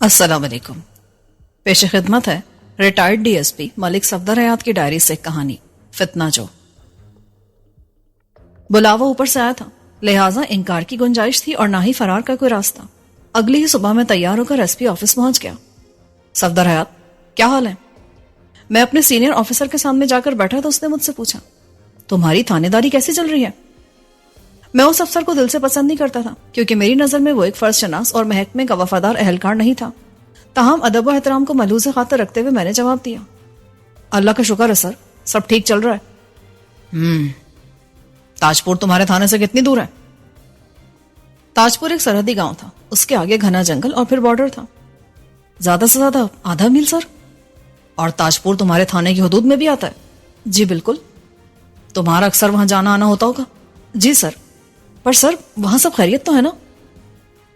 السلام علیکم. پیش خدمت ہے ریٹائرڈ ڈی ایس پی ملک صفدر حیات کی ڈائری سے ایک کہانی فتنہ جو. بلاوا اوپر سے آیا تھا، لہٰذا انکار کی گنجائش تھی اور نہ ہی فرار کا کوئی راستہ. اگلی ہی صبح میں تیار ہو کر ایس پی آفس پہنچ گیا. صفدر حیات، کیا حال ہے؟ میں اپنے سینئر آفیسر کے سامنے جا کر بیٹھا تو اس نے مجھ سے پوچھا، تمہاری تھانے داری کیسی چل رہی ہے؟ میں اس افسر کو دل سے پسند نہیں کرتا تھا کیونکہ میری نظر میں وہ ایک فرض شناس اور محکمے کا وفادار اہلکار نہیں تھا. تاہم ادب و احترام کو ملحوظ خاطر رکھتے ہوئے میں نے جواب دیا، اللہ کا شکر ہے سر، سب ٹھیک چل رہا ہے. تاج پور تمہارے تھانے سے کتنی دور ہے؟ تاج پور ایک سرحدی گاؤں تھا، اس کے آگے گھنا جنگل اور پھر بارڈر تھا. زیادہ سے زیادہ آدھا میل سر. اور تاج پور تمہارے تھانے کی حدود میں بھی آتا ہے؟ جی بالکل. تمہارا اکثر وہاں جانا آنا ہوتا ہوگا؟ جی سر. پر سر وہاں سب خیریت تو ہے نا؟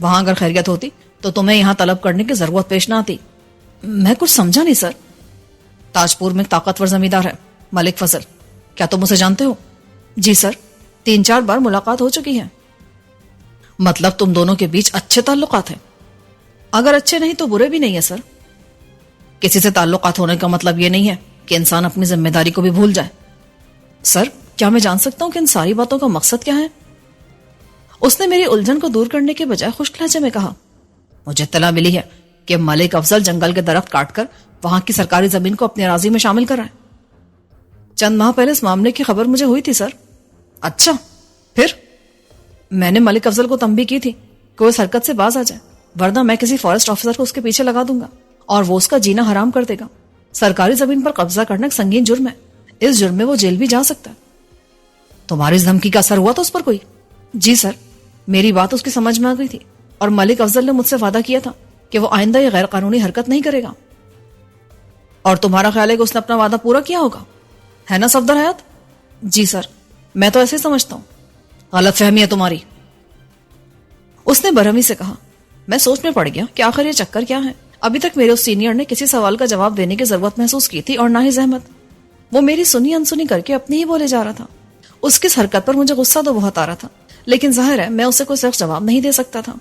وہاں اگر خیریت ہوتی تو تمہیں یہاں طلب کرنے کی ضرورت پیش نہ آتی. میں کچھ سمجھا نہیں سر. تاج پور میں ایک طاقتور زمیندار ہے، ملک فضل. کیا تم اسے جانتے ہو؟ جی سر، 3-4 بار ملاقات ہو چکی ہے. مطلب تم دونوں کے بیچ اچھے تعلقات ہیں؟ اگر اچھے نہیں تو برے بھی نہیں ہیں سر. کسی سے تعلقات ہونے کا مطلب یہ نہیں ہے کہ انسان اپنی ذمہ داری کو بھی بھول جائے. سر کیا میں جان سکتا ہوں کہ ان ساری باتوں کا مقصد کیا ہے؟ اس نے میری الجھن کو دور کرنے کے بجائے خشک لہجے میں کہا، مجھے اطلاع ملی ہے کہ ملک افضل جنگل کے درخت کاٹ کر وہاں کی سرکاری زمین کو اپنی اراضی میں شامل کر رہا ہے. چند ماہ پہلے اس معاملے کی خبر مجھے ہوئی تھی سر. اچھا پھر؟ میں نے ملک افضل کو تنبیہ کی تھی کہ وہ اس حرکت سے باز آ جائے، ورنہ میں کسی فارسٹ آفیسر کو اس کے پیچھے لگا دوں گا اور وہ اس کا جینا حرام کر دے گا. سرکاری زمین پر قبضہ کرنا ایک سنگین جرم ہے، اس جرم میں وہ جیل بھی جا سکتا ہے. تمہاری اس دھمکی کا اثر ہوا تو اس پر کوئی؟ جی سر، میری بات اس کی سمجھ میں آ گئی تھی اور ملک افضل نے مجھ سے وعدہ کیا تھا کہ وہ آئندہ یہ غیر قانونی حرکت نہیں کرے گا. اور تمہارا خیال ہے کہ اس نے اپنا وعدہ پورا کیا ہوگا، ہے نا صفدر حیات؟ جی سر، میں تو ایسے سمجھتا ہوں. غلط فہمی ہے تمہاری. اس نے برہمی سے کہا. میں سوچ میں پڑ گیا کہ آخر یہ چکر کیا ہے. ابھی تک میرے اس سینئر نے کسی سوال کا جواب دینے کی ضرورت محسوس کی تھی اور نہ ہی زحمت. وہ میری سنی انسنی کر کے اپنی ہی بولے جا رہا تھا. اس کی اس حرکت پر مجھے غصہ تو بہت آ رہا تھا، لیکن ظاہر ہے میں اسے کوئی سخت جواب نہیں دے سکتا تھا.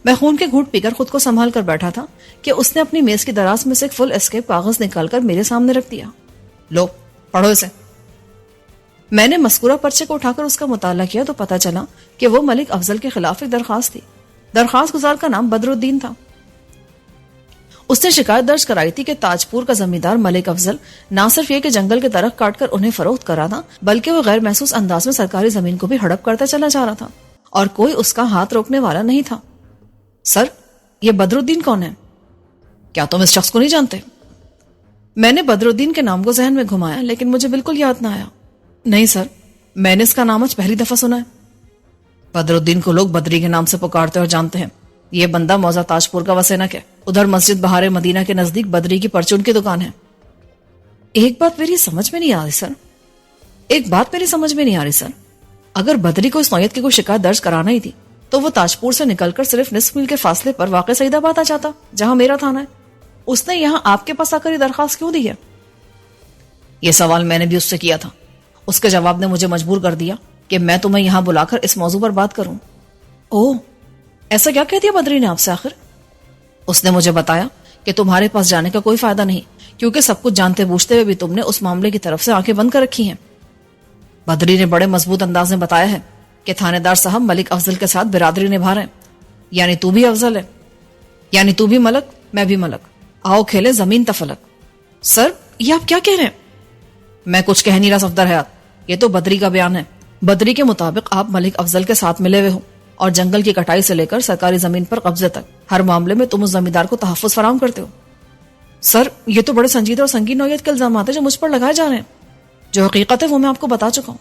میں خون کے گھونٹ پی کر خود کو سنبھال کر بیٹھا تھا کہ اس نے اپنی میز کی دراز میں سے ایک فل اسکیپ کاغذ نکال کر میرے سامنے رکھ دیا. لو پڑھو اسے. میں نے مذکورہ پرچے کو اٹھا کر اس کا مطالعہ کیا تو پتا چلا کہ وہ ملک افضل کے خلاف ایک درخواست تھی. درخواست گزار کا نام بدر الدین تھا. اس نے شکایت درج کرائی تھی کہ تاج پور کا زمیندار ملک افضل نہ صرف یہ کہ جنگل کے درخت کاٹ کر انہیں فروخت کرا تھا، بلکہ وہ غیر محسوس انداز میں سرکاری زمین کو بھی ہڑپ کرتا چلا جا رہا تھا اور کوئی اس کا ہاتھ روکنے والا نہیں تھا. سر یہ بدر الدین کون ہے؟ کیا تم اس شخص کو نہیں جانتے؟ میں نے بدر الدین کے نام کو ذہن میں گھمایا لیکن مجھے بالکل یاد نہ آیا. نہیں سر، میں نے اس کا نام آج پہلی دفعہ سنا ہے. بدر الدین کو لوگ بدری کے نام سے پکارتے اور جانتے ہیں. یہ بندہ موضع تاج پور کا وسینک ہے. ادھر مسجد بہار مدینہ کے نزدیک بدری کی پرچون کی دکان ہے. ایک بات میری سمجھ میں نہیں آ رہی سر. اگر بدری کو اس نوعیت کی کوئی شکایت درج کرانا ہی تھی تو وہ تاج پور سے نکل کر صرف نصف میل کے فاصلے پر واقع سعید آباد آ جاتا جہاں میرا تھانہ ہے. اس نے یہاں آپ کے پاس آ کر یہ درخواست کیوں دی ہے؟ یہ سوال میں نے بھی اس سے کیا تھا. اس کے جواب نے مجھے مجبور کر دیا کہ میں تمہیں یہاں بلا کر اس موضوع پر بات کروں. اوہ، ایسا کیا کہہ دیا بدری نے آپ سے آخر؟ اس نے مجھے بتایا کہ تمہارے پاس جانے کا کوئی فائدہ نہیں کیونکہ سب کچھ جانتے بوجھتے ہوئے بھی تم نے اس معاملے کی طرف سے آنکھیں بند کر رکھی ہیں. بدری نے بڑے مضبوط انداز میں بتایا ہے کہ تھانے دار صاحب ملک افضل کے ساتھ برادری نبھا رہے ہیں. یعنی تو بھی افضل ہے، یعنی تو بھی ملک، میں بھی ملک. آؤ کھیلے زمین تفلک. سر یہ آپ کیا کہہ رہے ہیں؟ میں کچھ کہہ نہیں رہا صفدر حیات، یہ تو بدری کا بیان ہے. بدری کے مطابق آپ ملک افضل کے ساتھ ملے ہوئے ہو اور جنگل کی کٹائی سے لے کر سرکاری زمین پر قبضے تک ہر معاملے میں تم اس زمیندار کو تحفظ فراہم کرتے ہو. سر یہ تو بڑے سنجیدہ اور سنگین نوعیت کے الزامات ہیں جو مجھ پر لگائے جا رہے ہیں. جو حقیقت ہے وہ میں آپ کو بتا چکا ہوں.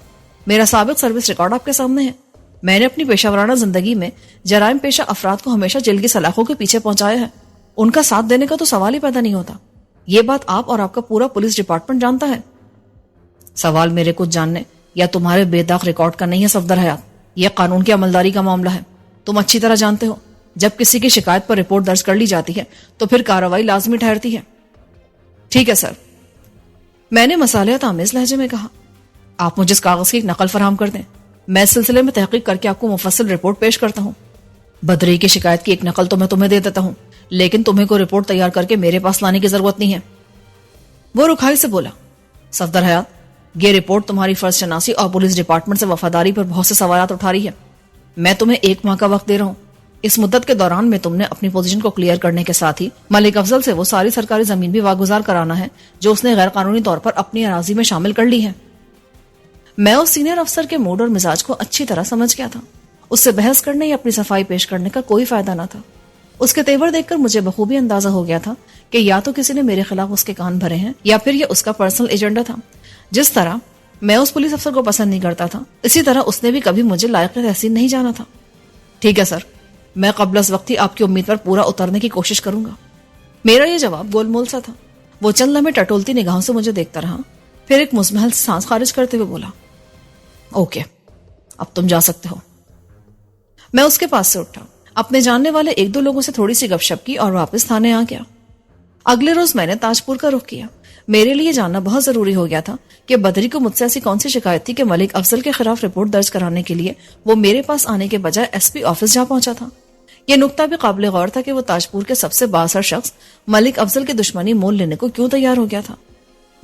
میرا سابق سروس ریکارڈ آپ کے سامنے ہے. میں نے اپنی پیشہ ورانہ زندگی میں جرائم پیشہ افراد کو ہمیشہ جیل کی سلاخوں کے پیچھے پہنچایا ہے. ان کا ساتھ دینے کا تو سوال ہی پیدا نہیں ہوتا. یہ بات آپ اور آپ کا پورا پولیس ڈپارٹمنٹ جانتا ہے. سوال میرے کچھ جاننے یا تمہارے بے داغ ریکارڈ کا نہیں ہے صفدر حیات، یہ قانون کی عملداری کا معاملہ ہے. تم اچھی طرح جانتے ہو جب کسی کی شکایت پر رپورٹ درج کر لی جاتی ہے تو پھر کارروائی لازمی ٹھہرتی ہے. ٹھیک ہے سر، میں نے مصالحت آمیز لہجے میں کہا. آپ مجھے اس کاغذ کی ایک نقل فراہم کر دیں، میں اس سلسلے میں تحقیق کر کے آپ کو مفصل رپورٹ پیش کرتا ہوں. بدری کی شکایت کی ایک نقل تو میں تمہیں دے دیتا ہوں، لیکن تمہیں کوئی رپورٹ تیار کر کے میرے پاس لانے کی ضرورت نہیں ہے. وہ رکھائی سے بولا. صفدر حیات، یہ رپورٹ تمہاری فرض شناسی اور پولیس ڈپارٹمنٹ سے وفاداری پر بہت سے سوالات اٹھا رہی ہے. میں تمہیں 1 ماہ کا وقت دے رہا ہوں. اس مدت کے دوران میں تم نے اپنی پوزیشن کو کلیئر کرنے کے ساتھ ہی ملک افضل سے وہ ساری سرکاری زمین بھی واگزار کرانا ہے جو اس نے غیر قانونی طور پر اپنی اراضی میں شامل کر لی ہے. میں اس سینئر افسر کے موڈ اور مزاج کو اچھی طرح سمجھ گیا تھا. اس سے بحث کرنے یا اپنی صفائی پیش کرنے کا کوئی فائدہ نہ تھا. اس کے تیور دیکھ کر مجھے بخوبی اندازہ ہو گیا تھا کہ یا تو کسی نے میرے خلاف اس کے کان بھرے ہیں یا پھر یہ اس کا پرسنل ایجنڈا تھا. جس طرح میں اس پولیس افسر کو پسند نہیں کرتا تھا، اسی طرح اس نے بھی کبھی مجھے لائق تحسین نہیں جانا تھا. ٹھیک ہے سر، میں قبل از وقت ہی آپ کی امید پر پورا اترنے کی کوشش کروں گا. میرا یہ جواب گول مول سا تھا. وہ چند لمحے ٹٹولتی نگاہوں سے مجھے دیکھتا رہا، پھر ایک مزمحل سانس خارج کرتے ہوئے بولا، اوکے، اب تم جا سکتے ہو. میں اس کے پاس سے اٹھا، اپنے جاننے والے 1-2 لوگوں سے تھوڑی سی گپ شپ کی اور واپس تھانے آ گیا. اگلے روز میں نے تاج پور کا رخ کیا. میرے لیے جاننا بہت ضروری ہو گیا تھا کہ بدری کو مجھ سے ایسی کون سی شکایت تھی کہ ملک افضل کے خلاف رپورٹ درج کرانے کے لیے وہ میرے پاس آنے کے بجائے ایس پی آفس جا پہنچا تھا. یہ نکتہ بھی قابل غور تھا کہ وہ تاج پور کے سب سے بااثر شخص ملک افضل کی دشمنی مول لینے کو کیوں تیار ہو گیا تھا.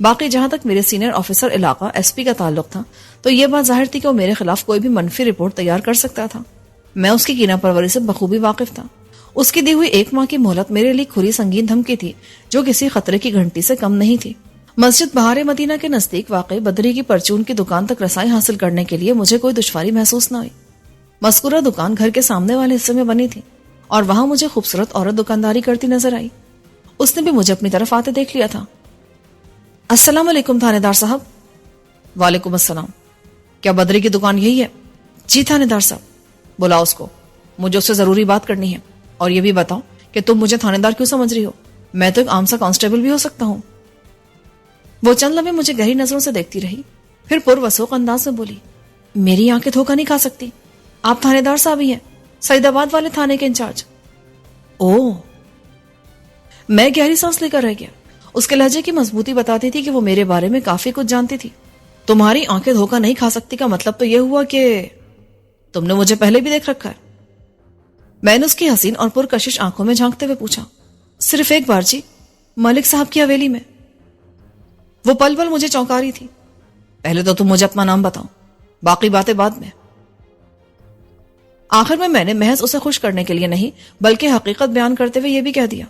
باقی جہاں تک میرے سینئر آفیسر علاقہ ایس پی کا تعلق تھا تو یہ بات ظاہر تھی کہ وہ میرے خلاف کوئی بھی منفی رپورٹ تیار کر سکتا تھا. میں اس کی کینہ پروری سے بخوبی واقف تھا. اس کی دی ہوئی 1 ماہ کی مہلت میرے لیے کھری سنگین دھمکی تھی جو کسی خطرے کی گھنٹی سے کم نہیں تھی. مسجد بہار مدینہ کے نزدیک واقع بدری کی پرچون کی دکان تک رسائی حاصل کرنے کے لیے مجھے کوئی دشواری محسوس نہ ہوئی. مذکورہ دکان گھر کے سامنے والے حصے میں بنی تھی اور وہاں مجھے خوبصورت عورت دکانداری کرتی نظر آئی. اس نے بھی مجھے اپنی طرف آتے دیکھ لیا تھا. السلام علیکم تھانے دار صاحب. وعلیکم السلام. کیا بدری کی دکان یہی ہے؟ جی تھانے دار صاحب. بلاؤ اس کو، مجھے اس سے ضروری بات کرنی ہے. اور یہ بھی بتاؤ کہ تم مجھے تھانے دار کیوں سمجھ رہی ہو؟ میں تو ایک عام سا کانسٹیبل بھی ہو سکتا ہوں. وہ چند لمحے مجھے گہری نظروں سے دیکھتی رہی، پھر پروسوق انداز میں بولی، میری آنکھیں دھوکہ نہیں کھا سکتی. آپ تھانے دار صاحب ہی ہیں، سعید آباد والے تھانے کے انچارج. اوہ. میں گہری سانس لے کر رہ گیا. اس کے لہجے کی مضبوطی بتاتی تھی کہ وہ میرے بارے میں کافی کچھ جانتی تھی. تمہاری آنکھیں دھوکہ نہیں کھا سکتی کا مطلب تو یہ ہوا کہ تم نے مجھے پہلے بھی دیکھ رکھا ہے. میں نے اس کی حسین اور پرکشش آنکھوں میں جھانکتے ہوئے پوچھا. صرف ایک بار جی، ملک صاحب کی حویلی میں. وہ پل پل مجھے چونکا رہی تھی. پہلے تو تم مجھے اپنا نام بتاؤ، باقی باتیں بعد میں. آخر میں نے محض اسے خوش کرنے کے لیے نہیں بلکہ حقیقت بیان کرتے ہوئے یہ بھی کہہ دیا،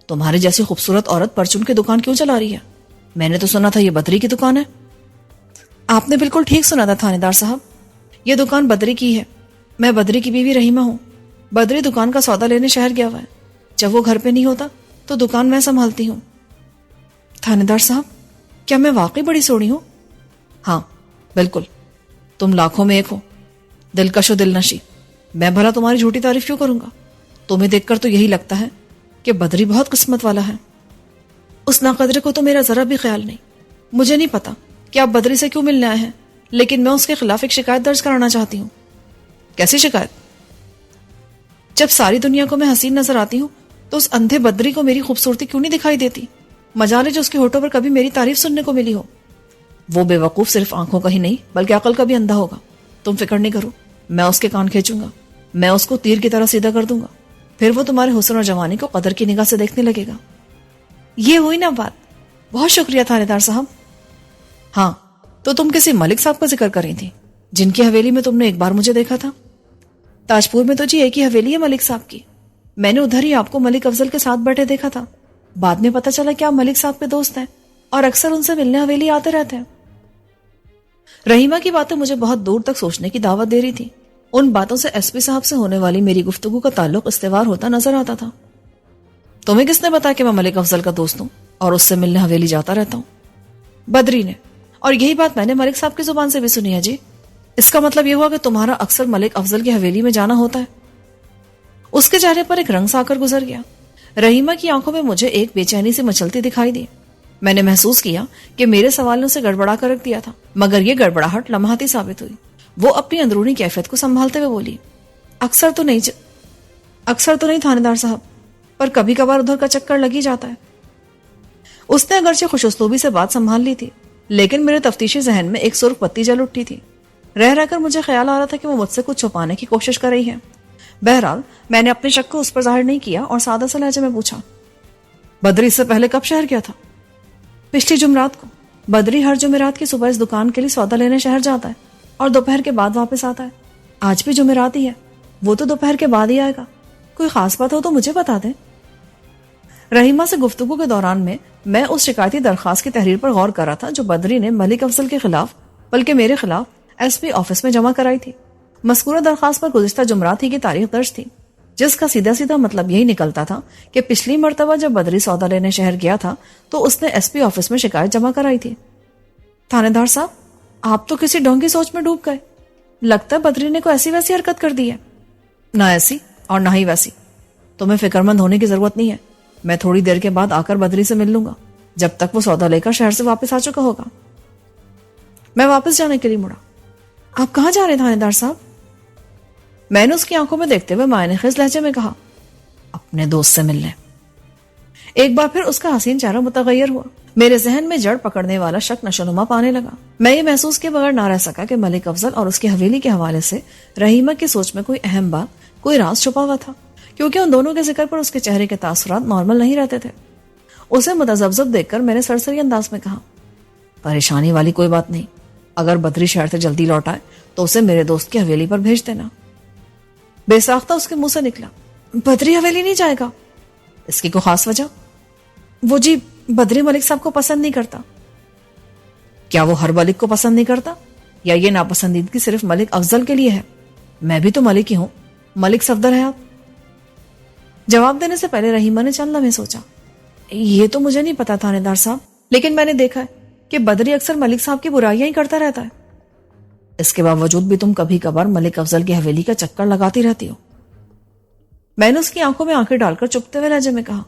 تمہاری جیسی خوبصورت عورت پرچون کی دکان کیوں چلا رہی ہے؟ میں نے تو سنا تھا یہ بدری کی دکان ہے. آپ نے بالکل ٹھیک سنا تھا تھانے دار صاحب، یہ دکان بدری کی ہے. میں بدری کی بیوی رحیمہ ہوں. بدری دکان کا سودا لینے شہر گیا ہوا ہے. جب وہ گھر پہ نہیں ہوتا تو دکان میں سنبھالتی ہوں. تھانے دار صاحب، کیا میں واقعی بڑی سوڑی ہوں؟ ہاں بالکل، تم لاکھوں میں ایک ہو، دلکش و دل نشی. میں بھلا تمہاری جھوٹی تعریف کیوں کروں گا؟ تمہیں دیکھ کر تو یہی لگتا ہے کہ بدری بہت قسمت والا ہے. اس ناقدرے کو تو میرا ذرا بھی خیال نہیں. مجھے نہیں پتا کہ آپ بدری سے کیوں ملنے آئے ہیں، لیکن میں اس کے خلاف ایک شکایت درج کرانا چاہتی ہوں. کیسی شکایت؟ جب ساری دنیا کو میں حسین نظر آتی ہوں تو اس اندھے بدری کو میری خوبصورتی کیوں نہیں دکھائی دیتی؟ مجالے جو اس کے ہونٹوں پر کبھی میری تعریف سننے کو ملی ہو. وہ بے وقوف صرف آنکھوں کا ہی نہیں بلکہ عقل کا بھی اندھا ہوگا. تم فکر نہیں کرو، میں اس کے کان کھینچوں گا، میں اس کو تیر کی طرح سیدھا کر دوں گا، پھر وہ تمہارے حسن اور جوانی کو قدر کی نگاہ سے دیکھنے لگے گا. یہ ہوئی نا بات. بہت شکریہ تھانے دار صاحب. ہاں تو تم کسی ملک صاحب کا ذکر کر رہی تھی جن کی حویلی میں تم نے ایک بار مجھے دیکھا تھا. تاج پور میں تو جی ایک ہی حویلی ہے ملک صاحب کی. میں نے ادھر ہی آپ کو ملک افضل کے ساتھ بیٹھے دیکھا تھا. بعد میں پتا چلا کہ آپ ملک صاحب کے دوست ہیں اور اکثر ان سے ملنے حویلی آتے رہتے ہیں. رحیمہ کی باتیں مجھے بہت دور تک سوچنے کی دعوت دے رہی تھی. ان باتوں سے ایس پی صاحب سے ہونے والی میری گفتگو کا تعلق استوار ہوتا نظر آتا تھا. تمہیں کس نے بتایا کہ میں ملک افضل کا دوست ہوں اور اس سے ملنے حویلی جاتا رہتا ہوں؟ بدری نے. اور یہی بات میں نے ملک صاحب کی زبان سے بھی سنی ہے جی. اس کا مطلب یہ ہوا کہ تمہارا اکثر ملک افضل کی حویلی میں جانا ہوتا ہے. اس کے چہرے پر ایک رنگ سا کر گزر گیا. رحیمہ کی آنکھوں میں مجھے ایک بے چینی سے مچلتی دکھائی دی. میں نے محسوس کیا کہ میرے سوال نے اسے گڑبڑا کر رکھ دیا تھا، مگر یہ گڑبڑاہٹ لمحاتی ثابت ہوئی. وہ اپنی اندرونی کیفیت کو سنبھالتے ہوئے بولی، اکثر تو نہیں تھانے دار صاحب، پر کبھی کبھار ادھر کا چکر لگ ہی جاتا ہے. اس نے اگرچہ خوش اسلوبی سے بات سنبھال لی تھی لیکن میرے تفتیشی ذہن میں ایک سرخ بتی جل اٹھی تھی. رہ رہ کر مجھے خیال آ رہا تھا کہ وہ مجھ سے کچھ چھپانے کی کوشش کر رہی ہے. بہرحال میں نے اپنے شک کو اس پر ظاہر نہیں کیا اور سادہ سے لہجے میں پوچھا، بدری اس سے پہلے کب شہر گیا تھا؟ پچھلی جمعرات کو۔ بدری ہر جمعرات کی صبح اس دکان کے لیے سودا لینے شہر جاتا ہے اور دوپہر کے بعد واپس آتا ہے۔ آج بھی جمعرات ہی ہے، وہ تو دوپہر کے بعد ہی آئے گا۔ کوئی خاص بات ہو تو مجھے بتا دیں۔ رحیمہ سے گفتگو کے دوران میں اس شکایتی درخواست کی تحریر پر غور کر رہا تھا جو بدری نے ملک افضل کے خلاف بلکہ میرے خلاف ایس پی آفس میں جمع کرائی تھی۔ مذکورہ درخواست پر گزشتہ جمعرات ہی کی تاریخ درج تھی، جس کا سیدھا سیدھا مطلب یہی نکلتا تھا کہ پچھلی مرتبہ جب بدری سودا لینے شہر گیا تھا تو اس نے ایس پی آفس میں شکایت جمع کرائی تھی۔ تھانے دار صاحب، آپ تو کسی ڈھونگی سوچ میں ڈوب گئے۔ لگتا ہے بدری نے کوئی ایسی ویسی حرکت کر دی ہے۔ نہ ایسی اور نہ ہی ویسی۔ تمہیں فکر مند ہونے کی ضرورت نہیں ہے، میں تھوڑی دیر کے بعد آ کر بدری سے مل لوں گا، جب تک وہ سودا لے کر شہر سے واپس آ چکا ہوگا۔ میں واپس جانے کے لیے مڑا۔ آپ کہاں جا رہے ہیں تھانے دار صاحب؟ میں نے اس کی آنکھوں میں دیکھتے ہوئے معنی خیز لہجے میں کہا، اپنے دوست سے ملنے۔ ایک بار پھر اس کا حسین چہرہ متغیر ہوا۔ میرے ذہن میں جڑ پکڑنے والا شک نشوونما پانے لگا۔ میں یہ محسوس کے بغیر نہ رہ سکا کہ ملک افضل اور اس کی حویلی کے حوالے سے رحیمہ کی سوچ میں کوئی اہم بات، کوئی راز چھپا ہوا تھا، کیونکہ ان دونوں کے ذکر پر اس کے چہرے کے تاثرات نارمل نہیں رہتے تھے۔ اسے متذبذب دیکھ کر میں نے سرسری انداز میں کہا، پریشانی والی کوئی بات نہیں، اگر بدری شہر سے جلدی لوٹ آئے تو اسے میرے دوست کی حویلی پر بھیج دینا۔ بے ساختہ اس کے منہ سے نکلا، بدری حویلی نہیں جائے گا؟ اس کی کوئی خاص وجہ؟ وہ جی بدری ملک صاحب کو پسند نہیں کرتا۔ کیا وہ ہر ملک کو پسند نہیں کرتا، یا یہ ناپسندیدگی صرف ملک افضل کے لیے ہے؟ میں بھی تو ملک ہی ہوں، ملک صفدر حیات۔ جواب دینے سے پہلے رحیمہ نے چند لمحے سوچا۔ یہ تو مجھے نہیں پتا تھانے دار صاحب، لیکن میں نے دیکھا ہے کہ بدری اکثر ملک صاحب کی برائیاں ہی کرتا رہتا ہے۔ اس کے باوجود بھی تم کبھی کبھار ملک افضل کی حویلی کا چکر لگاتی رہتی ہو۔ میں نے اس کی آنکھوں میں آنکھیں ڈال کر چپتے ہوئے لہجے میں کہا،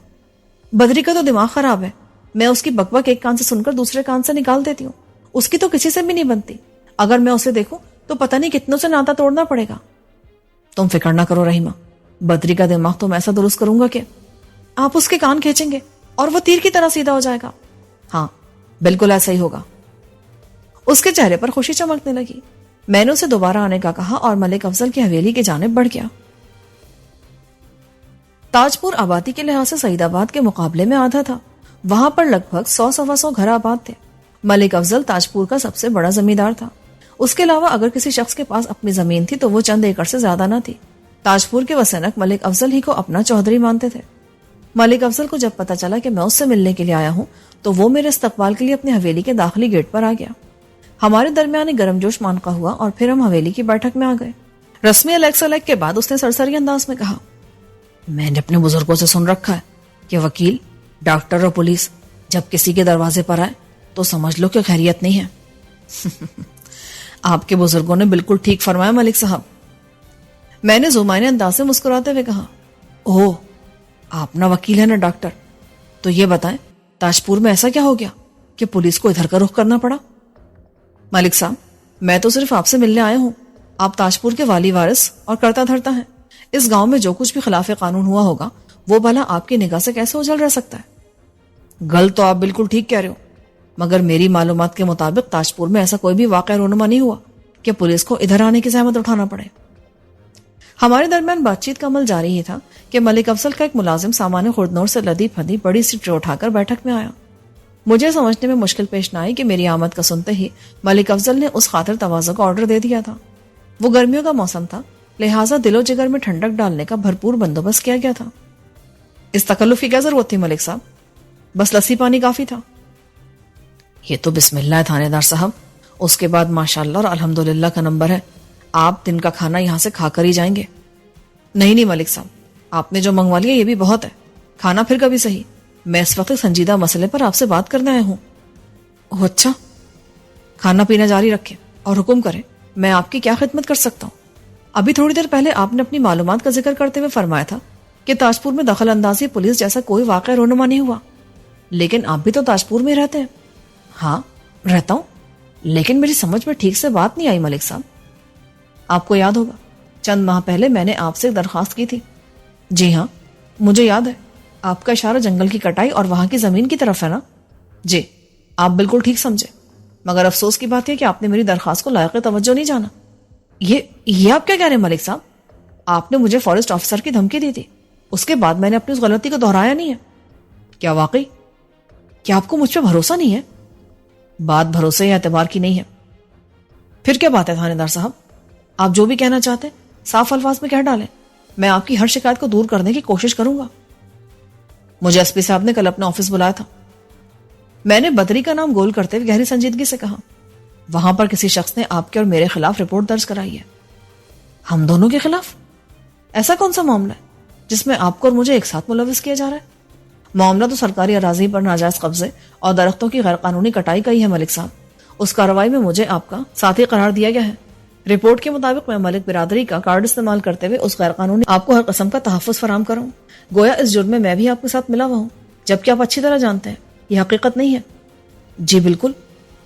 بدری کا تو دماغ خراب ہے، میں اس کی بک بک ایک کان سے سن کر دوسرے کان سے نکال دیتی ہوں، اس کی تو کسی سے بھی نہیں بنتی۔ اگر میں اسے دیکھوں تو پتہ نہیں کتنوں سے ناتا توڑنا پڑے گا۔ تم فکر نہ کرو رحیمہ، بدری کا دماغ تو میں ایسا درست کروں گا کہ آپ اس کے کان کھینچیں گے اور وہ تیر کی طرح سیدھا ہو جائے گا۔ ہاں بالکل ایسا ہی ہوگا۔ اس کے چہرے پر خوشی چمکنے لگی۔ میں نے اسے دوبارہ آنے کا کہا اور ملک افضل کی حویلی کی جانب بڑھ گیا۔ تاج پور آبادی کے لحاظ سے سعید آباد کے مقابلے میں آدھا تھا۔ وہاں پر لگ بھگ 100-125 گھر آباد تھے۔ ملک افضل تاج پور کا سب سے بڑا زمیندار تھا۔ اس کے علاوہ اگر کسی شخص کے پاس اپنی زمین تھی تو وہ چند ایکڑ سے زیادہ نہ تھی۔ تاج پور کے وسینک ملک افضل ہی کو اپنا چودھری مانتے تھے۔ ملک افضل کو جب پتا چلا کہ میں اس سے ملنے کے لیے آیا ہوں تو وہ میرے استقبال کے لیے اپنی حویلی کے داخلی گیٹ پر آ گیا۔ ہمارے درمیان ایک گرم جوش مانقہ ہوا اور پھر ہم حویلی کی بیٹھک میں آ گئے۔ رسمی الیکس الیک کے بعد اس نے سرسری انداز میں کہا، میں نے اپنے بزرگوں سے سن رکھا ہے کہ وکیل، ڈاکٹر اور پولیس جب کسی کے دروازے پر آئے تو سمجھ لو کہ خیریت نہیں ہے۔ آپ کے بزرگوں نے بالکل ٹھیک فرمایا ملک صاحب۔ میں نے زمائنے انداز سے مسکراتے ہوئے کہا، اوہ آپ نہ وکیل ہیں نہ ڈاکٹر، تو یہ بتائیں تاج پور میں ایسا کیا ہو گیا کہ پولیس کو ادھر کا رخ کرنا پڑا؟ ملک صاحب، میں تو صرف آپ سے ملنے آیا ہوں۔ آپ تاج پور کے والی وارث اور کرتا دھرتا ہیں۔ اس گاؤں میں جو کچھ بھی خلاف قانون ہوا ہوگا وہ بھلا آپ کی نگاہ سے کیسے اجل رہ سکتا ہے؟ گل تو آپ بالکل ٹھیک کہہ رہے ہو، مگر میری معلومات کے مطابق تاج پور میں ایسا کوئی بھی واقعہ رونما نہیں ہوا کہ پولیس کو ادھر آنے کی زحمت اٹھانا پڑے۔ ہمارے درمیان بات چیت کا عمل جاری ہی تھا کہ ملک افضل کا ایک ملازم سامان خردنور سے لدی پھدی بڑی سی ٹرے اٹھا کر بیٹھک میں آیا۔ مجھے سمجھنے میں مشکل پیش نہ آئی کہ میری آمد کا سنتے ہی ملک افضل نے اس خاطر تواضع کا آرڈر دے دیا تھا۔ وہ گرمیوں کا موسم تھا، لہٰذا دل و جگر میں ٹھنڈک ڈالنے کا بھرپور بندوبست کیا گیا تھا۔ اس تکلف کی کیا ضرورت تھی ملک صاحب؟ بس لسی پانی کافی تھا۔ یہ تو بسم اللہ ہے تھانے دار صاحب، اس کے بعد ماشاءاللہ اور الحمدللہ کا نمبر ہے۔ آپ دن کا کھانا یہاں سے کھا کر ہی جائیں گے۔ نہیں ملک صاحب، آپ نے جو منگوا لیا یہ بھی بہت ہے، کھانا پھر کبھی صحیح۔ میں اس وقت سنجیدہ مسئلے پر آپ سے بات کرنے آیا ہوں۔ اوہ اچھا، کھانا پینا جاری رکھیں اور حکم کریں، میں آپ کی کیا خدمت کر سکتا ہوں؟ ابھی تھوڑی دیر پہلے آپ نے اپنی معلومات کا ذکر کرتے ہوئے فرمایا تھا کہ تاج پور میں دخل اندازی پولیس جیسا کوئی واقعہ رونما نہیں ہوا، لیکن آپ بھی تو تاج پور میں رہتے ہیں۔ ہاں رہتا ہوں، لیکن میری سمجھ میں ٹھیک سے بات نہیں آئی ملک صاحب۔ آپ کو یاد ہوگا چند ماہ پہلے میں نے آپ سے ایک درخواست کی تھی۔ جی ہاں مجھے یاد ہے، آپ کا اشارہ جنگل کی کٹائی اور وہاں کی زمین کی طرف ہے نا؟ جی آپ بالکل ٹھیک سمجھے، مگر افسوس کی بات ہے کہ آپ نے میری درخواست کو لائق توجہ نہیں جانا۔ یہ آپ کیا کہہ رہے ہیں ملک صاحب؟ آپ نے مجھے فارسٹ آفیسر کی دھمکی دی تھی، اس کے بعد میں نے اپنی اس غلطی کو دہرایا نہیں ہے۔ کیا واقعی؟ کیا آپ کو مجھ پہ بھروسہ نہیں ہے؟ بات بھروسے یا اعتبار کی نہیں ہے۔ پھر کیا بات ہے تھانے دار صاحب؟ آپ جو بھی کہنا چاہتے ہیں صاف الفاظ میں کہہ ڈالیں، میں آپ کی ہر شکایت کو دور کرنے کی کوشش کروں گا۔ مجھے ایس پی صاحب نے کل اپنا آفس بلایا تھا۔ میں نے بدری کا نام گول کرتے ہوئے گہری سنجیدگی سے کہا، وہاں پر کسی شخص نے آپ کے اور میرے خلاف رپورٹ درج کرائی ہے۔ ہم دونوں کے خلاف؟ ایسا کون سا معاملہ ہے جس میں آپ کو اور مجھے ایک ساتھ ملوث کیا جا رہا ہے؟ معاملہ تو سرکاری اراضی پر ناجائز قبضے اور درختوں کی غیر قانونی کٹائی کا ہی ہے ملک صاحب۔ اس کارروائی میں مجھے آپ کا ساتھی قرار دیا گیا ہے۔ رپورٹ کے مطابق میں ملک برادری کا کارڈ استعمال کرتے ہوئے اس غیر قانونی آپ کو ہر قسم کا تحفظ فراہم کروں، گویا اس جرم میں بھی آپ کے ساتھ ملا ہوا ہوں، جبکہ آپ اچھی طرح جانتے ہیں یہ حقیقت نہیں ہے۔ جی بالکل،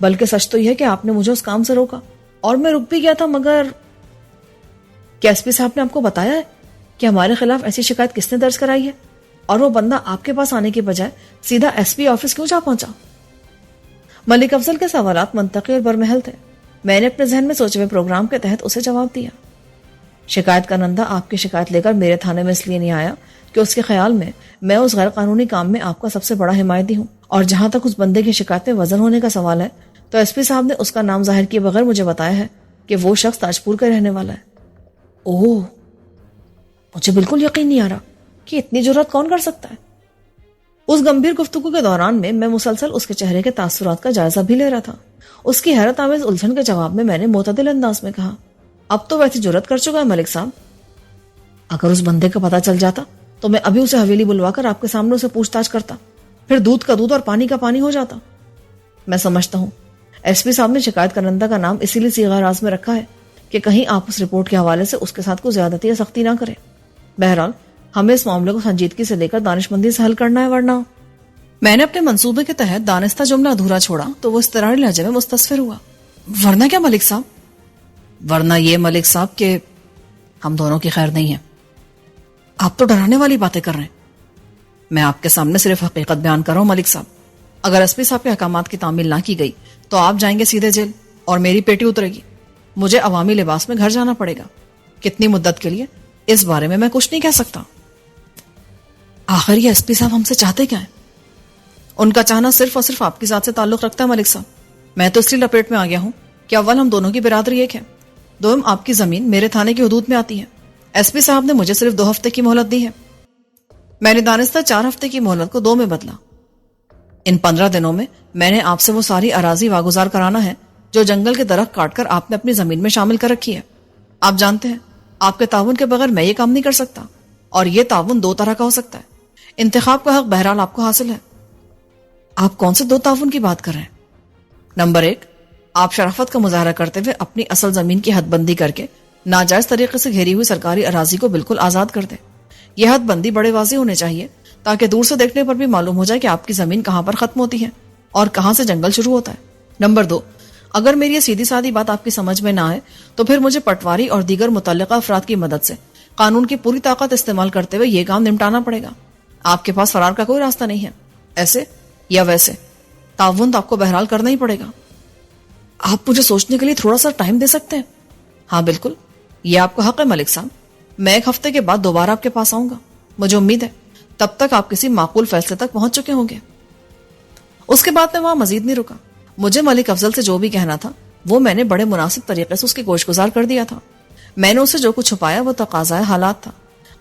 بلکہ سچ تو یہ ہے کہ آپ نے مجھے اس کام سے روکا اور میں رک بھی گیا تھا، مگر کیا ایس پی صاحب نے آپ کو بتایا ہے کہ ہمارے خلاف ایسی شکایت کس نے درج کرائی ہے، اور وہ بندہ آپ کے پاس آنے کے بجائے سیدھا ایس پی آفس کیوں جا پہنچا؟ ملک افضل کے سوالات منطقی اور برمحل تھے۔ میں نے اپنے ذہن میں سوچے ہوئے پروگرام کے تحت اسے جواب دیا۔ شکایت کنندہ آپ کی شکایت لے کر میرے تھانے میں اس لیے نہیں آیا کہ اس کے خیال میں اس غیر قانونی کام میں آپ کا سب سے بڑا حمایتی ہوں، اور جہاں تک اس بندے کی شکایت میں وزن ہونے کا سوال ہے تو ایس پی صاحب نے اس کا نام ظاہر کیے بغیر مجھے بتایا ہے کہ وہ شخص تاجپور کا رہنے والا ہے۔ اوہ، مجھے بالکل یقین نہیں آ رہا کہ اتنی جرات کون کر سکتا ہے۔ اس گمبھیر گفتگو کے دوران میں مسلسل اس کے چہرے کے تاثرات کا جائزہ بھی لے رہا تھا۔ اس کی حیرت آمیز الجھن کے جواب میں نے معتدل انداز میں کہا، اب تو ویسی جرات کر چکا ہے ملک صاحب، اگر اس بندے کا پتہ چل جاتا تو میں ابھی اسے حویلی بلوا کر آپ کے سامنے اسے پوچھ تاچھ کرتا، پھر دودھ کا دودھ اور پانی کا پانی ہو جاتا۔ میں سمجھتا ہوں ایس پی صاحب نے شکایت کنندہ کا نام اسی لیے صیغہ راز میں رکھا ہے کہ کہیں آپ اس رپورٹ کے حوالے سے اس کے ساتھ کوئی زیادتی یا سختی نہ کریں۔ بہرحال ہمیں اس معاملے کو سنجیدگی سے لے کر دانش مندی سے حل کرنا ہے، ورنہ میں نے اپنے منصوبے کے تحت دانستہ جملہ ادھورا چھوڑا تو وہ اضطراری لہجے میں مستصفر ہوا۔ ورنہ کیا ملک صاحب؟ ورنہ یہ ملک صاحب کہ ہم دونوں کی خیر نہیں ہے۔ آپ تو ڈرانے والی باتیں کر رہے ہیں۔ میں آپ کے سامنے صرف حقیقت بیان کر رہا ہوں ملک صاحب۔ اگر ایس پی صاحب کے احکامات کی تعمیل نہ کی گئی تو آپ جائیں گے سیدھے جیل اور میری پیٹی اترے گی، مجھے عوامی لباس میں گھر جانا پڑے گا۔ کتنی مدت کے لیے اس بارے میں کچھ نہیں کہہ سکتا۔ آخر یہ ایس پی صاحب ہم سے چاہتے کیا ہیں؟ ان کا چاہنا صرف اور صرف آپ کی ذات سے تعلق رکھتا ہے ملک صاحب۔ میں تو اس لیے لپیٹ میں آ گیا ہوں کہ اول ہم دونوں کی برادری ایک ہے، دوم آپ کی زمین میرے تھانے کی حدود میں آتی ہے۔ ایس پی صاحب نے مجھے صرف 2 ہفتے کی مہلت دی ہے، میں نے دانستہ 4 ہفتے کی مہلت کو 2 میں بدلا۔ ان 15 دنوں میں میں نے آپ سے وہ ساری اراضی واگزار کرانا ہے جو جنگل کے درخت کاٹ کر آپ نے اپنی زمین میں شامل کر رکھی ہے۔ آپ جانتے ہیں آپ کے تعاون کے بغیر میں یہ کام نہیں کر سکتا، اور یہ تعاون 2 طرح کا ہو سکتا ہے۔ انتخاب کا حق بہرحال آپ کو حاصل ہے۔ آپ کون سے 2 تعاون کی بات کر رہے ہیں؟ نمبر 1، آپ شرافت کا مظاہرہ کرتے ہوئے اپنی اصل زمین کی حد بندی کر کے ناجائز طریقے سے گھیری ہوئی سرکاری اراضی کو بالکل آزاد کر دیں۔ یہ حد بندی بڑے واضح ہونے چاہیے تاکہ دور سے دیکھنے پر بھی معلوم ہو جائے کہ آپ کی زمین کہاں پر ختم ہوتی ہے اور کہاں سے جنگل شروع ہوتا ہے۔ نمبر 2، اگر میری یہ سیدھی سادھی بات آپ کی سمجھ میں نہ آئے تو پھر مجھے پٹواری اور دیگر متعلقہ افراد کی مدد سے قانون کی پوری طاقت استعمال کرتے ہوئے یہ کام نمٹانا پڑے گا۔ آپ کے پاس فرار کا کوئی راستہ نہیں ہے۔ ایسے یا ویسے تعاون تو آپ کو بہرحال کرنا ہی پڑے گا۔ آپ مجھے سوچنے کے لیے تھوڑا سا ٹائم دے سکتے ہیں؟ ہاں بالکل، یہ آپ کا حق ہے ملک صاحب۔ میں 1 ہفتے کے بعد دوبارہ آپ کے پاس آؤں گا، مجھے امید ہے تب تک آپ کسی معقول فیصلے تک پہنچ چکے ہوں گے۔ اس کے بعد میں وہاں مزید نہیں رکا۔ مجھے ملک افضل سے جو بھی کہنا تھا وہ میں نے بڑے مناسب طریقے سے اس کی گوش گزار کر دیا تھا۔ میں نے اسے جو کچھ چھپایا وہ تقاضۂ حالات تھا۔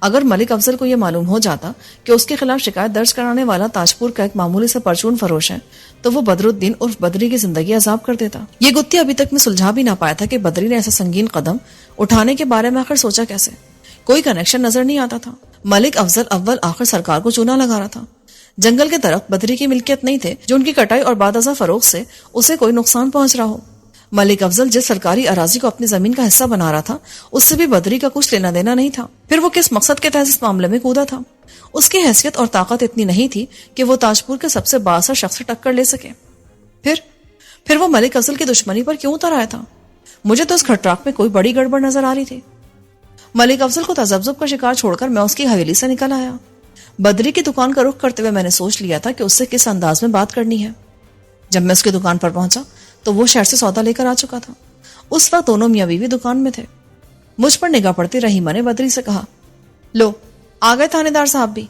اگر ملک افضل کو یہ معلوم ہو جاتا کہ اس کے خلاف شکایت درج کرانے والا تاجپور کا ایک معمولی سے پرچون فروش ہے تو وہ بدر الدین عرف بدری کی زندگی عذاب کر دیتا۔ یہ گتھی ابھی تک میں سلجھا بھی نہ پایا تھا کہ بدری نے ایسا سنگین قدم اٹھانے کے بارے میں آخر سوچا کیسے۔ کوئی کنیکشن نظر نہیں آتا تھا۔ ملک افضل اول آخر سرکار کو چونا لگا رہا تھا۔ جنگل کے درخت بدری کی ملکیت نہیں تھے جو ان کی کٹائی اور بعد ازاں فروخت سے اسے کوئی نقصان پہنچ رہا ہو۔ ملک افضل جس سرکاری اراضی کو اپنی زمین کا حصہ بنا رہا تھا اس سے بھی بدری کا کچھ لینا دینا نہیں تھا۔ پھر وہ کس مقصد کے تحت اس معاملے میں کودا تھا؟ اس کی حیثیت اور طاقت اتنی نہیں تھی کہ وہ تاجپور کے سب سے بااثر شخص سے ٹکر لے سکے۔ پھر وہ ملک افضل کی دشمنی پر کیوں اتر آیا تھا؟ مجھے تو اس کھٹراک میں کوئی بڑی گڑبڑ نظر آ رہی تھی۔ ملک افضل کو تذبذب کا شکار چھوڑ کر میں اس کی حویلی سے نکل آیا۔ بدری کی دکان کا رخ کرتے ہوئے میں نے سوچ لیا تھا کہ اس سے کس انداز میں بات کرنی ہے۔ جب میں اس کی دکان پر پہنچا تو وہ شہر سے سودا لے کر آ چکا تھا۔ اس وقت دونوں میاں بیوی دکان میں تھے۔ مجھ پر نگاہ پڑتی رحیمہ نے بدری سے کہا، لو آ گئے تھانے دار صاحب بھی۔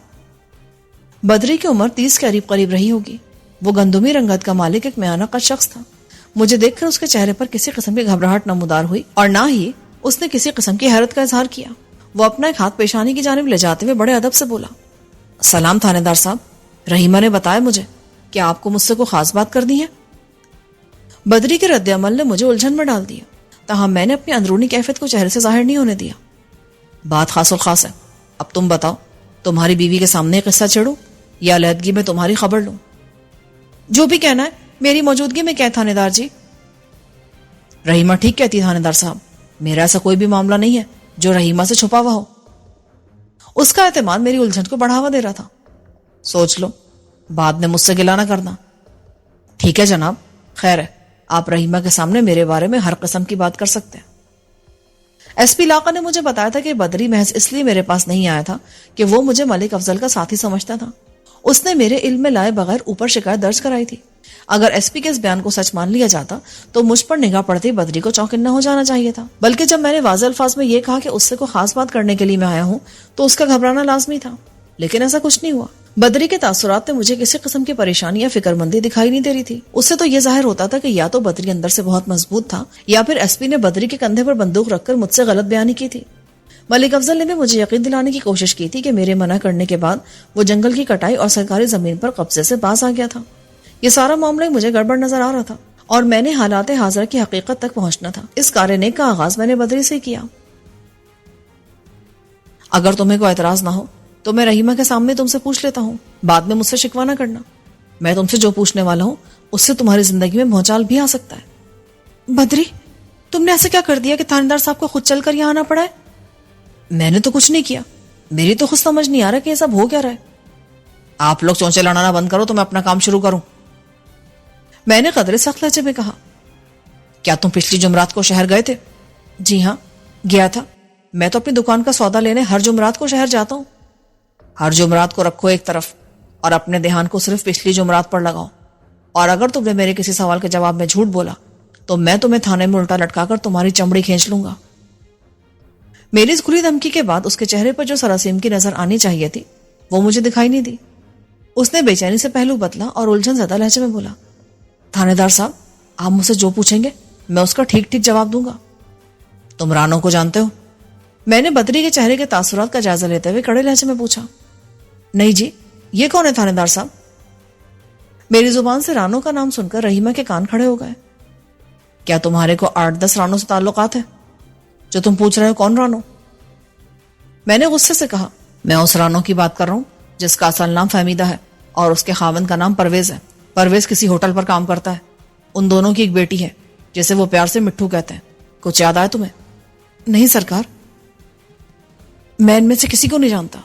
بدری کی عمر 30 کے قریب رہی ہوگی۔ وہ گندمی رنگت کا مالک ایک میانہ قد شخص تھا۔ مجھے دیکھ کر اس کے چہرے پر کسی قسم کی گھبراہٹ نمودار ہوئی اور نہ ہی اس نے کسی قسم کی حیرت کا اظہار کیا۔ وہ اپنا ایک ہاتھ پیشانی کی جانب لے جاتے ہوئے بڑے ادب سے بولا، سلام تھانے دار صاحب، رحیمہ نے بتایا مجھے کہ آپ کو مجھ سے کوئی خاص بات کرنی ہے۔ بدری کے رد عمل نے مجھے الجھن میں ڈال دیا، تاہم میں نے اپنی اندرونی کیفیت کو چہرے سے ظاہر نہیں ہونے دیا۔ بات خاص الخاص ہے، اب تم بتاؤ، تمہاری بیوی کے سامنے قصہ چھیڑوں یا علیحدگی میں تمہاری خبر لوں؟ جو بھی کہنا ہے، میری موجودگی میں کیا تھانے دار جی؟ رحیمہ ٹھیک کہتی تھانے دار صاحب، میرا ایسا کوئی بھی معاملہ نہیں ہے جو رحیمہ سے چھپا ہوا ہو۔ اس کا اعتماد میری الجھن کو بڑھاوا دے رہا تھا۔ سوچ لو، بعد میں مجھ سے گلہ نہ کرنا۔ ٹھیک ہے جناب، خیر ہے، آپ رحیمہ کے سامنے میرے بارے میں ہر قسم کی بات کر سکتے ہیں۔ ایس پی علاقہ نے مجھے بتایا تھا کہ بدری محض اس لیے میرے پاس نہیں آیا تھا کہ وہ مجھے ملک افضل کا ساتھی سمجھتا تھا۔ اس نے میرے علم میں لائے بغیر اوپر شکایت درج کرائی تھی۔ اگر ایس پی کے اس بیان کو سچ مان لیا جاتا تو مجھ پر نگاہ پڑتے ہی بدری کو چوکنا ہو جانا چاہیے تھا، بلکہ جب میں نے واضح الفاظ میں یہ کہا کہ اس سے کوئی خاص بات کرنے کے لیے میں آیا ہوں تو اس کا گھبرانا لازمی تھا، لیکن ایسا کچھ نہیں ہوا۔ بدری کے تاثرات میں مجھے کسی قسم کی پریشانی یا فکر مندی دکھائی نہیں دے رہی تھی۔ اس سے تو یہ ظاہر ہوتا تھا کہ یا تو بدری اندر سے بہت مضبوط تھا یا پھر ایس پی نے بدری کے کندھے پر بندوق رکھ کر مجھ سے غلط بیانی کی تھی۔ ملک افضل نے بھی مجھے یقین دلانے کی کوشش کی تھی کہ میرے منع کرنے کے بعد وہ جنگل کی کٹائی اور سرکاری زمین پر قبضے سے باز آ گیا تھا۔ یہ سارا معاملہ مجھے گڑبڑ نظر آ رہا تھا اور میں نے حالات حاضرہ کی حقیقت تک پہنچنا تھا۔ اس کار نیک کا آغاز میں نے بدری سے کیا۔ اگر تمہیں کوئی اعتراض نہ ہو تو میں رحیمہ کے سامنے تم سے پوچھ لیتا ہوں، بعد میں مجھ سے شکوہ نہ کرنا۔ میں تم سے جو پوچھنے والا ہوں اس سے تمہاری زندگی میں بھونچال بھی آ سکتا ہے۔ بدری، تم نے ایسا کیا کر دیا کہ تھاندار صاحب کو خود چل کر یہاں آنا پڑا ہے؟ میں نے تو کچھ نہیں کیا، میری تو خود سمجھ نہیں آ رہا کہ یہ سب ہو کیا رہا ہے۔ آپ لوگ چونچے لڑانا بند کرو تو میں اپنا کام شروع کروں۔ میں نے قدرے سخت لہجے میں کہا، کیا تم پچھلی جمعرات کو شہر گئے تھے؟ جی ہاں، گیا تھا۔ میں تو اپنی دکان کا سودا لینے ہر جمعرات کو شہر جاتا ہوں۔ ہر جمعرات کو رکھو ایک طرف اور اپنے دھیان کو صرف پچھلی جمعرات پر لگاؤ، اور اگر تم نے میرے کسی سوال کے جواب میں جھوٹ بولا تو میں تمہیں تھانے میں الٹا لٹکا کر تمہاری چمڑی کھینچ لوں گا۔ میری اس کھلی دھمکی کے بعد اس کے چہرے پر جو سراسیم کی نظر آنی چاہیے تھی وہ مجھے دکھائی نہیں دی۔ اس نے بے چینی سے پہلو بدلا اور الجھن زدہ لہجے میں بولا، تھانے دار صاحب، آپ مجھ سے جو پوچھیں گے میں اس کا ٹھیک ٹھیک جواب دوں گا۔ تم رانو کو جانتے ہو؟ میں نے بدری کے چہرے کے تاثرات کا جائزہ لیتے ہوئے کڑے لہجے میں پوچھا۔ نہیں جی، یہ کون ہے تھانے دار صاحب؟ میری زبان سے رانو کا نام سن کر رحیمہ کے کان کھڑے ہو گئے۔ کیا تمہارے کو 8-10 رانو سے تعلقات ہیں؟ جو تم پوچھ رہے ہو کون رانو؟ میں نے غصے سے کہا، میں اس رانو کی بات کر رہا ہوں جس کا اصل نام فہمیدہ ہے اور اس کے خاوند کا نام پرویز ہے۔ پرویز کسی ہوٹل پر کام کرتا ہے۔ ان دونوں کی ایک بیٹی ہے جسے وہ پیار سے مٹھو کہتے ہیں۔ کچھ یاد آیا تمہیں؟ نہیں سرکار، میں ان میں سے کسی کو نہیں جانتا۔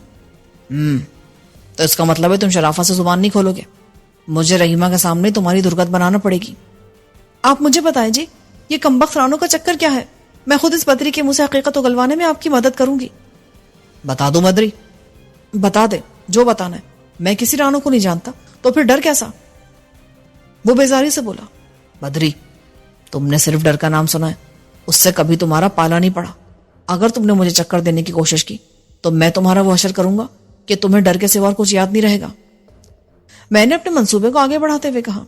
تو اس کا مطلب ہے تم شرافت سے زبان نہیں کھولو گے۔ مجھے رحیمہ کے سامنے تمہاری درگت بنانا پڑے گی۔ آپ مجھے بتائیں جی، یہ کمبخت رانو کا چکر کیا ہے؟ میں خود اس بدری کے منہ سے حقیقت اگلوانے میں آپ کی مدد کروں گی۔ بتا دو بدری؟ بتا دے جو بتانا ہے، میں کسی رانو کو نہیں جانتا، تو پھر ڈر کیسا؟ وہ بیزاری سے بولا، بدری، تم نے صرف ڈر کا نام سنا ہے، اس سے کبھی تمہارا پالا نہیں پڑا۔ اگر تم نے مجھے چکر دینے کی کوشش کی تو میں تمہارا وہ حشر کروں گا کہ تمہیں ڈر کے سوا اور کچھ یاد نہیں رہے گا۔ میں نے اپنے منصوبے کو آگے بڑھاتے ہوئے کہا۔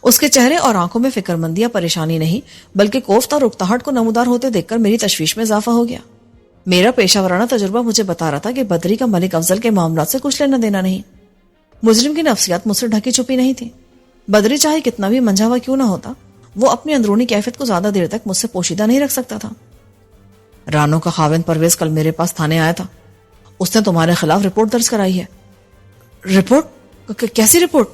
اس کے چہرے اور آنکھوں میں فکر مندی یا پریشانی نہیں بلکہ کوفت اور اکتاہٹ کو نمودار ہوتے دیکھ کر میری تشویش میں اضافہ ہو گیا۔ میرا پیشہ ورانہ تجربہ مجھے بتا رہا تھا کہ بدری کا ملک افضل کے معاملات سے کچھ لینا دینا نہیں۔ مجرم کی نفسیات مجھ سے ڈھکی چھپی نہیں تھی۔ بدری چاہے کتنا بھی منجھا ہوا کیوں نہ ہوتا، وہ اپنی اندرونی کیفیت کو زیادہ دیر تک مجھ سے پوشیدہ نہیں رکھ سکتا تھا۔ رانو کا خاوند پرویز کل میرے پاس تھانے آیا تھا۔ اس نے تمہارے خلاف رپورٹ درج کرائی ہے۔ رپورٹ؟ کیسی رپورٹ؟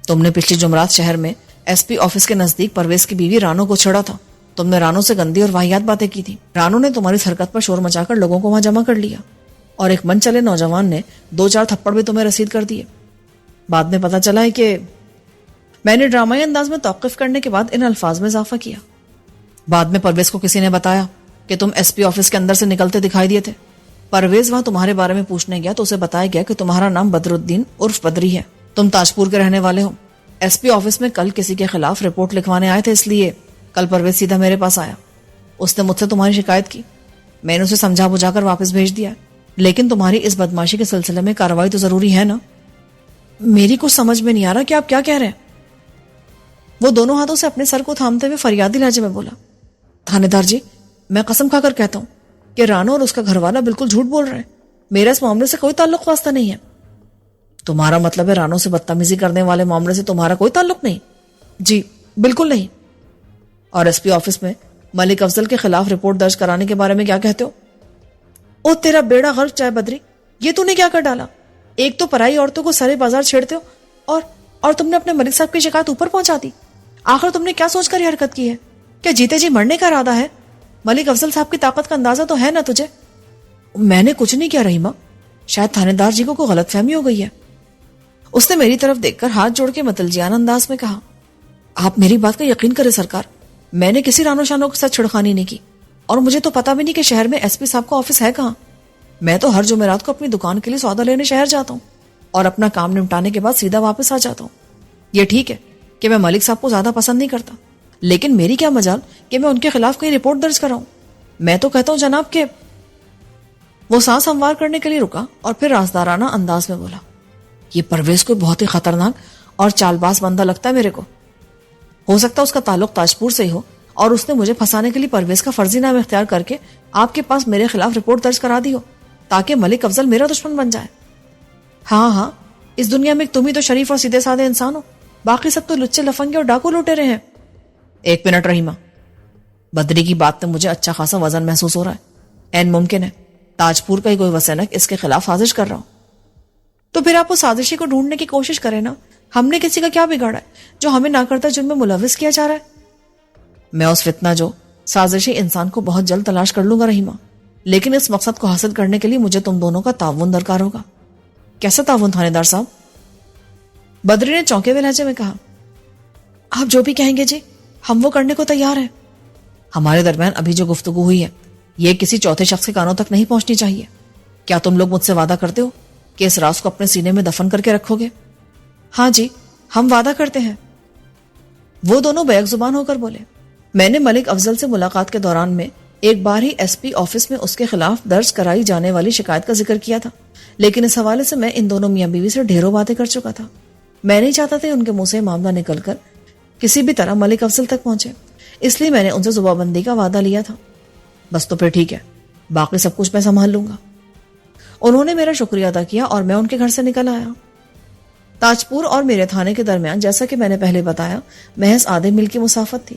تم نے پچھلی جمعرات شہر میں ایس پی آفس کے نزدیک پرویز کی بیوی رانو کو چھڑا تھا۔ تم نے رانو سے گندی اور واہیات باتیں کی تھی۔ رانو نے تمہاری اس حرکت پر شور مچا کر لوگوں کو وہاں جمع کر لیا اور ایک من چلے نوجوان نے 2-4 تھپڑ بھی تمہیں رسید کر دیے۔ بعد میں پتا چلا ہے کہ میں نے ڈرامائی انداز میں توقف کرنے کے بعد ان الفاظ میں اضافہ کیا، بعد میں پرویز کو کسی نے بتایا کہ تم ایس پی آفس کے اندر سے نکلتے دکھائی دیے تھے۔ پرویز وہاں تمہارے بارے میں پوچھنے گیا تو اسے بتایا گیا کہ تمہارا نام بدر الدین عرف بدری ہے، تم تاجپور کے رہنے والے ہو۔ ایس پی آفس میں کل کسی کے خلاف رپورٹ لکھوانے آئے تھے، اس لیے کل پرویز سیدھا میرے پاس آیا۔ اس نے مجھ سے تمہاری شکایت کی، میں نے اسے سمجھا بجھا کر واپس بھیج دیا، لیکن تمہاری اس بدماشی کے سلسلے میں کارروائی تو ضروری ہے نا۔ میری کچھ سمجھ میں نہیں آ رہا کہ آپ کیا کہہ رہے ہیں۔ وہ دونوں ہاتھوں سے اپنے سر کو تھامتے ہوئے فریادی لہجے میں بولا، تھانے دار جی، میں قسم کھا کر کہتا ہوں کہ رانو اور اس کا گھر والا بالکل جھوٹ بول رہے ہیں، میرا اس معاملے سے کوئی تعلق واسطہ نہیں ہے۔ تمہارا مطلب ہے رانو سے بدتمیزی کرنے والے معاملے سے تمہارا کوئی تعلق نہیں؟ جی بالکل نہیں۔ اور ایس پی آفس میں ملک افضل کے خلاف رپورٹ درج کرانے کے بارے میں کیا کہتے ہو؟ او تیرا بیڑا غرق چائے بدری، یہ تو نے کیا کر ڈالا؟ ایک تو پرائی عورتوں کو سرے بازار چھیڑتے ہو اور تم نے اپنے ملک صاحب کی شکایت اوپر پہنچا دی۔ آخر تم نے کیا سوچ کر یہ حرکت کی ہے؟ کیا جیتے جی مرنے کا ارادہ ہے؟ ملک افضل صاحب کی طاقت کا اندازہ تو ہے نا تجھے؟ میں نے کچھ نہیں کیا رحیمہ، شاید تھانے دار جی کو کوئی غلط فہمی ہو گئی ہے۔ اس نے میری طرف دیکھ کر ہاتھ جوڑ کے متلجیانہ انداز میں کہا، آپ میری بات کا یقین کریں سرکار، میں نے کسی رانو شانو کے ساتھ چھڑخانی نہیں کی، اور مجھے تو پتا بھی نہیں کہ شہر میں ایس پی صاحب کا آفس ہے کہاں۔ میں تو ہر جمعرات کو اپنی دکان کے لیے سودا لینے شہر جاتا ہوں اور اپنا کام نمٹانے کے بعد سیدھا واپس آ جاتا ہوں۔ یہ ٹھیک ہے کہ میں ملک صاحب کو زیادہ پسند نہیں کرتا، لیکن میری کیا مجال کہ میں ان کے خلاف کوئی رپورٹ درج کراؤں۔ میں تو کہتا ہوں جناب کہ… وہ سانس ہموار کرنے کے لیے رکا اور پھر رازدارانہ انداز میں بولا، یہ پرویز کو بہت ہی خطرناک اور چالباز بندہ لگتا ہے میرے کو۔ ہو سکتا ہے اس کا تعلق تاجپور سے ہی ہو اور اس نے مجھے پھنسانے کے لیے پرویز کا فرضی نام اختیار کر کے آپ کے پاس میرے خلاف رپورٹ درج کرا دی ہو تاکہ ملک افضل میرا دشمن بن جائے۔ ہاں، اس دنیا میں تم ہی تو شریف اور سیدھے سادے انسان ہو، باقی سب تو لچے لفنگے اور ڈاکو لوٹے رہے ہیں۔ ایک منٹ رحیمہ، بدری کی بات میں مجھے اچھا خاصا وزن محسوس ہو رہا ہے۔ این ممکن ہے تاجپور کا ہی کوئی وسینک اس کے خلاف سازش کر رہا ہو۔ تو پھر آپ اس سازشی کو ڈھونڈنے کی کوشش کریں نا، ہم نے کسی کا کیا بگاڑا ہے جو ہمیں نہ کرتا جرم میں ملوث کیا جا رہا ہے؟ میں اس فتنہ جو سازشی انسان کو بہت جلد تلاش کر لوں گا رحیمہ، لیکن اس مقصد کو حاصل کرنے کے لیے مجھے تم دونوں کا تعاون درکار ہوگا۔ کیسا تعاون تھانے دار صاحب؟ بدری نے چونکے ہوئے لہجے میں کہا، آپ جو بھی کہیں گے جی، ہم وہ کرنے کو تیار ہیں۔ ہمارے درمیان ابھی جو گفتگو ہوئی ہے یہ کسی چوتھے شخص کے کانوں تک نہیں پہنچنی چاہیے۔ کیا تم لوگ مجھ سے وعدہ کرتے ہو کہ اس راز کو اپنے سینے میں دفن کر کے رکھو گے؟ ہاں جی، ہم وعدہ کرتے ہیں۔ وہ دونوں بیک زبان ہو کر بولے، میں نے ملک افضل سے ملاقات کے دوران میں ایک بار ہی ایس پی آفس میں اس کے خلاف درج کرائی جانے والی شکایت کا ذکر کیا تھا، لیکن اس حوالے سے میں ان دونوں میاں بیوی سے ڈھیروں باتیں کر چکا تھا۔ میں نہیں چاہتا تھا ان کے منہ سے معاملہ نکل کر کسی بھی طرح ملک افضل تک پہنچے، اس لیے میں نے ان سے زبان بندی کا وعدہ لیا تھا۔ بس تو پھر ٹھیک ہے، باقی سب کچھ میں سنبھال لوں گا۔ انہوں نے میرا شکریہ ادا کیا اور میں ان کے گھر سے نکل آیا۔ تاجپور اور میرے تھانے کے درمیان، جیسا کہ میں نے پہلے بتایا، محض آدھے میل کی مسافت تھی۔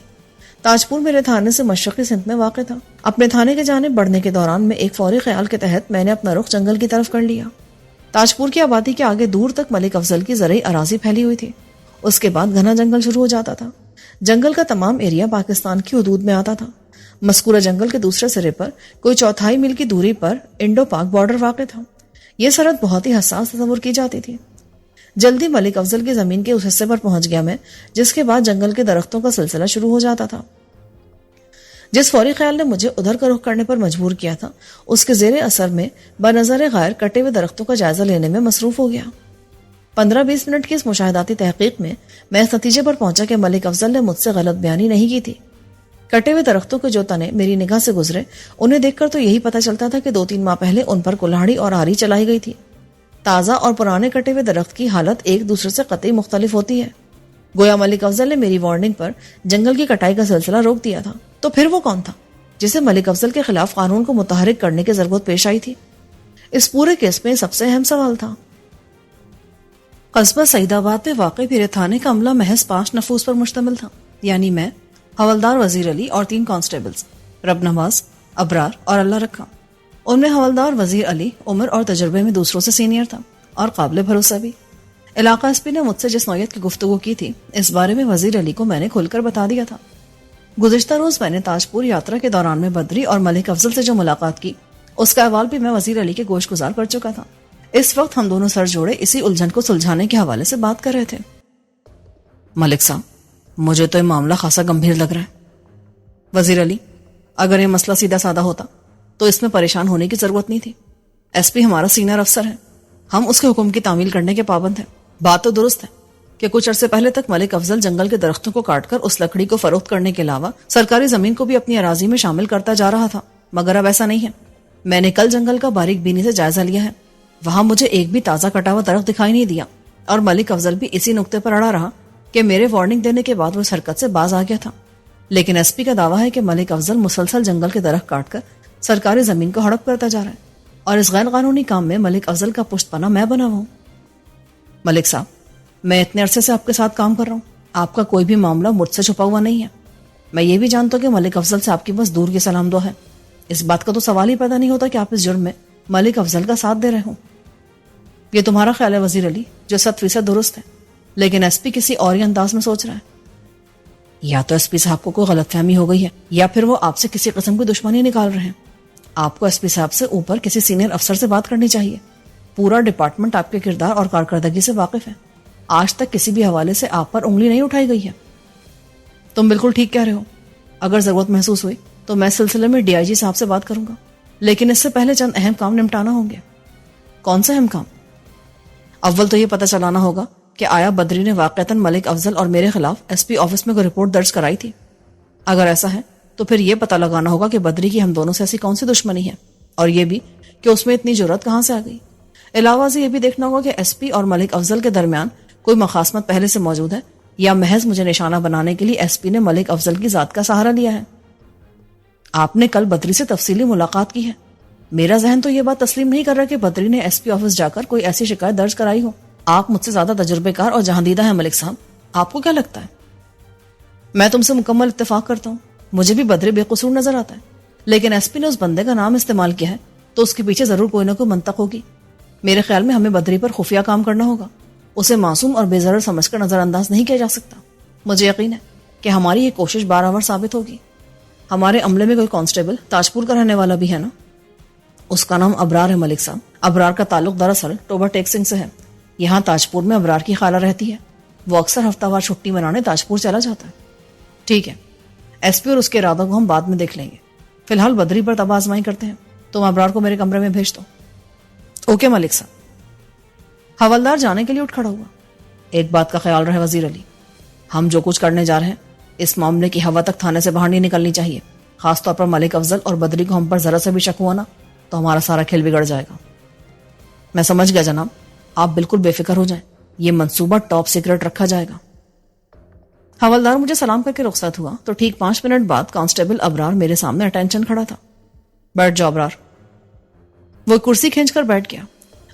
تاجپور میرے تھانے سے مشرقی سندھ میں واقع تھا۔ اپنے تھانے کے جانب بڑھنے کے دوران میں ایک فوری خیال کے تحت میں نے اپنا رخ جنگل کی طرف کر لیا۔ تاجپور کی آبادی کے آگے دور تک ملک افضل کی زرعی اراضی پھیلی ہوئی تھی۔ اس کے بعد گھنا جنگل شروع ہو جاتا تھا۔ جنگل کا تمام ایریا پاکستان کی حدود میں آتا تھا۔ مذکورہ جنگل کے دوسرے سرے پر کوئی 1/4 میل کی دوری پر انڈو پاک بارڈر واقع تھا۔ یہ سرحد بہت ہی حساس تصور کی جاتی تھی۔ جلدی ملک افضل کی زمین کے اس حصے پر پہنچ گیا میں، جس کے بعد جنگل کے درختوں کا سلسلہ شروع ہو جاتا تھا۔ جس فوری خیال نے مجھے ادھر کا رخ کرنے پر مجبور کیا تھا، اس کے زیر اثر میں بنظر غیر کٹے ہوئے درختوں کا جائزہ لینے میں مصروف ہو گیا۔ 15-20 منٹ کی اس مشاہداتی تحقیق میں اس نتیجے پر پہنچا کہ ملک افضل نے مجھ سے غلط بیانی نہیں کی تھی۔ کٹے ہوئے درختوں کے جو تنے میری نگاہ سے گزرے، انہیں دیکھ کر تو یہی پتہ چلتا تھا کہ 2-3 ماہ پہلے ان پر کلہاڑی اور آری چلائی گئی تھی۔ تازہ اور پرانے کٹے ہوئے درخت کی حالت ایک دوسرے سے قطعی مختلف ہوتی ہے۔ گویا ملک افضل نے میری وارننگ پر جنگل کی کٹائی کا سلسلہ روک دیا تھا۔ تو پھر وہ کون تھا جسے ملک افضل کے خلاف قانون کو متحرک کرنے کی ضرورت پیش آئی تھی؟ اس پورے کیس میں سب سے اہم سوال تھا۔ قصبہ سعید آباد میں واقع میرے تھانے کا عملہ محض 5 نفوس پر مشتمل تھا، یعنی میں، حوالدار وزیر علی اور 3 کانسٹیبلز، رب نواز، ابرار اور اللہ رکھا۔ ان میں حوالدار وزیر علی عمر اور تجربے میں دوسروں سے سینئر تھا اور قابل بھروسہ بھی۔ علاقہ ایس پی نے مجھ سے جس نوعیت کی گفتگو کی تھی، اس بارے میں وزیر علی کو میں نے کھل کر بتا دیا تھا۔ گزشتہ روز میں نے تاجپور یاترا کے دوران میں بدری اور ملک افضل سے جو ملاقات کی، اس کا احوال بھی میں وزیر علی کے گوش گزار کر چکا تھا۔ اس وقت ہم دونوں سر جوڑے اسی الجھن کو سلجھانے کے حوالے سے بات کر رہے تھے۔ ملک صاحب، مجھے تو یہ معاملہ خاصا گمبھیر لگ رہا ہے۔ وزیر علی، اگر یہ مسئلہ سیدھا سادہ ہوتا تو اس میں پریشان ہونے کی ضرورت نہیں تھی۔ ایس پی ہمارا سینئر افسر ہے، ہم اس کے حکم کی تعمیل کرنے کے پابند ہیں۔ بات تو درست ہے کہ کچھ عرصے پہلے تک ملک افضل جنگل کے درختوں کو کاٹ کر اس لکڑی کو فروخت کرنے کے علاوہ سرکاری زمین کو بھی اپنی اراضی میں شامل کرتا جا رہا تھا، مگر اب ایسا نہیں ہے۔ میں نے کل جنگل کا باریک بینی سے جائزہ لیا ہے، وہاں مجھے ایک بھی تازہ کٹا ہوا درخت دکھائی نہیں دیا، اور ملک افضل بھی اسی نقطے پر اڑا رہا کہ میرے وارننگ دینے کے بعد وہ اس حرکت سے باز آ گیا تھا۔ لیکن ایس پی کا دعویٰ ہے کہ ملک افضل مسلسل جنگل کے درخت کاٹ کر سرکاری زمین کو ہڑپ کرتا جا رہا ہے، اور اس غیر قانونی کام میں ملک افضل کا پشت پناہ میں بنا ہوا ہوں۔ ملک صاحب، میں اتنے عرصے سے آپ کے ساتھ کام کر رہا ہوں، آپ کا کوئی بھی معاملہ مجھ سے چھپا ہوا نہیں ہے۔ میں یہ بھی جانتا ہوں کہ ملک افضل سے آپ کی بس دور کی سلام دعا ہے، اس بات کا تو سوال ہی پیدا نہیں ہوتا کہ آپ اس جرم میں ملک افضل کا ساتھ دے رہے ہوں۔ یہ تمہارا خیال ہے وزیر علی، جو 100% درست ہے، لیکن ایس پی کسی اور ہی انداز میں سوچ رہا ہے۔ یا تو ایس پی صاحب کو کوئی غلط فہمی ہو گئی ہے، یا پھر وہ آپ سے کسی قسم کی دشمنی نکال رہے ہیں۔ آپ کو ایس پی صاحب سے اوپر کسی سینئر افسر سے بات کرنی چاہیے۔ پورا ڈپارٹمنٹ آپ کے کردار اور کارکردگی سے واقف ہے، آج تک کسی بھی حوالے سے آپ پر انگلی نہیں اٹھائی گئی ہے۔ تم بالکل ٹھیک کہہ رہے ہو، اگر ضرورت محسوس ہوئی تو میں اس سلسلے میں ڈی آئی جی صاحب سے بات کروں گا، لیکن اس سے پہلے چند اہم کام نمٹانا ہوں گے۔ کون سا اہم کام؟ اول تو یہ پتہ چلانا ہوگا کہ آیا بدری نے واقعتاً ملک افضل اور میرے خلاف ایس پی آفس میں کوئی رپورٹ درج کرائی تھی؟ اگر ایسا ہے تو پھر یہ پتہ لگانا ہوگا کہ بدری کی ہم دونوں سے ایسی کون سی دشمنی ہے، اور یہ بھی کہ اس میں اتنی جرأت کہاں سے آ گئی۔ علاوہ سے یہ بھی دیکھنا ہوگا کہ ایس پی اور ملک افضل کے درمیان کوئی مخاصمت پہلے سے موجود ہے، یا محض مجھے نشانہ بنانے کے لیے ایس پی نے ملک افضل کی ذات کا سہارا لیا ہے۔ آپ نے کل بدری سے تفصیلی ملاقات کی ہے، میرا ذہن تو یہ بات تسلیم نہیں کر رہا کہ بدری نے ایس پی آفس جا کر کوئی ایسی شکایت درج کرائی ہو۔ آپ مجھ سے زیادہ تجربے کار اور جہاندیدہ ہیں ملک صاحب، آپ کو کیا لگتا ہے؟ میں تم سے مکمل اتفاق کرتا ہوں، مجھے بھی بدری بے قصور نظر آتا ہے، لیکن ایس پی نے اس بندے کا نام استعمال کیا ہے تو اس کے پیچھے ضرور کوئی نہ کوئی منطق ہوگی۔ میرے خیال میں ہمیں بدری پر خفیہ کام کرنا ہوگا، اسے معصوم اور بے ضرر سمجھ کر نظر انداز نہیں کیا جا سکتا۔ مجھے یقین ہے کہ ہماری یہ کوشش بارآور ثابت ہوگی۔ ہمارے عملے میں کوئی کانسٹیبل تاجپور کا رہنے والا بھی ہے نا؟ اس کا نام ابرار ہے ملک صاحب۔ ابرار کا تعلق دراصل ٹوبا ٹیک سنگھ سے ہے، یہاں تاجپور میں ابرار کی خالہ رہتی ہے، وہ اکثر ہفتہ وار چھٹی منانے تاجپور چلا جاتا ہے۔ ٹھیک ہے، ایس پی اور اس کے ارادوں کو ہم بعد میں دیکھ لیں گے، فی الحال بدری پر تباہ آزمائی کرتے ہیں۔ تم ابرار کو میرے کمرے میں بھیج دو۔ اوکے ملک صاحب۔ حوالدار جانے کے لیے اٹھ کھڑا ہوا۔ ایک بات کا خیال رہے وزیر علی، ہم جو کچھ کرنے جا رہے ہیں اس معاملے کی ہوا تک تھانے سے باہر نہیں نکلنی چاہیے، خاص طور پر ملک افضل اور بدری کو ہم پر ذرا سے بھی شک ہوا نا تو ہمارا سارا کھیل بگڑ جائے گا۔ میں سمجھ گیا جناب، آپ بالکل بے فکر ہو جائیں، یہ منصوبہ ٹاپ سیکرٹ رکھا جائے گا۔ حوالدار مجھے سلام کر کے رخصت ہوا تو ٹھیک 5 منٹ بعد کانسٹیبل ابرار میرے سامنے اٹینشن کھڑا تھا۔ بیٹھ جاؤ ابرار۔ وہ کرسی کھینچ کر بیٹھ گیا۔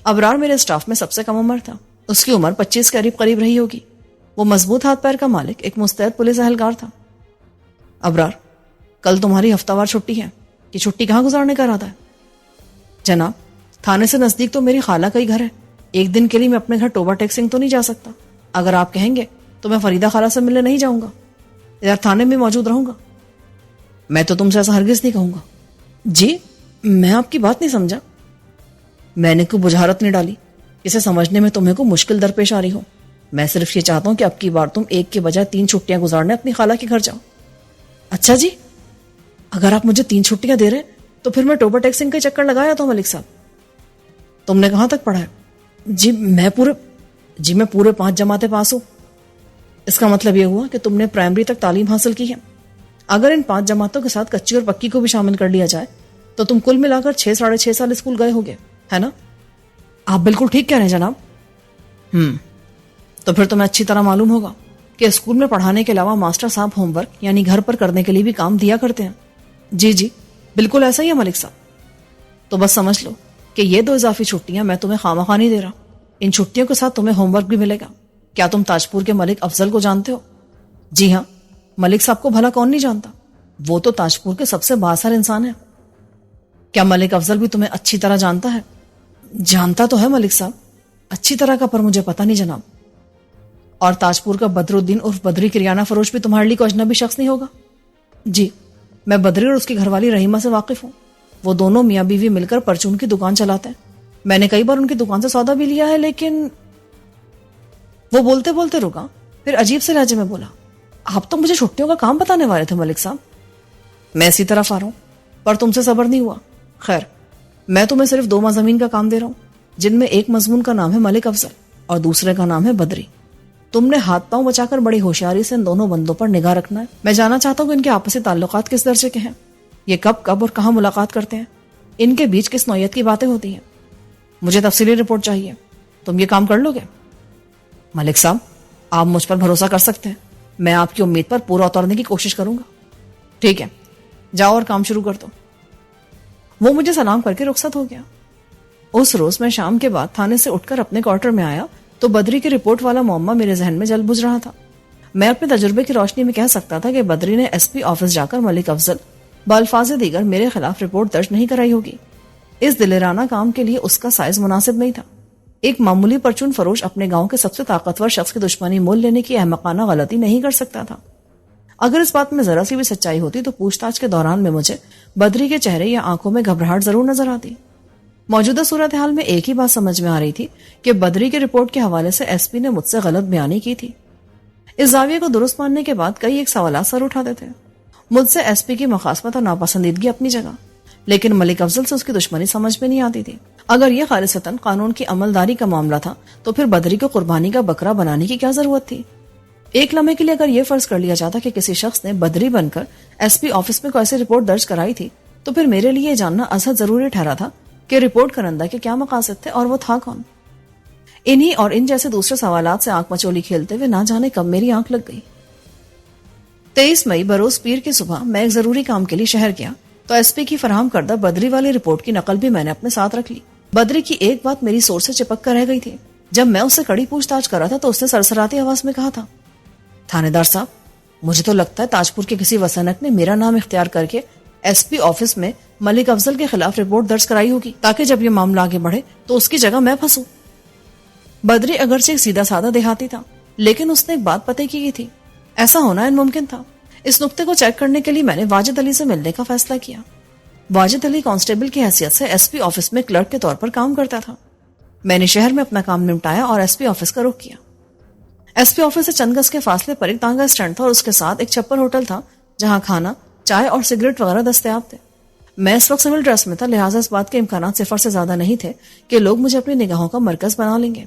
ابرار میرے اسٹاف میں سب سے کم عمر تھا، اس کی عمر 25 کے قریب رہی ہوگی۔ وہ مضبوط ہاتھ پیر کا مالک ایک مستعد پولیس اہلکار تھا۔ ابرار، کل تمہاری ہفتہ وار چھٹی ہے، یہ چھٹی کہاں گزارنے کا ارادہ ہے؟ جناب، تھانے سے نزدیک تو میری خالہ کا ہی گھر ہے، ایک دن کے لیے میں اپنے گھر ٹوبا ٹیک سنگھ تو نہیں جا سکتا، اگر آپ کہیں گے تو میں فریدہ خالہ سے ملنے نہیں جاؤں گا، ادھر تھانے میں موجود رہوں گا۔ میں تو تم سے ایسا ہرگز نہیں کہوں گا۔ جی، میں آپ کی بات نہیں سمجھا۔ میں نے کوئی بجھارت نہیں ڈالی، اسے سمجھنے میں تمہیں کو مشکل درپیش آ رہی ہو۔ میں صرف یہ چاہتا ہوں کہ اب کی بار تم ایک کے بجائے 3 چھٹیاں گزارنے اپنی خالہ کے گھر جاؤ۔ اچھا جی، اگر آپ مجھے 3 چھٹیاں دے رہے تو پھر میں ٹوبا ٹیک سنگھ کے چکر لگایا تو ملک صاحب۔ تم نے کہاں تک پڑھا ہے؟ جی میں پورے 5 جماعتیں پاس ہوں۔ اس کا مطلب یہ ہوا کہ تم نے پرائمری تک تعلیم حاصل کی ہے۔ اگر ان 5 جماعتوں کے ساتھ کچی اور پکی کو بھی شامل کر لیا جائے تو تم کل ملا کر 6-6.5 سال اسکول گئے ہوگے، ہے نا؟ آپ بالکل ٹھیک کہہ رہے ہیں جناب۔ تو پھر تمہیں اچھی طرح معلوم ہوگا کہ اسکول میں پڑھانے کے علاوہ ماسٹر صاحب ہوم ورک یعنی گھر پر کرنے کے لیے بھی کام دیا کرتے ہیں۔ جی بالکل ایسا ہی ہے ملک صاحب۔ تو بس سمجھ لو کہ یہ 2 اضافی چھٹیاں میں تمہیں خواہ نہیں دے رہا، ان چھٹیوں کے ساتھ تمہیں ہوم ورک بھی ملے گا۔ کیا تم تاجپور کے ملک افضل کو جانتے ہو؟ جی ہاں، ملک صاحب کو بھلا کون نہیں جانتا، وہ تو تاجپور کے سب سے بااثر انسان ہے۔ کیا ملک افضل بھی تمہیں اچھی طرح جانتا ہے؟ جانتا تو ہے ملک صاحب، اچھی طرح کا پر مجھے پتہ نہیں جناب۔ اور تاجپور کا بدر الدین عرف بدری کریانہ فروش بھی تمہارے لیے کوئی اجنبی شخص نہیں ہوگا؟ جی، میں بدری اور اس کی گھر والی رحیمہ سے واقف ہوں، وہ دونوں میاں بیوی مل کر پرچون کی دکان چلاتے ہیں۔ میں نے کئی بار ان کی دکان سے سودا بھی لیا ہے، لیکن وہ بولتے بولتے رکا، پھر عجیب سے لہجے میں بولا، آپ تو مجھے چھٹیوں کا کام بتانے والے تھے ملک صاحب۔ میں اسی طرف آ رہا ہوں پر تم سے صبر نہیں ہوا۔ خیر، میں تمہیں صرف 2 مضامین کا کام دے رہا ہوں، جن میں ایک مضمون کا نام ہے ملک افضل اور دوسرے کا نام ہے بدری۔ تم نے ہاتھ پاؤں بچا کر بڑی ہوشیاری سے ان دونوں بندوں پر نگاہ رکھنا ہے. میں جاننا چاہتا ہوں کہ ان کے آپسی تعلقات کس درجے کے ہیں, یہ کب اور کہاں ملاقات کرتے ہیں, ان کے بیچ کس نوعیت کی باتیں ہوتی ہیں. مجھے تفصیلی رپورٹ چاہیے. تم یہ کام کر لو گے؟ ملک صاحب, آپ مجھ پر بھروسہ کر سکتے ہیں. میں آپ کی امید پر پورا اترنے کی کوشش کروں گا. ٹھیک ہے, جاؤ اور کام شروع کر دو. وہ مجھے سلام کر کے رخصت ہو گیا. اس روز میں شام کے بعد تھانے سے اٹھ کر اپنے کوارٹر میں آیا تو بدری کی رپورٹ والا معمہ میرے ذہن میں جل بجھ رہا تھا. میں اپنے تجربے کی روشنی میں کہہ سکتا تھا کہ بدری نے ایس پی آفس جا کر ملک افضل بالفاظ دیگر میرے خلاف رپورٹ درج نہیں کرائی ہوگی. اس دلیرانہ کام کے لیے اس کا سائز مناسب نہیں تھا. ایک معمولی پرچون فروش اپنے گاؤں کے سب سے طاقتور شخص کی دشمنی مول لینے کی احمقانہ غلطی نہیں کر سکتا تھا. اگر اس بات میں ذرا سی بھی سچائی ہوتی تو پوچھ تاچھ کے دوران میں مجھے بدری کے چہرے یا آنکھوں میں گھبراہٹ ضرور نظر آتی. موجودہ صورتحال میں ایک ہی بات سمجھ میں آ رہی تھی کہ بدری کی رپورٹ کے حوالے سے ایس پی نے مجھ سے غلط بیانی کی تھی. اس زاویے کو درست ماننے کے بعد کئی ایک سوالات سر اٹھاتے تھے. مجھ سے ایس پی کی مخاصمت اور ناپسندیدگی اپنی جگہ, لیکن ملک افضل سے اس کی دشمنی سمجھ میں نہیں آتی تھی. اگر یہ خالصتاً قانون کی عملداری کا معاملہ تھا تو پھر بدری کو قربانی کا بکرا بنانے کی کیا ضرورت تھی؟ ایک لمحے کے لیے اگر یہ فرض کر لیا جاتا کہ کسی شخص نے بدری بن کر ایس پی آفس میں کوئی ایسی رپورٹ درج کرائی تھی تو پھر میرے لیے یہ جاننا ازحد ضروری ٹھہرا تھا کہ رپورٹ کرندہ کے کیا مقاصد تھے اور وہ تھا کون. انہی اور ان جیسے دوسرے سوالات سے آنکھ مچولی کھیلتے ہوئے نہ جانے کب میری آنکھ لگ گئی. 23 مئی بروز پیر کی صبح میں ایک ضروری کام کے لیے شہر گیا تو ایس پی کی فراہم کردہ بدری والی رپورٹ کی نقل بھی میں نے اپنے ساتھ رکھ لی. بدری کی ایک بات میری سوچ سے چپک کر رہ گئی تھی. جب میں اس سے کڑی پوچھ تاچھ کر رہا تھا تو اس نے سرسراتی آواز میں کہا تھا, تھانے دار صاحب, مجھے تو لگتا ہے تاجپور کے کسی وسنک نے میرا نام اختیار کر کے ایس پی آفس میں ملک افضل کے خلاف رپورٹ درج کرائی ہوگی تاکہ جب یہ معاملہ آگے بڑھے تو اس کی جگہ میں پھنسوں. بدری اگرچہ ایک سیدھا سادہ دیہاتی تھا لیکن اس نے ایک بات پتے کی تھی. ایسا ہونا ممکن تھا. اس نقطے کو چیک کرنے کے لیے میں نے واجد علی سے ملنے کا فیصلہ کیا. واجد علی کانسٹیبل کی حیثیت سے ایس پی آفس میں کلرک کے طور پر کام کرتا تھا. میں نے شہر میں اپنا کام نمٹایا اور ایس پی آفس کا رخ کیا. ایس پی آفس سے چند گز کے فاصلے پر ایک تانگا اسٹینڈ تھا اور اس کے ساتھ ایک چھپر ہوٹل تھا جہاں کھانا, چائے اور سگریٹ وغیرہ دستیاب تھے. میں اس وقت سول ڈریس میں تھا, لہٰذا اس بات کے امکانات صفر سے زیادہ نہیں تھے کہ لوگ مجھے اپنی نگاہوں کا مرکز بنا لیں گے.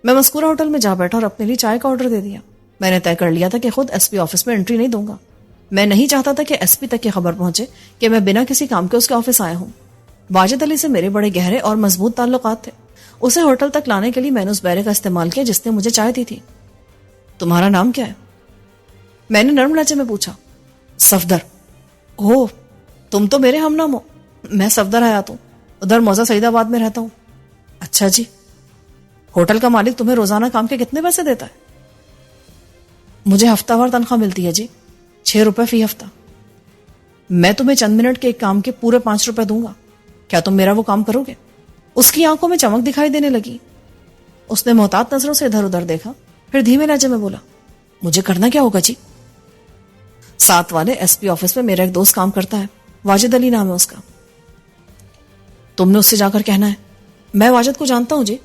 میں مذکورہ ہوٹل میں جا بیٹھا اور اپنے لیے چائے کا آرڈر دے دیا. میں نے طے کر لیا تھا کہ خود ایس پی آفس میں انٹری نہیں دوں گا. میں نہیں چاہتا تھا کہ ایس پی تک یہ خبر پہنچے کہ میں بنا کسی کام کے اس کے آفس آیا ہوں. واجد علی سے میرے بڑے گہرے اور مضبوط تعلقات تھے. اسے ہوٹل تک لانے کے لیے میں نے اس بیرے کا استعمال کیا جس نے مجھے چائے دی تھی. تمہارا نام کیا ہے؟ میں نے نرم لہجے میں پوچھا. صفدر. اوہ, تم تو میرے ہم نام ہو. میں صفدر حیات ہوں, ادھر موزہ سعید آباد میں رہتا ہوں. اچھا جی. ہوٹل کا مالک تمہیں روزانہ کام کے کتنے پیسے دیتا ہے؟ مجھے ہفتہ وار تنخواہ ملتی ہے جی, 6 روپے فی ہفتہ. میں تمہیں چند منٹ کے ایک کام کے پورے 5 روپے دوں گا. کیا تم میرا وہ کام کرو گے؟ اس کی آنکھوں میں چمک دکھائی دینے لگی. اس نے محتاط نظروں سے ادھر ادھر دیکھا, پھر دھیمے لہجے میں بولا, مجھے کرنا کیا ہوگا جی؟ ساتھ والے ایس پی آفس میں میرا ایک دوست کام کرتا ہے, واجد علی نام ہے اس کا. تم نے اس سے جا کر کہنا ہے میں واجد کو جانتا ہوں جی.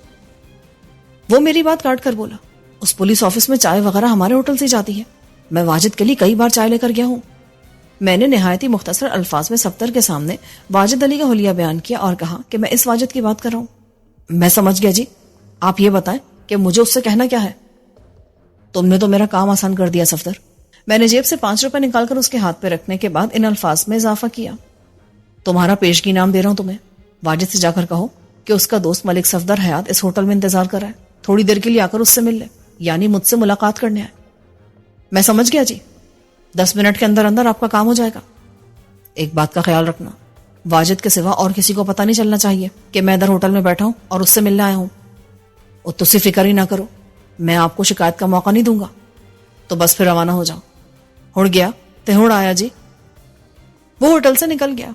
وہ میری بات کاٹ کر بولا, اس پولیس آفس میں چائے وغیرہ ہمارے ہوٹل سے جاتی ہے. میں واجد کے لیے کئی بار چائے لے کر گیا ہوں. میں نے نہایت ہی مختصر الفاظ میں صفدر کے سامنے واجد علی کا حلیہ بیان کیا اور کہا کہ میں اس واجد کی بات کر رہا ہوں. میں سمجھ گیا جی, آپ یہ بتائیں کہ مجھے اس سے کہنا کیا ہے. تم نے تو میرا کام آسان کر دیا صفدر. میں نے جیب سے 5 روپے نکال کر اس کے ہاتھ پہ رکھنے کے بعد ان الفاظ میں اضافہ کیا, تمہارا پیشگی نام دے رہا ہوں تمہیں. واجد سے جا کر کہو کہ اس کا دوست ملک صفدر حیات اس ہوٹل میں انتظار کر رہا ہے, تھوڑی دیر کے لیے آ کر اس سے مل لے, یعنی مجھ سے ملاقات کرنے آئے. میں سمجھ گیا جی, 10 منٹ کے اندر اندر آپ کا کام ہو جائے گا. ایک بات کا خیال رکھنا, واجد کے سوا اور کسی کو پتہ نہیں چلنا چاہیے کہ میں ادھر ہوٹل میں بیٹھا ہوں اور اس سے ملنے آیا ہوں. اور تسی فکر ہی نہ کرو, میں آپ کو شکایت کا موقع نہیں دوں گا. تو بس پھر روانہ ہو جاؤ. ہڑ گیا تے ہڑ آیا جی. وہ ہوٹل سے نکل گیا.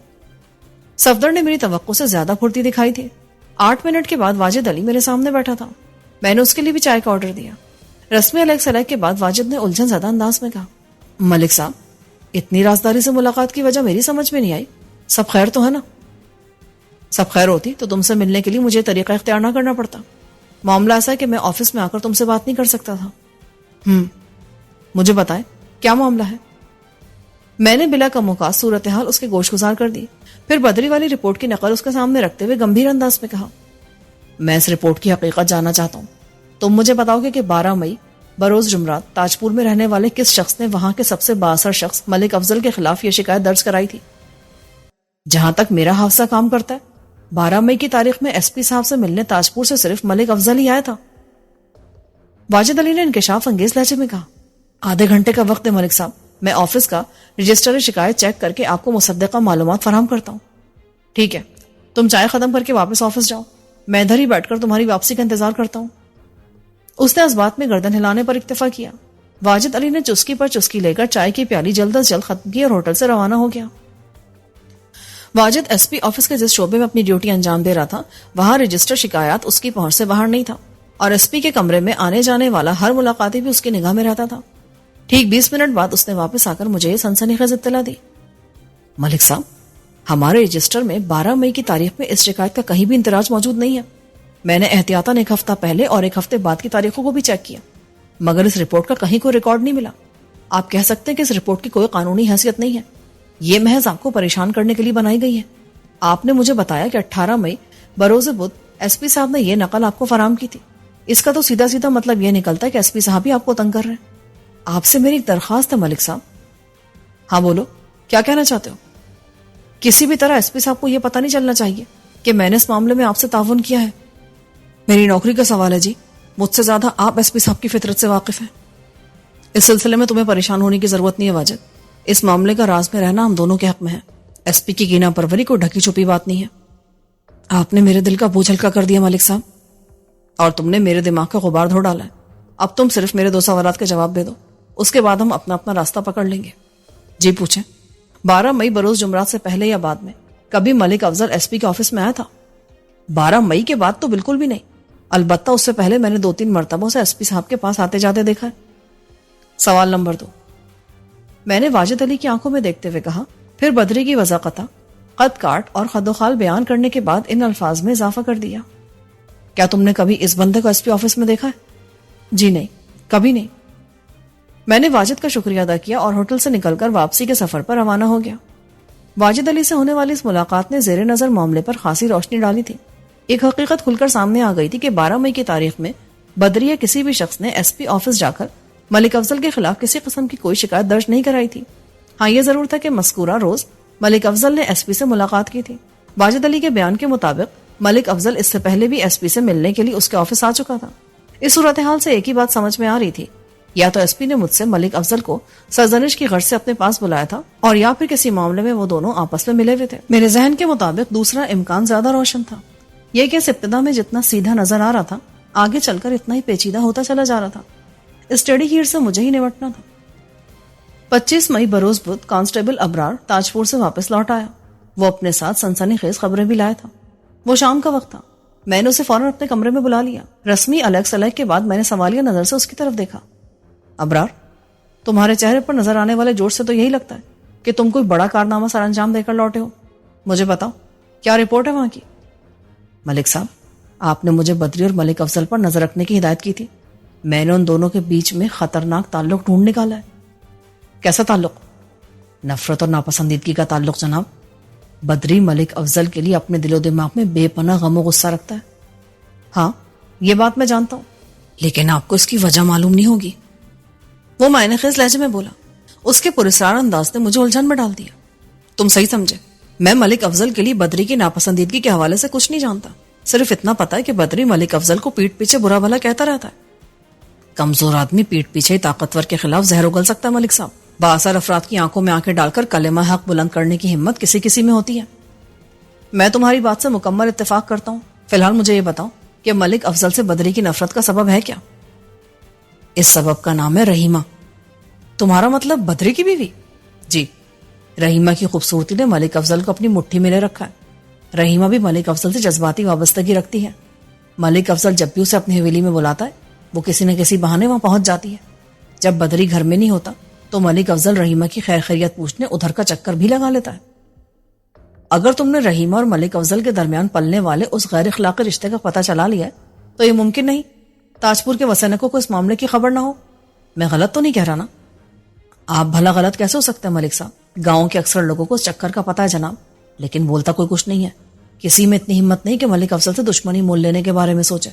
صفدر نے میری توقع سے زیادہ پھرتی دکھائی تھی. 8 منٹ کے بعد واجد علی میرے سامنے بیٹھا تھا. میں نے اس کے لیے بھی چائے کا آرڈر دیا. رسمی علیک سلیک کے بعد واجد نے الجھن زدہ انداز میں کہا, ملک صاحب, اتنی رازداری سے ملاقات کی وجہ میری سمجھ میں نہیں آئی. سب خیر تو ہے نا؟ سب خیر ہوتی تو تم سے ملنے کے لیے مجھے طریقہ اختیار نہ کرنا پڑتا. معاملہ ایسا ہے کہ میں آفس میں آ کر تم سے بات نہیں کر سکتا تھا. مجھے بتائیں کیا معاملہ ہے؟ میں نے بلا کموقات صورتحال اس کے گوش گزار کر دی. پھر بدری والی رپورٹ کی نقل اس کے سامنے رکھتے ہوئے گمبھیر انداز میں کہا, میں اس رپورٹ کی حقیقت جاننا چاہتا ہوں. تم مجھے بتاؤ گے کہ 12 مئی بروز جمعرات تاجپور میں رہنے والے کس شخص نے وہاں کے سب سے بااثر شخص ملک افضل کے خلاف یہ شکایت درج کرائی تھی؟ جہاں تک میرا حافظہ کام کرتا ہے 12 مئی کی تاریخ میں ایس پی صاحب سے ملنے تاجپور سے صرف ملک افضل ہی آیا تھا۔ واجد علی نے انکشاف انگیز لہجے میں کہا، آدھے گھنٹے کا وقت ہے ملک صاحب، میں آفس کا رجسٹر شکایت چیک کر کے آپ کو مصدقہ معلومات فراہم کرتا ہوں۔ ٹھیک ہے، تم چائے ختم کر کے واپس آفس جاؤ، میں ادھر ہی بیٹھ کر تمہاری واپسی کا انتظار کرتا ہوں۔ اس نے اس بات میں گردن ہلانے پر اکتفا کیا۔ واجد علی نے چسکی پر چسکی لے کر چائے کی پیالی جلد از جلد ختم کی اور ہوٹل سے روانہ ہو گیا۔ واجد ایس پی آفس کے جس شعبے میں اپنی ڈیوٹی انجام دے رہا تھا وہاں رجسٹر شکایات اس کی پہنچ سے باہر نہیں تھا، اور ایس پی کے کمرے میں آنے جانے والا ہر ملاقاتی بھی اس کی نگاہ میں رہتا تھا۔ ٹھیک 20 منٹ بعد اس نے واپس آ کر مجھے یہ سنسنی خیز اطلاع دی، ملک صاحب ہمارے رجسٹر میں 12 مئی کی تاریخ میں اس شکایت کا کہیں بھی اندراج موجود نہیں ہے۔ میں نے احتیاطاً ایک ہفتہ پہلے اور ایک ہفتے بعد کی تاریخوں کو بھی چیک کیا، مگر اس رپورٹ کا کہیں کوئی ریکارڈ نہیں ملا۔ آپ کہہ سکتے ہیں کہ اس رپورٹ کی کوئی قانونی حیثیت نہیں ہے، یہ محض آپ کو پریشان کرنے کے لیے بنائی گئی ہے۔ آپ نے مجھے بتایا کہ 18 مئی بروز بدھ ایس پی صاحب نے یہ نقل آپ کو فراہم کی تھی، اس کا تو سیدھا سیدھا مطلب یہ نکلتا ہے کہ ایس پی صاحب ہی آپ کو تنگ کر رہے ہیں۔ آپ سے میری ایک درخواست ہے ملک صاحب۔ ہاں بولو، کیا کہنا چاہتے ہو؟ کسی بھی طرح ایس پی صاحب کو یہ پتہ نہیں چلنا چاہیے کہ میں نے اس معاملے میں آپ سے تعاون کیا ہے۔ میری نوکری کا سوال ہے جی، مجھ سے زیادہ آپ ایس پی صاحب کی فطرت سے واقف ہیں۔ اس سلسلے میں تمہیں پریشان ہونے کی ضرورت نہیں ہے واجد، اس معاملے کا راز میں رہنا ہم دونوں کے حق میں ہے۔ ایس پی کی گینا پروری کو ڈھکی چھپی بات نہیں ہے۔ آپ نے میرے دل کا بوجھ ہلکا کر دیا ملک صاحب، اور تم نے میرے دماغ کا غبار دھو ڈالا ہے۔ اب تم صرف میرے 2 سوالات کے جواب دے دو، اس کے بعد ہم اپنا اپنا راستہ پکڑ لیں گے۔ جی پوچھیں۔ 12 مئی بروز جمعرات سے پہلے یا بعد میں کبھی ملک افضل ایس پی کے آفس میں آیا تھا؟ 12 مئی کے بعد تو بالکل بھی نہیں، البتہ اس سے پہلے میں نے 2-3 مرتبوں سے ایس پی صاحب کے پاس آتے جاتے دیکھا ہے۔ سوال نمبر 2، میں نے واجد علی کی آنکھوں میں دیکھتے ہوئے کہا، پھر بدری کی وضاقتہ قد کاٹ اور خد و خال بیان کرنے کے بعد ان الفاظ میں اضافہ کر دیا، کیا تم نے کبھی اس بندے کو ایس پی آفس میں دیکھا ہے؟ جی نہیں، کبھی نہیں۔ میں نے واجد کا شکریہ ادا کیا اور ہوٹل سے نکل کر واپسی کے سفر پر روانہ ہو گیا۔ واجد علی سے ہونے والی اس ملاقات نے زیر نظر معاملے پر خاصی روشنی ڈالی تھی۔ ایک حقیقت کھل کر سامنے آ گئی تھی کہ 12 مئی کی تاریخ میں بدری یا کسی بھی شخص نے ایس پی آفس جا کر ملک افضل کے خلاف کسی قسم کی کوئی شکایت درج نہیں کرائی تھی۔ ہاں یہ ضرور تھا کہ مذکورہ روز ملک افضل نے ایس پی سے ملاقات کی تھی۔ واجد علی کے بیان کے مطابق ملک افضل اس سے پہلے بھی ایس پی سے ملنے کے لیے اس کے آفس آ چکا تھا۔ اس صورتحال سے ایک ہی بات سمجھ میں آ رہی تھی، یا تو ایس پی نے مجھ سے ملک افضل کو سرزنش کی غرض سے اپنے پاس بلایا تھا، اور یا پھر کسی معاملے میں وہ دونوں آپس میں ملے ہوئے تھے۔ میرے ذہن کے مطابق دوسرا امکان زیادہ روشن تھا، یہ کہ اس ابتدا میں جتنا سیدھا نظر آ رہا تھا آگے چل کر اتنا ہی پیچیدہ ہوتا چلا جا رہا تھا۔ اسٹڈی ہیئر سے مجھے ہی نمٹنا تھا۔ 25 مئی بروز بدھ کانسٹیبل ابرار تاجپور سے واپس لوٹ آیا۔ وہ اپنے ساتھ سنسنی خیز خبریں بھی لایا تھا۔ وہ شام کا وقت تھا، میں نے اسے فوراً اپنے کمرے میں بلا لیا۔ رسمی الیگ سلیگ کے بعد میں نے سوالیہ نظر سے اس کی طرف دیکھا۔ ابرار، تمہارے چہرے پر نظر آنے والے جوش سے تو یہی لگتا ہے کہ تم کوئی بڑا کارنامہ سر انجام دے کر لوٹے ہو۔ مجھے بتاؤ کیا رپورٹ ہے وہاں کی؟ ملک صاحب، آپ نے مجھے بدری اور ملک افضل پر نظر رکھنے کی ہدایت کی تھی، میں نے ان دونوں کے بیچ میں خطرناک تعلق ڈھونڈ نکالا ہے۔ کیسا تعلق؟ نفرت اور ناپسندیدگی کا تعلق جناب۔ بدری ملک افضل کے لیے اپنے دل و دماغ میں بے پناہ غم و غصہ رکھتا ہے۔ ہاں یہ بات میں جانتا ہوں، لیکن آپ کو اس کی وجہ معلوم نہیں ہوگی۔ وہ معنی خیز لہجے میں بولا۔ اس کے پراسرار انداز نے مجھے الجھن میں ڈال دیا۔ تم صحیح سمجھے، میں ملک افضل کے لیے بدری کی ناپسندیدگی کے حوالے سے کچھ نہیں جانتا، صرف اتنا پتا ہے کہ بدری ملک افضل کو پیٹ پیچھے برا بھلا کہتا رہتا ہے۔ کمزور آدمی پیٹ پیچھے طاقتور کے خلاف زہر اگل سکتا ہے ملک صاحب۔ بااثر افراد کی آنکھوں میں آنکھیں ڈال کر کلمہ حق بلند کرنے کی ہمت کسی کسی میں ہوتی ہے۔ میں تمہاری بات سے مکمل اتفاق کرتا ہوں۔ فی الحال مجھے یہ بتاؤ کہ ملک افضل سے بدری کی نفرت کا سبب ہے کیا؟ اس سبب کا نام ہے رحیمہ۔ تمہارا مطلب بدری کی بیوی؟ جی، رحیمہ کی خوبصورتی نے ملک افضل کو اپنی مٹھی میں لے رکھا ہے۔ رحیمہ بھی ملک افضل سے جذباتی وابستگی رکھتی ہے۔ ملک افضل جب بھی اسے اپنی حویلی میں بلاتا ہے وہ کسی نہ کسی بہانے وہاں پہنچ جاتی ہے۔ جب بدری گھر میں نہیں ہوتا تو ملک افضل رحیمہ کی خیر خیریت پوچھنے ادھر کا چکر بھی لگا لیتا ہے۔ اگر تم نے رحیمہ اور ملک افضل کے درمیان پلنے والے اس غیر اخلاقی رشتے کا پتہ چلا لیا ہے تو یہ ممکن نہیں تاجپور کے وسینکوں کو اس معاملے کی خبر نہ ہو۔ میں غلط تو نہیں کہہ رہا نا؟ آپ بھلا غلط کیسے ہو سکتے ہیں ملک صاحب؟ گاؤں کے اکثر لوگوں کو اس چکر کا پتہ ہے جناب، لیکن بولتا کوئی کچھ نہیں ہے۔ کسی میں اتنی ہمت نہیں کہ ملک افضل سے دشمنی مول لینے کے بارے میں سوچے۔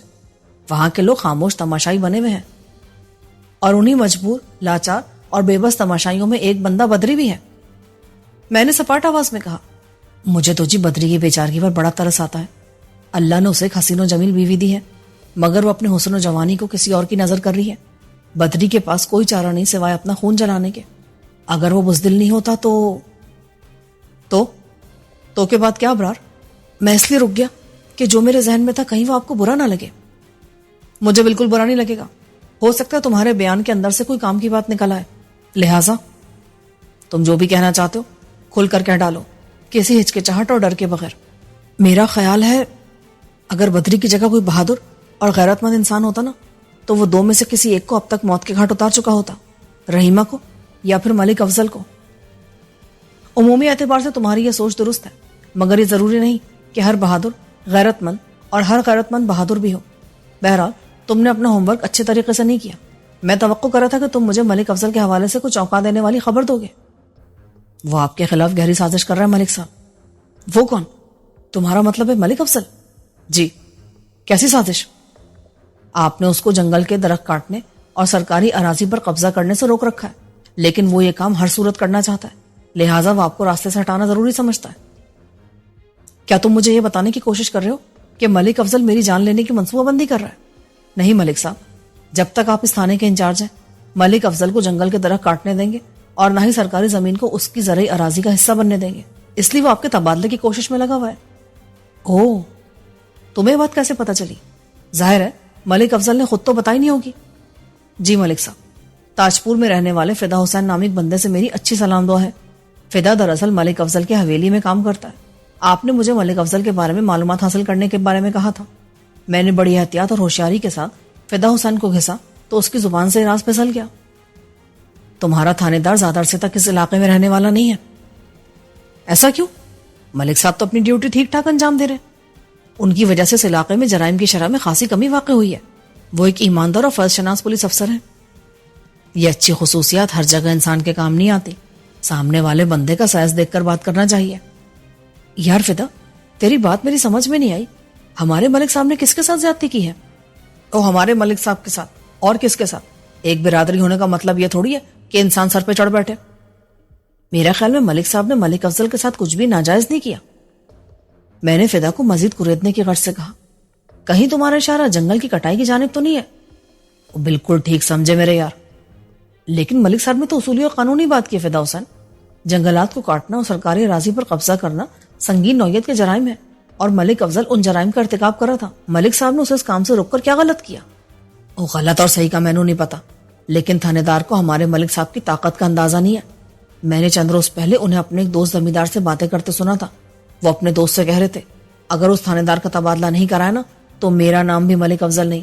وہاں کے لوگ خاموش تماشائی بنے ہوئے ہیں۔ اور انہی مجبور، لاچار اور بے بس تماشائیوں میں ایک بندہ بدری بھی ہے۔ میں نے سپاٹ آواز میں کہا، مجھے تو جی بدری کی بیچارگی پر بڑا ترس آتا ہے۔ اللہ نے اسے ایک حسین و جمیل بیوی دی ہے، مگر وہ اپنے حسن و جوانی کو کسی اور کی نظر کر رہی ہے۔ بدری کے پاس کوئی چارہ نہیں سوائے اپنا خون جلانے کے۔ اگر وہ بزدل نہیں ہوتا تو کے بعد کیا ابرار؟ میں اس لیے رک گیا کہ جو میرے ذہن میں تھا کہیں وہ آپ کو برا نہ لگے۔ مجھے بالکل برا نہیں لگے گا، ہو سکتا ہے تمہارے بیان کے اندر سے کوئی کام کی بات نکل آئے، لہٰذا تم جو بھی کہنا چاہتے ہو کھل کر کہہ ڈالو، کسی ہچکچاہٹ اور ڈر کے بغیر۔ میرا خیال ہے اگر بدری کی جگہ کوئی بہادر اور غیرت مند انسان ہوتا نا تو وہ دو میں سے کسی ایک کو اب تک موت کے گھاٹ اتار چکا ہوتا، رحیمہ کو یا پھر ملک افضل کو۔ عمومی اعتبار سے تمہاری یہ سوچ درست ہے، مگر یہ ضروری نہیں کہ ہر بہادر غیرت مند اور ہر غیرت مند بہادر بھی ہو۔ بہرحال تم نے اپنا ہوم ورک اچھے طریقے سے نہیں کیا۔ میں توقع کر رہا تھا کہ تم مجھے ملک افضل کے حوالے سے کچھ چونکا دینے والی خبر دو گے۔ وہ آپ کے خلاف گہری سازش کر رہا ہے ملک صاحب۔ وہ کون؟ تمہارا مطلب ہے ملک افضل؟ جی۔ کیسی سازش؟ آپ نے اس کو جنگل کے درخت کاٹنے اور سرکاری اراضی پر قبضہ کرنے سے روک رکھا ہے، لیکن وہ یہ کام ہر صورت کرنا چاہتا ہے، لہٰذا وہ آپ کو راستے سے ہٹانا ضروری سمجھتا ہے۔ کیا تم مجھے یہ بتانے کی کوشش کر رہے ہو کہ ملک افضل میری جان لینے کی منصوبہ بندی کر رہا ہے؟ نہیں ملک صاحب، جب تک آپ اس تھانے کے انچارج ہیں ملک افضل کو جنگل کے درخت کاٹنے دیں گے اور نہ ہی سرکاری زمین کو اس کی زرعی اراضی کا حصہ بننے دیں گے، اس لیے وہ آپ کے تبادلے کی کوشش میں لگا ہوا ہے۔ اوہ، تمہیں بات کیسے پتہ چلی؟ ظاہر ہے ملک افضل نے خود تو بتائی نہیں ہوگی۔ جی ملک صاحب، تاجپور میں رہنے والے فدا حسین نامی ایک بندے سے میری اچھی سلام دعا ہے۔ فدا دراصل ملک افضل کی حویلی میں کام کرتا ہے۔ آپ نے مجھے ملک افضل کے بارے میں معلومات حاصل کرنے کے بارے میں کہا تھا۔ میں نے بڑی احتیاط اور ہوشیاری کے ساتھ فدا حسین کو گھسا تو اس کی زبان سے راز پھسل گیا۔ تمہارا تھانے دار زیادہ عرصے تک اس علاقے میں رہنے والا نہیں ہے۔ ایسا کیوں؟ ملک صاحب تو اپنی ڈیوٹی ٹھیک ٹھاک انجام دے رہے، ان کی وجہ سے اس علاقے میں جرائم کی شرح میں خاصی کمی واقع ہوئی ہے۔ وہ ایک ایماندار اور فرض شناس پولیس افسر ہیں۔ یہ اچھی خصوصیات ہر جگہ انسان کے کام نہیں آتی، سامنے والے بندے کا سائز دیکھ کر بات کرنا چاہیے۔ یار فدا، تیری بات میری سمجھ میں نہیں آئی، ہمارے ملک صاحب نے کس کے ساتھ زیادتی کی ہے؟ او، ہمارے ملک صاحب کے ساتھ؟ اور کس کے ساتھ؟ ایک برادری ہونے کا مطلب یہ تھوڑی ہے کہ انسان سر پہ چڑھ بیٹھے۔ میرا خیال میں ملک صاحب نے ملک افضل کے ساتھ کچھ بھی ناجائز نہیں کیا۔ میں نے فدا کو مزید کریدنے کی غرض سے کہا، کہیں تمہارا اشارہ جنگل کی کٹائی کی جانب تو نہیں ہے؟ وہ بالکل ٹھیک سمجھے میرے یار، لیکن ملک صاحب نے تو اصولی اور قانونی بات کی فدا حسین۔ جنگلات کو کاٹنا اور سرکاری اراضی پر قبضہ کرنا سنگین نوعیت کے جرائم ہے، اور ملک افضل ان جرائم کا ارتکاب کر رہا تھا۔ ملک صاحب نے اسے اس کام سے روک کر کیا غلط کیا؟ وہ غلط اور صحیح کا میں نہیں پتا، لیکن تھانے دار کو ہمارے ملک صاحب کی طاقت کا اندازہ نہیں ہے۔ میں نے چند روز پہلے انہیں اپنے ایک دوست زمیندار سے باتیں کرتے سنا تھا۔ وہ اپنے دوست سے کہہ رہے تھے اگر اس تھانے دار کا تبادلہ نہیں کرایا نا تو میرا نام بھی ملک افضل نہیں۔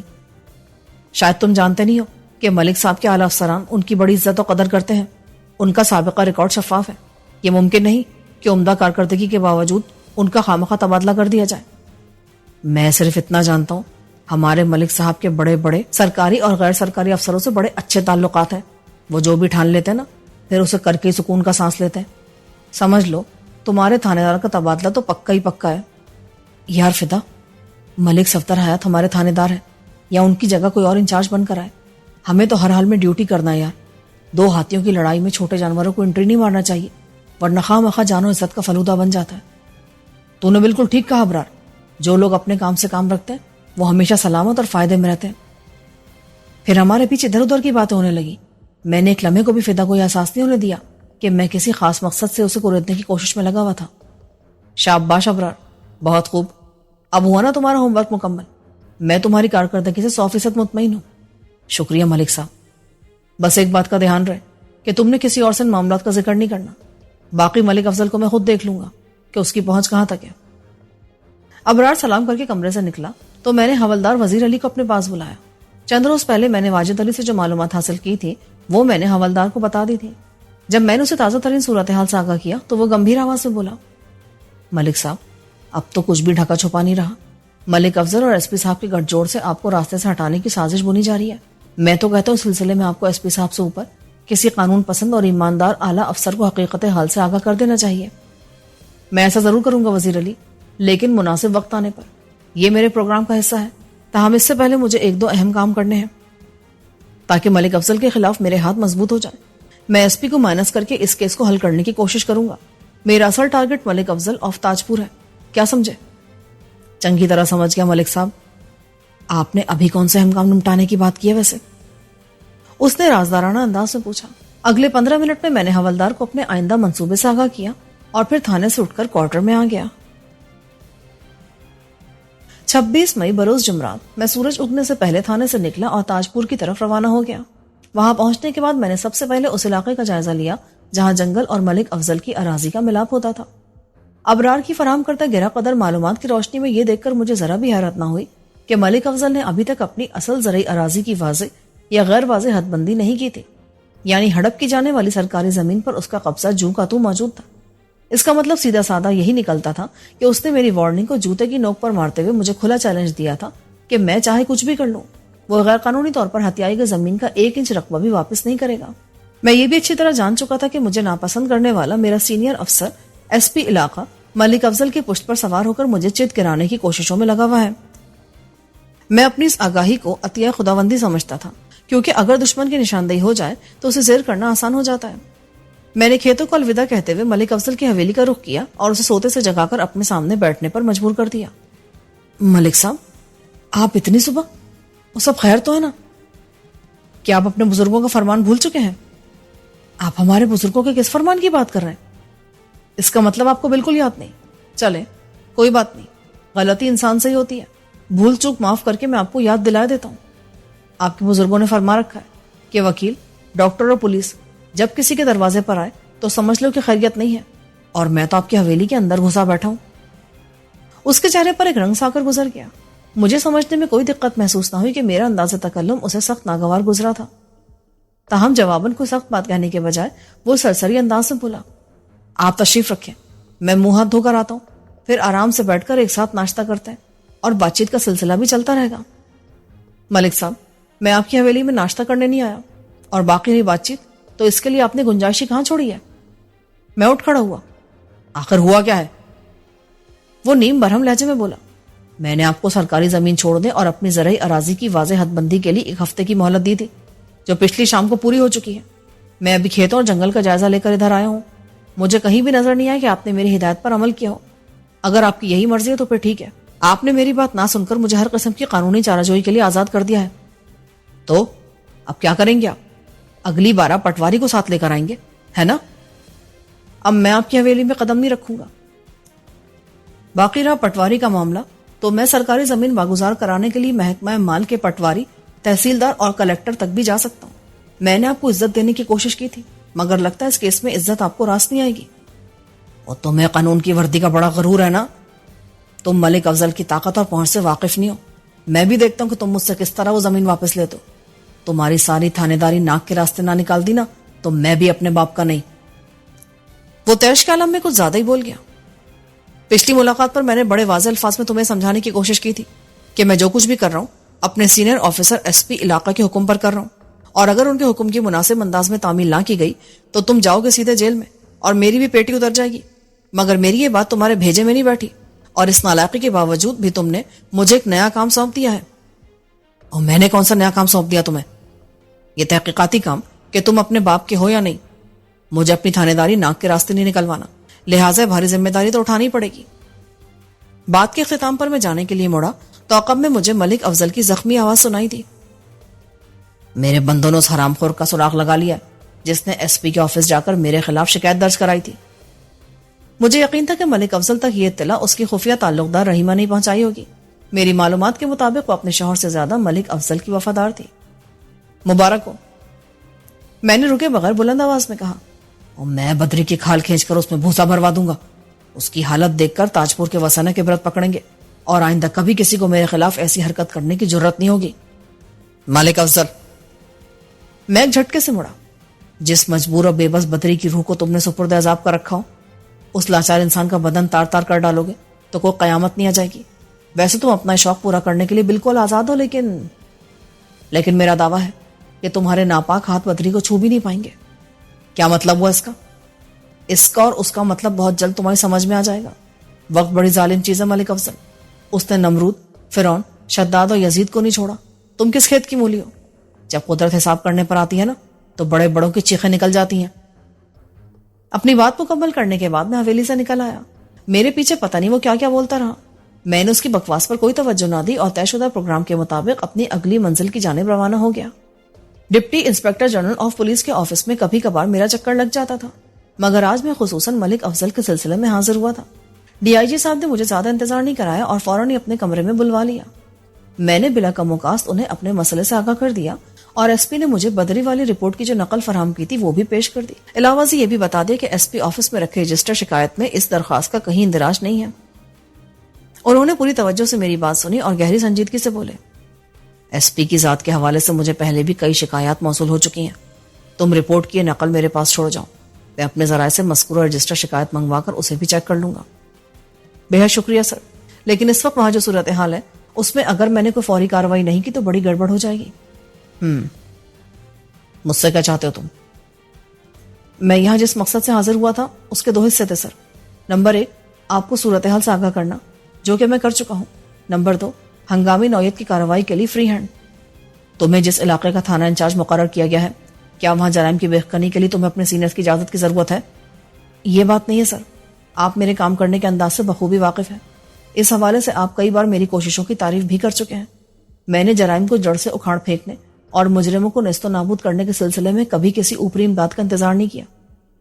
شاید تم جانتے نہیں ہو کہ ملک صاحب کے اعلیٰ افسران ان کی بڑی عزت و قدر کرتے ہیں۔ ان کا سابقہ ریکارڈ شفاف ہے، یہ ممکن نہیں کہ عمدہ کارکردگی کے باوجود ان کا خامخواہ تبادلہ کر دیا جائے۔ میں صرف اتنا جانتا ہوں ہمارے ملک صاحب کے بڑے بڑے سرکاری اور غیر سرکاری افسروں سے بڑے اچھے تعلقات ہیں۔ وہ جو بھی ٹھان لیتے ہیں نا پھر اسے کر کے سکون کا سانس لیتے ہیں۔ سمجھ لو تمہارے تھانے دار کا تبادلہ تو پکا ہی پکا ہے۔ یار فدا، ملک صفدر حیات ہمارے تھانے دار ہیں یا ان کی جگہ کوئی اور انچارج بن کر آئے، ہمیں تو ہر حال میں ڈیوٹی کرنا ہے یار۔ دو ہاتھیوں کی لڑائی میں چھوٹے جانوروں کو انٹری نہیں مارنا چاہیے، ورنہ خواہ مخواہ جان و عزت کا فلودہ بن جاتا ہے۔ تو نے بالکل ٹھیک کہا ابرار، جو لوگ اپنے کام سے کام رکھتے ہیں وہ ہمیشہ سلامت اور فائدے میں رہتے ہیں۔ پھر ہمارے پیچھے ادھر ادھر کی باتیں ہونے لگی۔ میں نے ایک لمحے کو بھی فدا کو یہ احساس نہیں ہونے دیا کہ میں کسی خاص مقصد سے اسے کوریدنے کی کوشش میں لگا ہوا تھا۔ شاباش ابرار، بہت خوب، اب ہوا نا تمہارا ہوم ورک مکمل۔ میں تمہاری کارکردگی سے 100% مطمئن ہوں۔ شکریہ ملک صاحب، بس ایک بات کا دھیان رہے کہ تم نے کسی اور سے ان معاملات کا ذکر نہیں کرنا، باقی ملک افضل کو میں خود دیکھ لوں گا کہ اس کی پہنچ کہاں تک ہے۔ ابرار سلام کر کے کمرے سے نکلا تو میں نے حوالدار وزیر علی کو اپنے پاس بلایا۔ چند روز پہلے میں نے واجد علی سے جو معلومات حاصل کی تھی وہ میں نے حوالدار کو بتا دی تھی۔ جب میں نے اسے تازہ ترین صورتحال سے آگاہ کیا تو وہ گمبھیر آواز سے بولا، ملک صاحب اب تو کچھ بھی ڈھکا چھپا نہیں رہا۔ ملک افضل اور ایس پی صاحب کے گٹھ جوڑ سے آپ کو راستے سے ہٹانے کی سازش بنی جا رہی ہے۔ میں تو کہتا ہوں اس سلسلے میں آپ کو ایس پی صاحب سے اوپر کسی قانون پسند اور ایماندار اعلیٰ افسر کو حقیقت حال سے آگاہ کر دینا چاہیے۔ میں ایسا ضرور کروں گا وزیر علی، لیکن مناسب وقت آنے پر۔ یہ میرے پروگرام کا حصہ ہے، تاہم اس سے پہلے مجھے ایک دو اہم کام کرنے ہیں۔ تاکہ ملک افضل کے خلاف میرے ہاتھ مضبوط ہو جائیں. میں ایس پی کو مائنس کر کے اس کیس کو حل کرنے کی کوشش کروں گا. میرا اصل ٹارگٹ ملک افضل آف تاج پور ہے. کیا سمجھے؟ چنگی طرح سمجھ گیا ملک صاحب. آپ نے ابھی کون سے اہم کام نمٹانے کی بات کی ہے ویسے؟ اس نے رازدارانہ انداز میں پوچھا. اگلے 15 منٹ میں میں نے حوالدار کو اپنے آئندہ منصوبے سے آگاہ کیا اور پھر تھانے سے اٹھ کر کوارٹر میں آ گیا. 26 مئی بروز جمعرات میں سورج اگنے سے پہلے تھانے سے نکلا اور تاج پور کی طرف روانہ ہو گیا. وہاں پہنچنے کے بعد میں نے سب سے پہلے اس علاقے کا جائزہ لیا جہاں جنگل اور ملک افضل کی اراضی کا ملاپ ہوتا تھا. ابرار کی فراہم کرتا گرا قدر معلومات کی روشنی میں یہ دیکھ کر مجھے ذرا بھی حیرت نہ ہوئی کہ ملک افضل نے ابھی تک اپنی اصل زرعی اراضی کی واضح یا غیر واضح حد بندی نہیں کی تھی. یعنی ہڑپ کی جانے والی سرکاری زمین پر اس کا قبضہ جوں کا تو موجود تھا. اس کا مطلب سیدھا سادہ یہی نکلتا تھا کہ اس نے میری وارننگ کو جوتے کی نوک پر مارتے ہوئے مجھے کھلا چیلنج دیا تھا کہ میں چاہے کچھ بھی کر لوں، وہ غیر قانونی طور پر ہتھیائی گئی زمین کا 1 انچ رقبہ بھی واپس نہیں کرے گا. میں یہ بھی اچھی طرح جان چکا تھا کہ مجھے ناپسند کرنے والا میرا سینئر افسر ایس پی علاقہ ملک افضل کی پشت پر سوار ہو کر مجھے چت گرانے کی کوششوں میں لگا ہوا ہے. میں اپنی اس آگاہی کو عطیہ خداوندی سمجھتا تھا، کیونکہ اگر دشمن کی نشاندہی ہو جائے تو اسے زیر کرنا آسان ہو جاتا ہے. میں نے کھیتوں کو الوداع کہتے ہوئے ملک افضل کی حویلی کا رخ کیا اور اسے سوتے سے جگا کر اپنے سامنے بیٹھنے پر مجبور کر دیا. ملک صاحب، آپ اتنی صبح؟ وہ سب خیر تو ہے نا؟ کیا آپ اپنے بزرگوں کا فرمان بھول چکے ہیں؟ آپ ہمارے بزرگوں کے کس فرمان کی بات کر رہے ہیں؟ اس کا مطلب آپ کو بالکل یاد نہیں. چلے کوئی بات نہیں، غلطی انسان سے ہی ہوتی ہے. بھول چوک معاف کر کے میں آپ کو یاد دلا دیتا ہوں. آپ کے بزرگوں نے فرما رکھا ہے کہ وکیل، ڈاکٹر اور پولیس جب کسی کے دروازے پر آئے تو سمجھ لو کہ خیریت نہیں ہے، اور میں تو آپ کی حویلی کے اندر گھسا بیٹھا ہوں. اس کے چہرے پر ایک رنگ سا کر گزر گیا. مجھے سمجھنے میں کوئی دقت محسوس نہ ہوئی کہ میرا انداز تکلم اسے سخت ناگوار گزرا تھا. تاہم جواباً کوئی سخت بات کہنے کے بجائے وہ سرسری انداز سے بولا، آپ تشریف رکھیں، میں منہ ہاتھ دھو کر آتا ہوں، پھر آرام سے بیٹھ کر ایک ساتھ ناشتہ کرتے ہیں اور بات چیت کا سلسلہ بھی چلتا رہے گا. ملک صاحب، میں آپ کی حویلی میں ناشتہ کرنے نہیں آیا، اور باقی رہی بات چیت تو اس کے لیے آپ نے گنجائش کہاں چھوڑی ہے؟ میں اٹھ کھڑا ہوا. آخر ہوا کیا ہے؟ وہ نیم برہم لہجے میں بولا، میں نے آپ کو سرکاری زمین چھوڑنے اور اپنی زرعی اراضی کی واضح حد بندی کے لیے 1 ہفتے کی مہلت دی تھی، جو پچھلی شام کو پوری ہو چکی ہے. میں ابھی کھیتوں اور جنگل کا جائزہ لے کر ادھر آیا ہوں. مجھے کہیں بھی نظر نہیں آیا کہ آپ نے میری ہدایت پر عمل کیا ہو. اگر آپ کی یہی مرضی ہے تو پھر ٹھیک ہے. آپ نے میری بات نہ سن کر مجھے ہر قسم کی قانونی چارہ جوئی کے لیے آزاد کر دیا ہے. تو اب کیا کریں گے آپ؟ اگلی بار آپ پٹواری کو ساتھ لے کر آئیں گے، ہے نا؟ اب میں آپ کی حویلی میں قدم نہیں رکھوں گا. باقی رہا پٹواری کا معاملہ، تو میں سرکاری زمین واگزار کرانے کے لیے محکمہ مال کے پٹواری، تحصیلدار اور کلیکٹر تک بھی جا سکتا ہوں. میں نے آپ کو عزت دینے کی کوشش کی تھی، مگر لگتا ہے اس کیس میں عزت آپ کو راست نہیں آئے گی. اور تمہیں قانون کی وردی کا بڑا غرور ہے نا؟ تم ملک افضل کی طاقت اور پہنچ سے واقف نہیں ہو. میں بھی دیکھتا ہوں کہ تم مجھ سے کس طرح وہ زمین واپس لیتے ہو. تمہاری ساری تھانے داری ناک کے راستے نہ نکال دی نا تو میں بھی اپنے باپ کا نہیں. وہ تیش کے عالم میں کچھ زیادہ ہی بول گیا. پچھلی ملاقات پر میں نے بڑے واضح الفاظ میں تمہیں سمجھانے کی کوشش کی تھی کہ میں جو کچھ بھی کر رہا ہوں اپنے سینئر آفیسر ایس پی علاقہ کے حکم پر کر رہا ہوں، اور اگر ان کے حکم کی مناسب انداز میں تعمیل نہ کی گئی تو تم جاؤ گے سیدھے جیل میں اور میری بھی پیٹی اتر جائے گی. مگر میری یہ بات تمہارے بھیجے میں نہیں بیٹھی، اور اس نالائقی کے باوجود بھی تم نے مجھے ایک نیا کام سونپ دیا ہے. اور میں نے کون سا نیا کام سونپ دیا تمہیں؟ یہ تحقیقاتی کام کہ تم اپنے باپ کے ہو یا نہیں. مجھے اپنی تھانے داری ناک کے راستے نہیں نکلوانا، لہٰذا بھاری ذمہ داری تو اٹھانی پڑے گی. بات کے اختتام پر میں جانے کے لیے مڑا تو عقب میں مجھے ملک افضل کی زخمی آواز سنائی دی. میرے بندوں نے اس حرام خور کا سراغ لگا لیا جس نے ایس پی کے آفس جا کر میرے خلاف شکایت درج کرائی تھی. مجھے یقین تھا کہ ملک افضل تک یہ اطلاع اس کی خفیہ تعلق دار رحیمہ نہیں پہنچائی ہوگی. میری معلومات کے مطابق وہ اپنے شوہر سے زیادہ ملک افضل کی وفادار تھی. مبارک ہو، میں نے رکے بغیر بلند آواز میں کہا. اور میں بدری کی کھال کھینچ کر اس میں بھوسا بھروا دوں گا. اس کی حالت دیکھ کر تاج پور کے وسنہ کے برت پکڑیں گے، اور آئندہ کبھی کسی کو میرے خلاف ایسی حرکت کرنے کی جرت نہیں ہوگی. ملک افضل، میں ایک جھٹکے سے مڑا. جس مجبور اور بے بس بدری کی روح کو تم نے سپرد عذاب کر رکھا ہو، اس لاچار انسان کا بدن تار تار کر ڈالو گے تو کوئی قیامت نہیں آ جائے گی. ویسے تم اپنا شوق پورا کرنے کے لیے بالکل آزاد ہو، لیکن میرا دعویٰ ہے کہ تمہارے ناپاک ہاتھ بدری کو چھو بھی نہیں پائیں گے. کیا مطلب ہوا اس کا؟ اس کا اور اس کا مطلب بہت جلد تمہاری سمجھ میں آ جائے گا. وقت بڑی ظالم چیز ہے ملک افضل. اس نے نمرود، فرعون، شداد اور یزید کو نہیں چھوڑا. تم کس کھیت کی مولی ہو؟ جب قدرت حساب کرنے پر آتی ہے نا تو بڑے بڑوں کی چیخیں نکل جاتی ہیں۔ اپنی بات مکمل کرنے کے بعد میں حویلی سے نکل آیا۔ میرے پیچھے پتہ نہیں وہ کیا کیا بولتا رہا۔ میں نے اس کی بکواس پر کوئی توجہ نہ دی اور طے شدہ پروگرام کے مطابق اپنی اگلی منزل کی جانب روانہ ہو گیا۔ Deputy inspector general of police کے آفس میں کبھی کبھار میرا چکر لگ جاتا تھا، مگر آج میں خصوصاً ملک افضل کے سلسلے میں حاضر ہوا تھا۔ ڈی آئی جی صاحب نے مجھے زیادہ انتظار نہیں کرایا اور فوراً ہی اپنے کمرے میں بلوا لیا۔ میں نے بلا کم وقاست انہیں اپنے مسئلے سے آگاہ کر دیا اور ایس پی نے مجھے بدری والی رپورٹ کی جو نقل فراہم کی تھی وہ بھی پیش کر دی۔ علاوہ ازیں یہ بھی بتا دیا کہ ایس پی آفس میں رکھے رجسٹر شکایت میں اس درخواست کا کہیں اندراج نہیں ہے۔ انہوں نے پوری توجہ سے میری بات سنی اور گہری سنجیدگی سے بولے، ایس پی کی ذات کے حوالے سے مجھے پہلے بھی کئی شکایات موصول ہو چکی ہیں۔ تم رپورٹ کی نقل میرے پاس چھوڑ جاؤ، میں اپنے ذرائع سے مذکورہ رجسٹر شکایت منگوا کر اسے بھی چیک کر لوں گا۔ بے حد شکریہ سر، لیکن اس وقت وہاں جو صورتحال ہے اس میں اگر میں نے کوئی فوری کارروائی نہیں کی تو بڑی گڑبڑ ہو جائے گی۔ مجھ سے کیا چاہتے ہو تم؟ میں یہاں جس مقصد سے حاضر ہوا تھا اس کے 2 حصے تھے سر۔ نمبر 1، آپ کو صورتحال سے آگاہ کرنا، جو کہ میں کر چکا ہوں۔ نمبر 2، ہنگامی نوعیت کی کارروائی کے لیے فری ہینڈ۔ تمہیں جس علاقے کا تھانہ انچارج مقرر کیا گیا ہے، کیا وہاں جرائم کی بحقانی کے لیے تمہیں اپنے سینئرز کی اجازت کی ضرورت ہے؟ یہ بات نہیں ہے سر، آپ میرے کام کرنے کے انداز سے بخوبی واقف ہیں۔ اس حوالے سے آپ کئی بار میری کوششوں کی تعریف بھی کر چکے ہیں۔ میں نے جرائم کو جڑ سے اکھاڑ پھینکنے اور مجرموں کو نیست و نابود کرنے کے سلسلے میں کبھی کسی اوپری امداد کا انتظار نہیں کیا،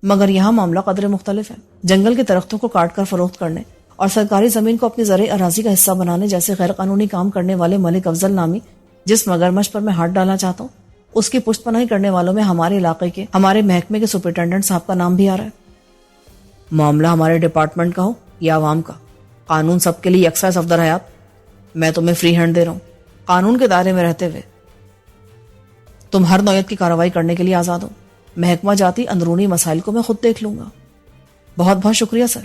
مگر یہاں معاملہ قدر مختلف ہے۔ جنگل کے درختوں کو کاٹ کر فروخت کرنے اور سرکاری زمین کو اپنی زرعی اراضی کا حصہ بنانے جیسے غیر قانونی کام کرنے والے ملک افضل نامی جس مگرمچھ پر میں ہاتھ ڈالنا چاہتا ہوں، اس کی پشت پناہی کرنے والوں میں ہمارے علاقے کے ہمارے محکمے کے سپرنٹینڈنٹ صاحب کا نام بھی آ رہا ہے۔ معاملہ ہمارے ڈپارٹمنٹ کا ہو یا عوام کا، قانون سب کے لیے یکساں ہے صفدر حیات۔ میں تمہیں فری ہینڈ دے رہا ہوں، قانون کے دائرے میں رہتے ہوئے تم ہر نوعیت کی کارروائی کرنے کے لیے آزاد ہو۔ محکمہ جاتی اندرونی مسائل کو میں خود دیکھ لوں گا۔ بہت بہت شکریہ سر۔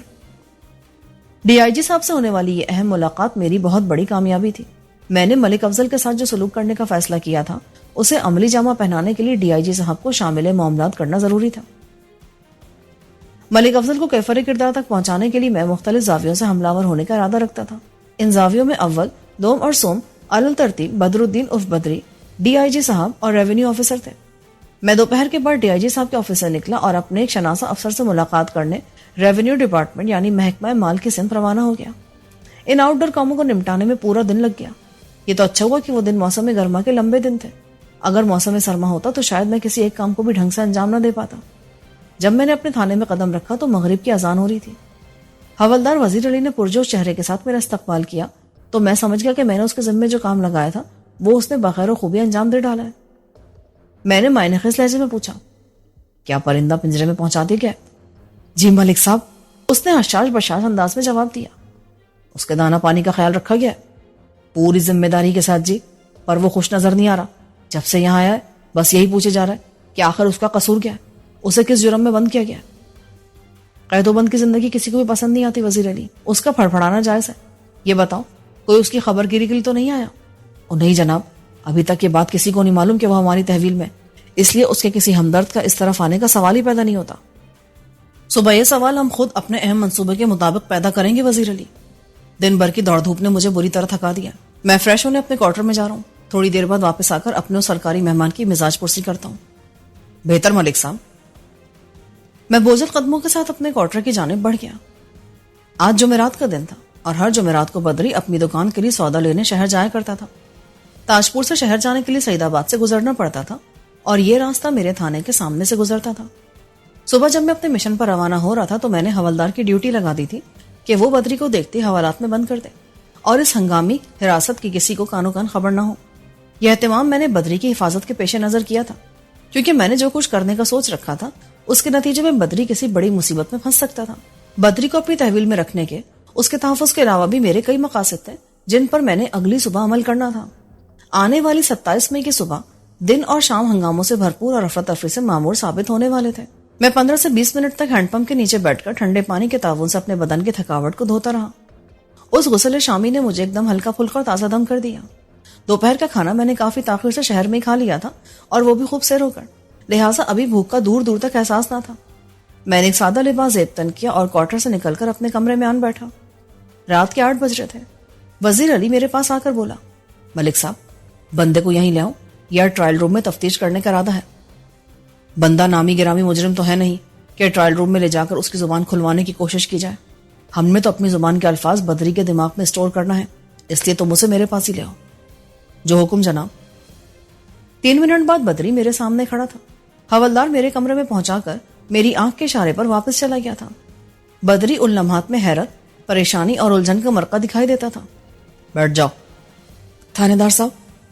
ڈی آئی جی صاحب سے ہونے والی یہ اہم ملاقات میری بہت بڑی کامیابی تھی۔ میں نے ملک افضل کے ساتھ جو سلوک کرنے کا فیصلہ کیا تھا اسے عملی جامہ پہنانے کے لیے ڈی آئی جی صاحب کو شامل معاملات کرنا ضروری تھا۔ ملک افضل کو کیفر کردار تک پہنچانے کے لیے میں مختلف زاویوں سے حملہ آور ہونے کا ارادہ رکھتا تھا۔ ان زاویوں میں اول، دوم اور سوم علل ترتیب بدر الدین عرف بدری، ڈی آئی جی صاحب اور ریونیو آفیسر تھے۔ میں دوپہر کے بعد ڈی آئی جی صاحب کے آفس سے نکلا اور اپنے ایک شناسہ افسر سے ملاقات کرنے ریونیو ڈپارٹمنٹ یعنی محکمہ مال کی سمت روانہ ہو گیا۔ ان آؤٹ ڈور کاموں کو نمٹانے میں پورا دن لگ گیا۔ یہ تو اچھا ہوا کہ وہ دن موسم گرما کے لمبے دن تھے، اگر موسم سرما ہوتا تو شاید میں کسی ایک کام کو بھی ڈھنگ سے انجام نہ دے پاتا۔ جب میں نے اپنے تھانے میں قدم رکھا تو مغرب کی اذان ہو رہی تھی۔ حوالدار وزیر علی نے پرجوش چہرے کے ساتھ میرا استقبال کیا تو میں سمجھ گیا کہ میں نے اس کے ذمے جو کام لگایا تھا وہ اس نے بخیر و خوبی انجام دے ڈالا ہے۔ میں نے معنی خیز لہجے میں پوچھا، کیا پرندہ پنجرے میں پہنچا دیا گیا؟ جی ملک صاحب، اس نے حشاش بشاش انداز میں جواب دیا۔ اس کے دانا پانی کا خیال رکھا گیا؟ پوری ذمہ داری کے ساتھ جی، پر وہ خوش نظر نہیں آ رہا۔ جب سے یہاں آیا ہے بس یہی پوچھے جا رہا ہے کہ آخر اس کا قصور کیا ہے، اسے کس جرم میں بند کیا گیا؟ قید و بند کی زندگی کسی کو بھی پسند نہیں آتی وزیر علی، اس کا پھڑپھڑانا جائز ہے۔ یہ بتاؤ کوئی اس کی خبر گیری کے لیے تو نہیں آیا؟ اور نہیں جناب، ابھی تک یہ بات کسی کو نہیں معلوم کہ وہ ہماری تحویل میں، اس لیے اس کے کسی ہمدرد کا اس طرف آنے کا سوال ہی پیدا نہیں ہوتا۔ صبح یہ سوال ہم خود اپنے اہم منصوبے کے مطابق پیدا کریں گے وزیر علی۔ دن بھر کی دوڑ دھوپ نے مجھے بری طرح تھکا دیا۔ میں فریش ہونے اپنے کوارٹر میں جا رہا ہوں، تھوڑی دیر بعد واپس آ کر اپنے سرکاری مہمان کی مزاج پرسی کرتا ہوں۔ بہتر ملک صاحب۔ میں بوجھل قدموں کے ساتھ اپنے کوارٹر کی جانب بڑھ گیا۔ آج جمعرات کا دن تھا اور ہر جمعرات کو بدری اپنی دکان کے لیے سودا لینے شہر جایا کرتا تھا۔ تاجپور سے شہر جانے کے لیے سعید آباد سے گزرنا پڑتا تھا اور یہ راستہ میرے تھانے کے سامنے سے گزرتا تھا۔ صبح جب میں اپنے مشن پر روانہ ہو رہا تھا تو میں نے حوالدار کی ڈیوٹی لگا دی تھی کہ وہ بدری کو دیکھتے حوالات میں بند کر دے اور اس ہنگامی حراست کی کسی کو کانو کان خبر نہ ہو۔ یہ اہتمام میں نے بدری کی حفاظت کے پیش نظر کیا تھا، کیونکہ میں نے جو کچھ کرنے کا سوچ رکھا تھا اس کے نتیجے میں بدری کسی بڑی مصیبت میں پھنس سکتا تھا۔ بدری کو اپنی تحویل میں رکھنے کے، اس کے تحفظ کے علاوہ بھی میرے کئی مقاصد تھے جن پر میں نے اگلی صبح عمل کرنا تھا۔ آنے والی 27 مئی کی صبح دن اور شام ہنگاموں سے بھرپور اور افراتفری سے معمور ثابت ہونے والے تھے۔ میں 15 سے 20 منٹ تک ہینڈ پمپ کے نیچے بیٹھ کر ٹھنڈے پانی کے تعاون سے اپنے بدن کی تھکاوٹ کو دھوتا رہا۔ اس غسل شامی نے مجھے ایک دم ہلکا پھلکا اور تازہ دم کر دیا۔ دوپہر کا کھانا میں نے کافی تاخیر سے شہر میں ہی کھا لیا تھا اور وہ بھی خوب سیر ہو کر، لہٰذا ابھی بھوک کا دور دور تک احساس نہ تھا۔ میں نے ایک سادہ لباس زیب تن کیا اور کوارٹر سے نکل کر اپنے کمرے میں آن بیٹھا۔ رات کے 8 بج رہے تھے۔ وزیر علی میرے پاس آ کر بولا، ملک صاحب بندے کو یہیں لے آؤ، یا ٹرائل روم میں تفتیش کرنے کا ارادہ ہے؟ بندہ نامی گرامی مجرم تو ہے نہیں کہ ٹرائل روم میں لے جا کر اس کی زبان کھلوانے کی کوشش کی جائے. ہم نے تو اپنی زبان کے الفاظ بدری کے دماغ میں اسٹور کرنا ہے، اس لیے تم اسے میرے پاس ہی لے آؤ. جو حکم جناب. 3 منٹ بعد بدری میرے سامنے کھڑا تھا. حوالدار میرے کمرے میں پہنچا کر میری آنکھ کے اشارے پر واپس چلا گیا تھا. بدری ان لمحات میں حیرت، پریشانی اور الجھن کا مرقع دکھائی دیتا تھا. بیٹھ جاؤ. تھانے دار صاحب،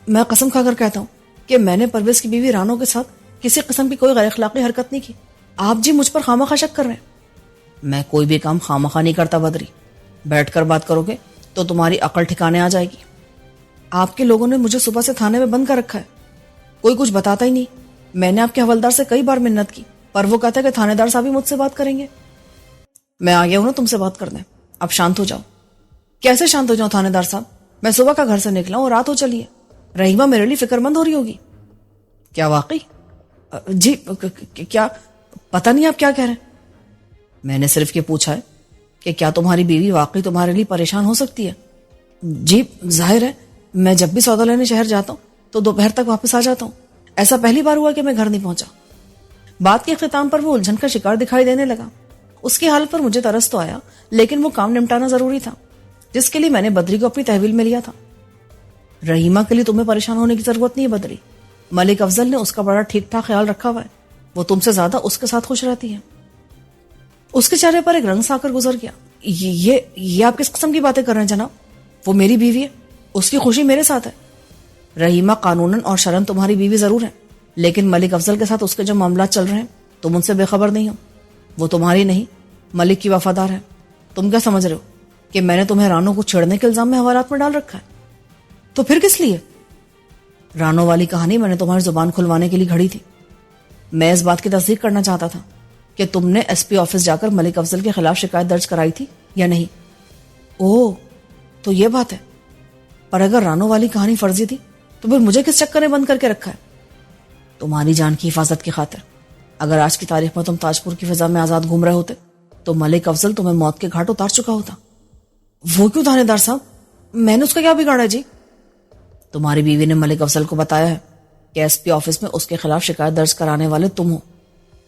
میں قسم کھا کر کہتا ہوں کہ میں نے پرویز کی بیوی رانو کے ساتھ کسی قسم کی کوئی غیر اخلاقی حرکت نہیں کی. آپ جی مجھ پر خواہ شک کر رہے ہیں. میں کوئی بھی کام خواہ نہیں کرتا بدری. بیٹھ کر بات کرو گے تو تمہاری عقل ٹھکانے آ جائے گی. آپ کے لوگوں نے مجھے صبح سے تھانے میں بند کر رکھا ہے، کوئی کچھ بتاتا ہی نہیں. میں نے آپ کے حوالدار سے کئی بار منت کی، پر وہ کہتا ہے کہ تھانے دار صاحب ہی مجھ سے بات کریں گے. میں آ گیا ہوں نا تم سے بات کرنے، اب شانت ہو جاؤ. کیسے شانت ہو جاؤں تھانے دار صاحب؟ میں صبح کا گھر سے نکلا ہوں اور رات ہو چلی ہے. رحیمہ میرے لیے فکر مند ہو رہی ہوگی. کیا واقعی؟ جی کیا پتہ نہیں آپ کیا کہہ رہے ہیں. میں نے صرف یہ پوچھا ہے کہ کیا تمہاری بیوی واقعی تمہارے لیے پریشان ہو سکتی ہے؟ جی ظاہر ہے، میں جب بھی سودا لینے شہر جاتا ہوں تو دوپہر تک واپس آ جاتا ہوں. ایسا پہلی بار ہوا کہ میں گھر نہیں پہنچا. بات کے اختتام پر وہ الجھن کا شکار دکھائی دینے لگا. اس کی حالت پر مجھے ترس تو آیا، لیکن وہ کام نمٹانا ضروری تھا جس کے لیے میں نے بدری کو اپنی تحویل میں لیا تھا. رحیمہ کے لیے تمہیں پریشان ہونے کی ضرورت نہیں ہے بدری. ملک افضل نے اس کا بڑا ٹھیک ٹھاک خیال رکھا ہوا ہے. وہ تم سے زیادہ اس کے ساتھ خوش رہتی ہے. اس کے چہرے پر ایک رنگ سا کر گزر گیا. یہ آپ کس قسم کی باتیں کر رہے ہیں جناب؟ وہ میری بیوی ہے، اس کی خوشی میرے ساتھ ہے. رحیمہ قانوناً اور شرعاً تمہاری بیوی ضرور ہے، لیکن ملک افضل کے ساتھ اس کے جو معاملات چل رہے ہیں تم ان سے بے خبر نہیں ہو. وہ تمہاری نہیں، ملک کی وفادار ہے. تم کیا سمجھ رہے ہو کہ میں نے تمہیں رانو کو چھیڑنے کے الزام میں حوالات میں ڈال رکھا ہے؟ تو پھر کس لیے؟ رانو والی کہانی میں نے تمہاری زبان کھلوانے کے لیے گھڑی تھی. میں اس بات کی تصدیق کرنا چاہتا تھا کہ تم نے ایس پی آفس جا کر ملک افضل کے خلاف شکایت درج کرائی تھی یا نہیں. اوہ، تو یہ بات ہے. پر اگر رانو والی کہانی فرضی تھی تو پھر مجھے کس چکر نے بند کر کے رکھا ہے؟ تمہاری جان کی حفاظت کی خاطر. اگر آج کی تاریخ میں تم تاج پور کی فضا میں آزاد گھوم رہے ہوتے تو ملک افضل تمہیں موت کے گھاٹ اتار چکا ہوتا. وہ کیوں تھانے دار صاحب؟ میں نے اس کا کیا بگاڑا جی؟ تمہاری بیوی نے ملک افضل کو بتایا ہے کہ ایس پی آفس میں اس کے خلاف شکایت درج کرانے والے تم ہو.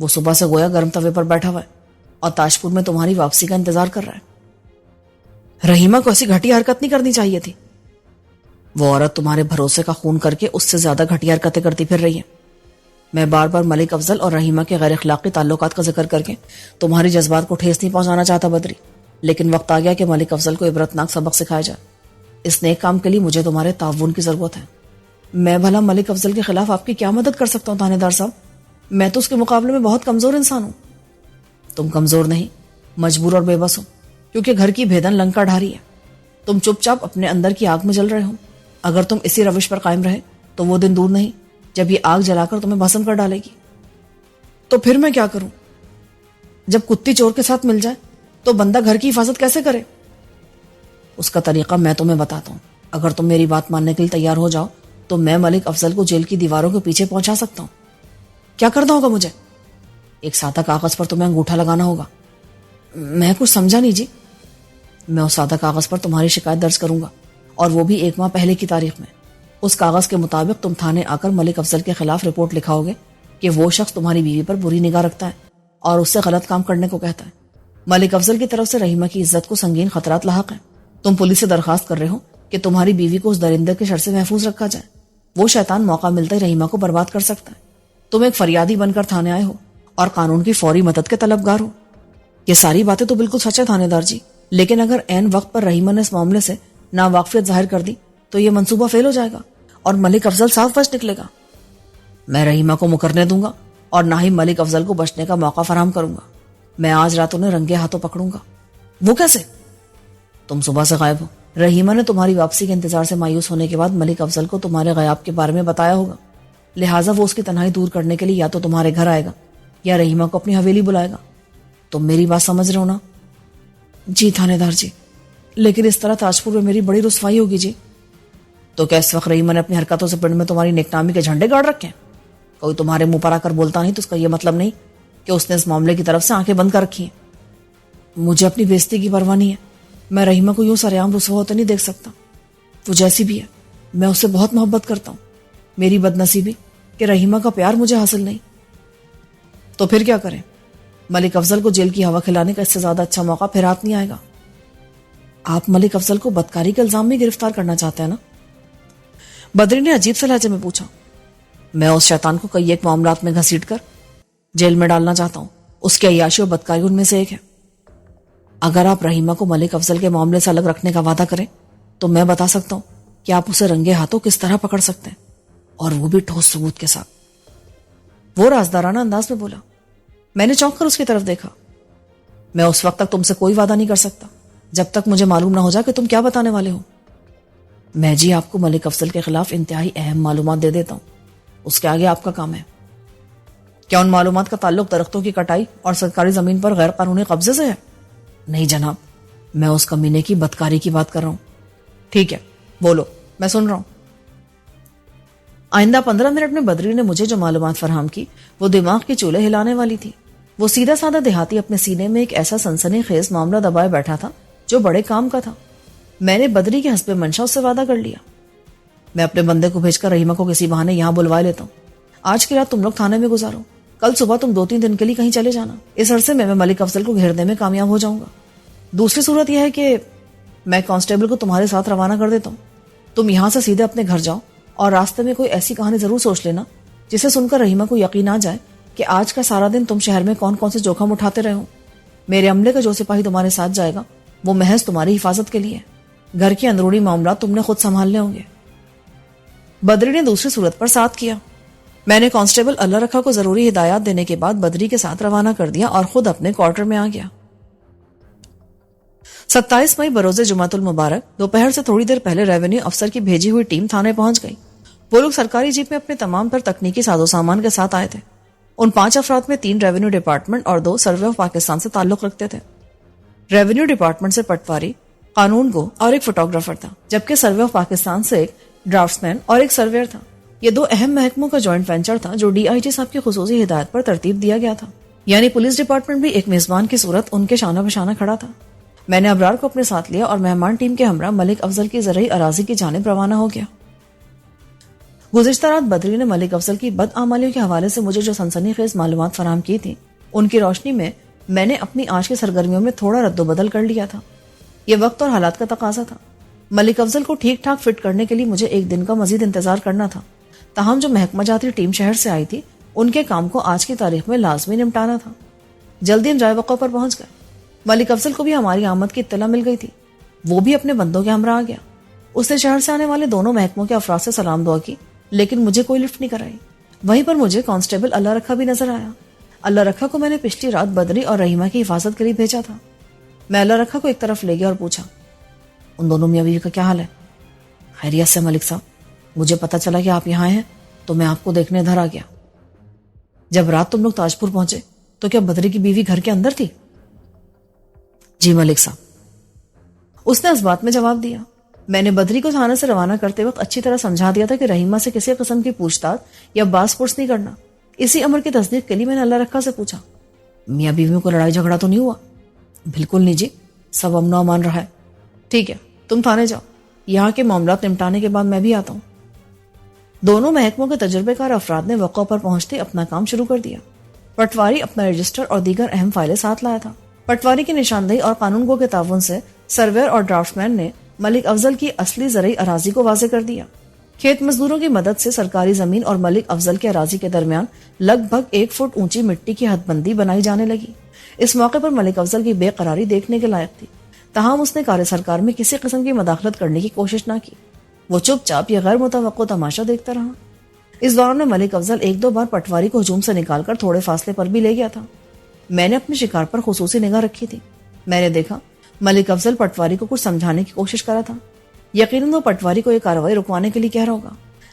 وہ صبح سے گویا گرم توے پر بیٹھا ہوا ہے اور تاج پور میں تمہاری واپسی کا انتظار کر رہا ہے. رحیمہ کو ایسی گھٹیا حرکت نہیں کرنی چاہیے تھی. وہ عورت تمہارے بھروسے کا خون کر کے اس سے زیادہ گھٹیا حرکتیں کرتی پھر رہی ہے. میں بار بار ملک افضل اور رحیمہ کے غیر اخلاقی تعلقات کا ذکر کر کے تمہاری جذبات کو ٹھیس نہیں پہنچانا چاہتا بدری، لیکن وقت آ گیا کہ ملک افضل کو عبرتناک سبق سکھایا جائے. اس نیک کام کے لیے مجھے تمہارے تعاون کی ضرورت ہے. میں بھلا ملک افضل کے خلاف آپ کی کیا مدد کر سکتا ہوں تھانے دار صاحب؟ میں تو اس کے مقابلے میں بہت کمزور انسان ہوں. تم کمزور نہیں، مجبور اور بے بس ہو، کیونکہ گھر کی بھیدن لنکا ڈھاری ہے. تم چپ چاپ اپنے اندر کی آگ میں جل رہے ہو. اگر تم اسی روش پر قائم رہے تو وہ دن دور نہیں جب یہ آگ جلا کر تمہیں بھسم کر ڈالے گی. تو پھر میں کیا کروں؟ جب کتی چور کے ساتھ مل جائے تو بندہ گھر کی حفاظت کیسے کرے؟ اس کا طریقہ میں تمہیں بتاتا ہوں. اگر تم میری بات ماننے کے لیے تیار ہو جاؤ تو میں ملک افضل کو جیل کی دیواروں کے پیچھے پہنچا سکتا ہوں. کیا کرنا ہوگا مجھے؟ ایک سادہ کاغذ پر تمہیں انگوٹھا لگانا ہوگا. میں کچھ سمجھا نہیں جی. میں اس سادہ کاغذ پر تمہاری شکایت درج کروں گا، اور وہ بھی 1 ماہ پہلے کی تاریخ میں. اس کاغذ کے مطابق تم تھانے آ کر ملک افضل کے خلاف رپورٹ لکھاؤ گے کہ وہ شخص تمہاری بیوی پر بری نگاہ رکھتا ہے اور اس سے غلط کام کرنے کو کہتا ہے. ملک افضل کی طرف سے رحیمہ کی عزت کو سنگین خطرات لاحق ہیں. تم پولیس سے درخواست کر رہے ہو کہ تمہاری بیوی کو اس درندے کے شر سے محفوظ رکھا جائے. وہ شیطان موقع ملتا ہی رحیمہ کو برباد کر سکتا ہے. تم ایک فریادی بن کر تھانے آئے ہو اور قانون کی فوری مدد کے طلبگار ہو. یہ ساری باتیں تو بالکل سچ ہے تھانے دار جی، لیکن اگر عین وقت پر رحیمہ نے اس معاملے سے ناواقفیت ظاہر کر دی تو یہ منصوبہ فیل ہو جائے گا اور ملک افضل صاف بچ نکلے گا. میں رحیمہ کو مکرنے دوں گا اور نہ ہی ملک افضل کو بچنے کا موقع فراہم کروں گا. میں آج رات انہیں رنگے ہاتھوں پکڑوں گا. وہ کیسے؟ تم صبح سے غائب ہو. رحیمہ نے تمہاری واپسی کے انتظار سے مایوس ہونے کے بعد ملک افضل کو تمہارے غیاب کے بارے میں بتایا ہوگا. لہٰذا وہ اس کی تنہائی دور کرنے کے لیے یا تو تمہارے گھر آئے گا یا رحیمہ کو اپنی حویلی بلائے گا. تم میری بات سمجھ رہے ہو نا؟ جی تھانے دار جی، لیکن اس طرح تاج پور میں میری بڑی رسوائی ہوگی جی. تو کیا اس وقت رحیمہ نے اپنی حرکتوں سے پنڈ میں تمہاری نیکنامی کے جھنڈے گاڑ رکھے ہیں؟ کوئی تمہارے منہ پر آ کر بولتا نہیں تو اس کا یہ مطلب نہیں کہ اس نے اس معاملے کی طرف سے آنکھیں بند کر رکھی ہیں. مجھے اپنی بےزتی کی پرواہ نہیں ہے. میں رحیمہ کو یوں سرعام رسوا ہوتے نہیں دیکھ سکتا. وہ جیسی بھی ہے میں اس سے بہت محبت کرتا ہوں. میری بدنصیبی کہ رحیمہ کا پیار مجھے حاصل نہیں. تو پھر کیا کریں؟ ملک افضل کو جیل کی ہوا کھلانے کا اس سے زیادہ اچھا موقع پھر ہاتھ نہیں آئے گا. آپ ملک افضل کو بدکاری کے الزام میں گرفتار کرنا چاہتے ہیں نا؟ بدری نے عجیب سے لہجے میں پوچھا. میں اس شیطان کو کئی ایک معاملات میں گھسیٹ کر جیل میں ڈالنا چاہتا ہوں. اس کی عیاشی اور بدکاری ان میں سے ایک ہے. اگر آپ رحیمہ کو ملک افضل کے معاملے سے الگ رکھنے کا وعدہ کریں تو میں بتا سکتا ہوں کہ آپ اسے رنگے ہاتھوں کس طرح پکڑ سکتے ہیں, اور وہ بھی ٹھوس ثبوت کے ساتھ. وہ رازدارانہ انداز میں بولا. میں نے چونک کر اس کی طرف دیکھا. میں اس وقت تک تم سے کوئی وعدہ نہیں کر سکتا جب تک مجھے معلوم نہ ہو جائے کہ تم کیا بتانے والے ہو. میں جی آپ کو ملک افضل کے خلاف انتہائی اہم معلومات دے دیتا ہوں, اس کے آگے آپ کا کام ہے. کیا ان معلومات کا تعلق درختوں کی کٹائی اور سرکاری زمین پر غیر قانونی قبضے سے ہے؟ نہیں جناب, میں اس کمینے کی بدکاری کی بات کر رہا ہوں. ٹھیک ہے, بولو, میں سن رہا ہوں. آئندہ 15 منٹ میں بدری نے مجھے جو معلومات فراہم کی وہ دماغ کے چولہے ہلانے والی تھی. وہ سیدھا سادہ دیہاتی اپنے سینے میں ایک ایسا سنسنی خیز معاملہ دبائے بیٹھا تھا جو بڑے کام کا تھا. میں نے بدری کے حسب منشا اس سے وعدہ کر لیا. میں اپنے بندے کو بھیج کر رحیمہ کو کسی بہانے یہاں بلوائے لیتا ہوں. آج کی رات تم لوگ تھانے میں گزارو, کل صبح تم 2-3 دن کے لیے کہیں چلے جانا. اس عرصے میں ملک افضل کو گھیرنے میں کامیاب ہو جاؤں گا. دوسری صورت یہ ہے کہ میں کانسٹیبل کو تمہارے ساتھ روانہ کر دیتا ہوں. تم یہاں سے سیدھے اپنے گھر جاؤ اور راستے میں کوئی ایسی کہانی ضرور سوچ لینا جسے سن کر رحیمہ کو یقین آ جائے کہ آج کا سارا دن تم شہر میں کون کون سے جوخم اٹھاتے رہے ہو. میرے عملے کا جو سپاہی تمہارے ساتھ جائے گا وہ محض تمہاری حفاظت کے لیے. گھر کے اندرونی معاملات تم نے خود سنبھالنے ہوں گے. بدری نے دوسری صورت پر ساتھ کیا. میں نے کانسٹیبل اللہ رکھا کو ضروری ہدایات دینے کے بعد بدری کے ساتھ روانہ کر دیا اور خود اپنے کوارٹر میں آ گیا. 27 مئی بروز جمعۃ المبارک دوپہر سے تھوڑی دیر پہلے ریونیو افسر کی بھیجی ہوئی ٹیم تھانے پہنچ گئی. وہ لوگ سرکاری جیپ میں اپنے تمام تر تکنیکی ساز و سامان کے ساتھ آئے تھے. ان 5 افراد میں 3 ریونیو ڈپارٹمنٹ اور 2 سروے آف پاکستان سے تعلق رکھتے تھے. ریونیو ڈپارٹمنٹ سے پٹواری, قانون گو اور ایک فوٹوگرافر تھا, جبکہ سروے آف پاکستان سے ایک ڈرافٹس مین اور ایک سرویئر تھا. یہ 2 اہم محکموں کا جوائنٹ وینچر تھا جو ڈی آئی جی صاحب کی خصوصی ہدایت پر ترتیب دیا گیا تھا. یعنی پولیس ڈپارٹمنٹ بھی ایک میزبان کی صورت ان کے شانہ بشانہ کھڑا تھا. میں نے ابرار کو اپنے ساتھ لیا اور مہمان ٹیم کے ہمراہ ملک افضل کی زرعی اراضی کی جانب روانہ ہو گیا. گزشتہ رات بدری نے ملک افضل کی بدعمالیوں کے حوالے سے مجھے جو سنسنی خیز معلومات فراہم کی تھی ان کی روشنی میں نے اپنی آج کی سرگرمیوں میں تھوڑا رد و بدل کر لیا تھا. یہ وقت اور حالات کا تقاضا تھا. ملک افضل کو ٹھیک ٹھاک فٹ کرنے کے لیے مجھے ایک دن کا مزید انتظار کرنا تھا. تاہم جو محکمہ جاتی ٹیم شہر سے آئی تھی ان کے کام کو آج کی تاریخ میں لازمی نمٹانا تھا. جلدی ہم جائے وقوع پر پہنچ گئے. ملک افضل کو بھی ہماری آمد کی اطلاع مل گئی تھی. وہ بھی اپنے بندوں کے ہمراہ آ گیا. اس نے شہر سے آنے والے دونوں محکموں کے افراد سے سلام دعا کی, لیکن مجھے کوئی لفٹ نہیں کرائی. وہیں پر مجھے کانسٹیبل اللہ رکھا بھی نظر آیا. اللہ رکھا کو میں نے پچھلی رات بدری اور رحیمہ کی حفاظت کے لیے بھیجا تھا. میں اللہ رکھا کو ایک طرف لے گیا اور پوچھا, ان دونوں میاں بیوی کا کیا حال ہے؟ خیریت سے ملک صاحب, مجھے پتا چلا کہ آپ یہاں ہیں تو میں آپ کو دیکھنے ادھر آ گیا. جب رات تم لوگ تاجپور پہنچے تو کیا بدری کی بیوی گھر کے اندر تھی؟ جی ملک صاحب, اس نے اس بات میں جواب دیا. میں نے بدری کو تھانے سے روانہ کرتے وقت اچھی طرح سمجھا دیا تھا کہ رحیمہ سے کسی قسم کی پوچھ تاچھ یا باس پرس نہیں کرنا. اسی امر کی تصدیق کے لیے میں نے اللہ رکھا سے پوچھا, میاں بیویوں کو لڑائی جھگڑا تو نہیں ہوا؟ بالکل نہیں جی, سب امن و امان رہا ہے. ٹھیک ہے, تم تھانے جاؤ, یہاں کے معاملات نمٹانے کے بعد میں بھی آتا ہوں. دونوں محکموں کے تجربے کار افراد نے وقوع پر پہنچتے اپنا کام شروع کر دیا. پٹواری اپنا رجسٹر اور دیگر اہم فائلیں ساتھ لایا تھا. پٹواری کی نشاندہی اور قانون گو کے تعاون سے سرویئر اور ڈرافٹ مین نے ملک افضل کی اصلی زرعی اراضی کو واضح کر دیا. کھیت مزدوروں کی مدد سے سرکاری زمین اور ملک افضل کے اراضی کے درمیان لگ بھگ 1 فٹ اونچی مٹی کی حد بندی بنائی جانے لگی. اس موقع پر ملک افضل کی بے قراری دیکھنے کے لائق تھی. تاہم اس نے کار سرکار میں کسی قسم کی مداخلت کرنے کی کوشش نہ کی. وہ چپ چاپ یہ غیر متوقع تماشا دیکھتا رہا. اس دوران میں ملک افضل 1-2 بار پٹواری کو ہجوم سے نکال کر تھوڑے فاصلے پر بھی لے گیا تھا. میں نے اپنے شکار پر خصوصی نگاہ رکھی تھی. میں نے دیکھا ملک افضل پٹواری کو کچھ سمجھانے کی کوشش کر رہا تھا. یقیناً وہ پٹواری کو یہ کارروائی رکوانے کے لیے کہہ رہا ہوگا,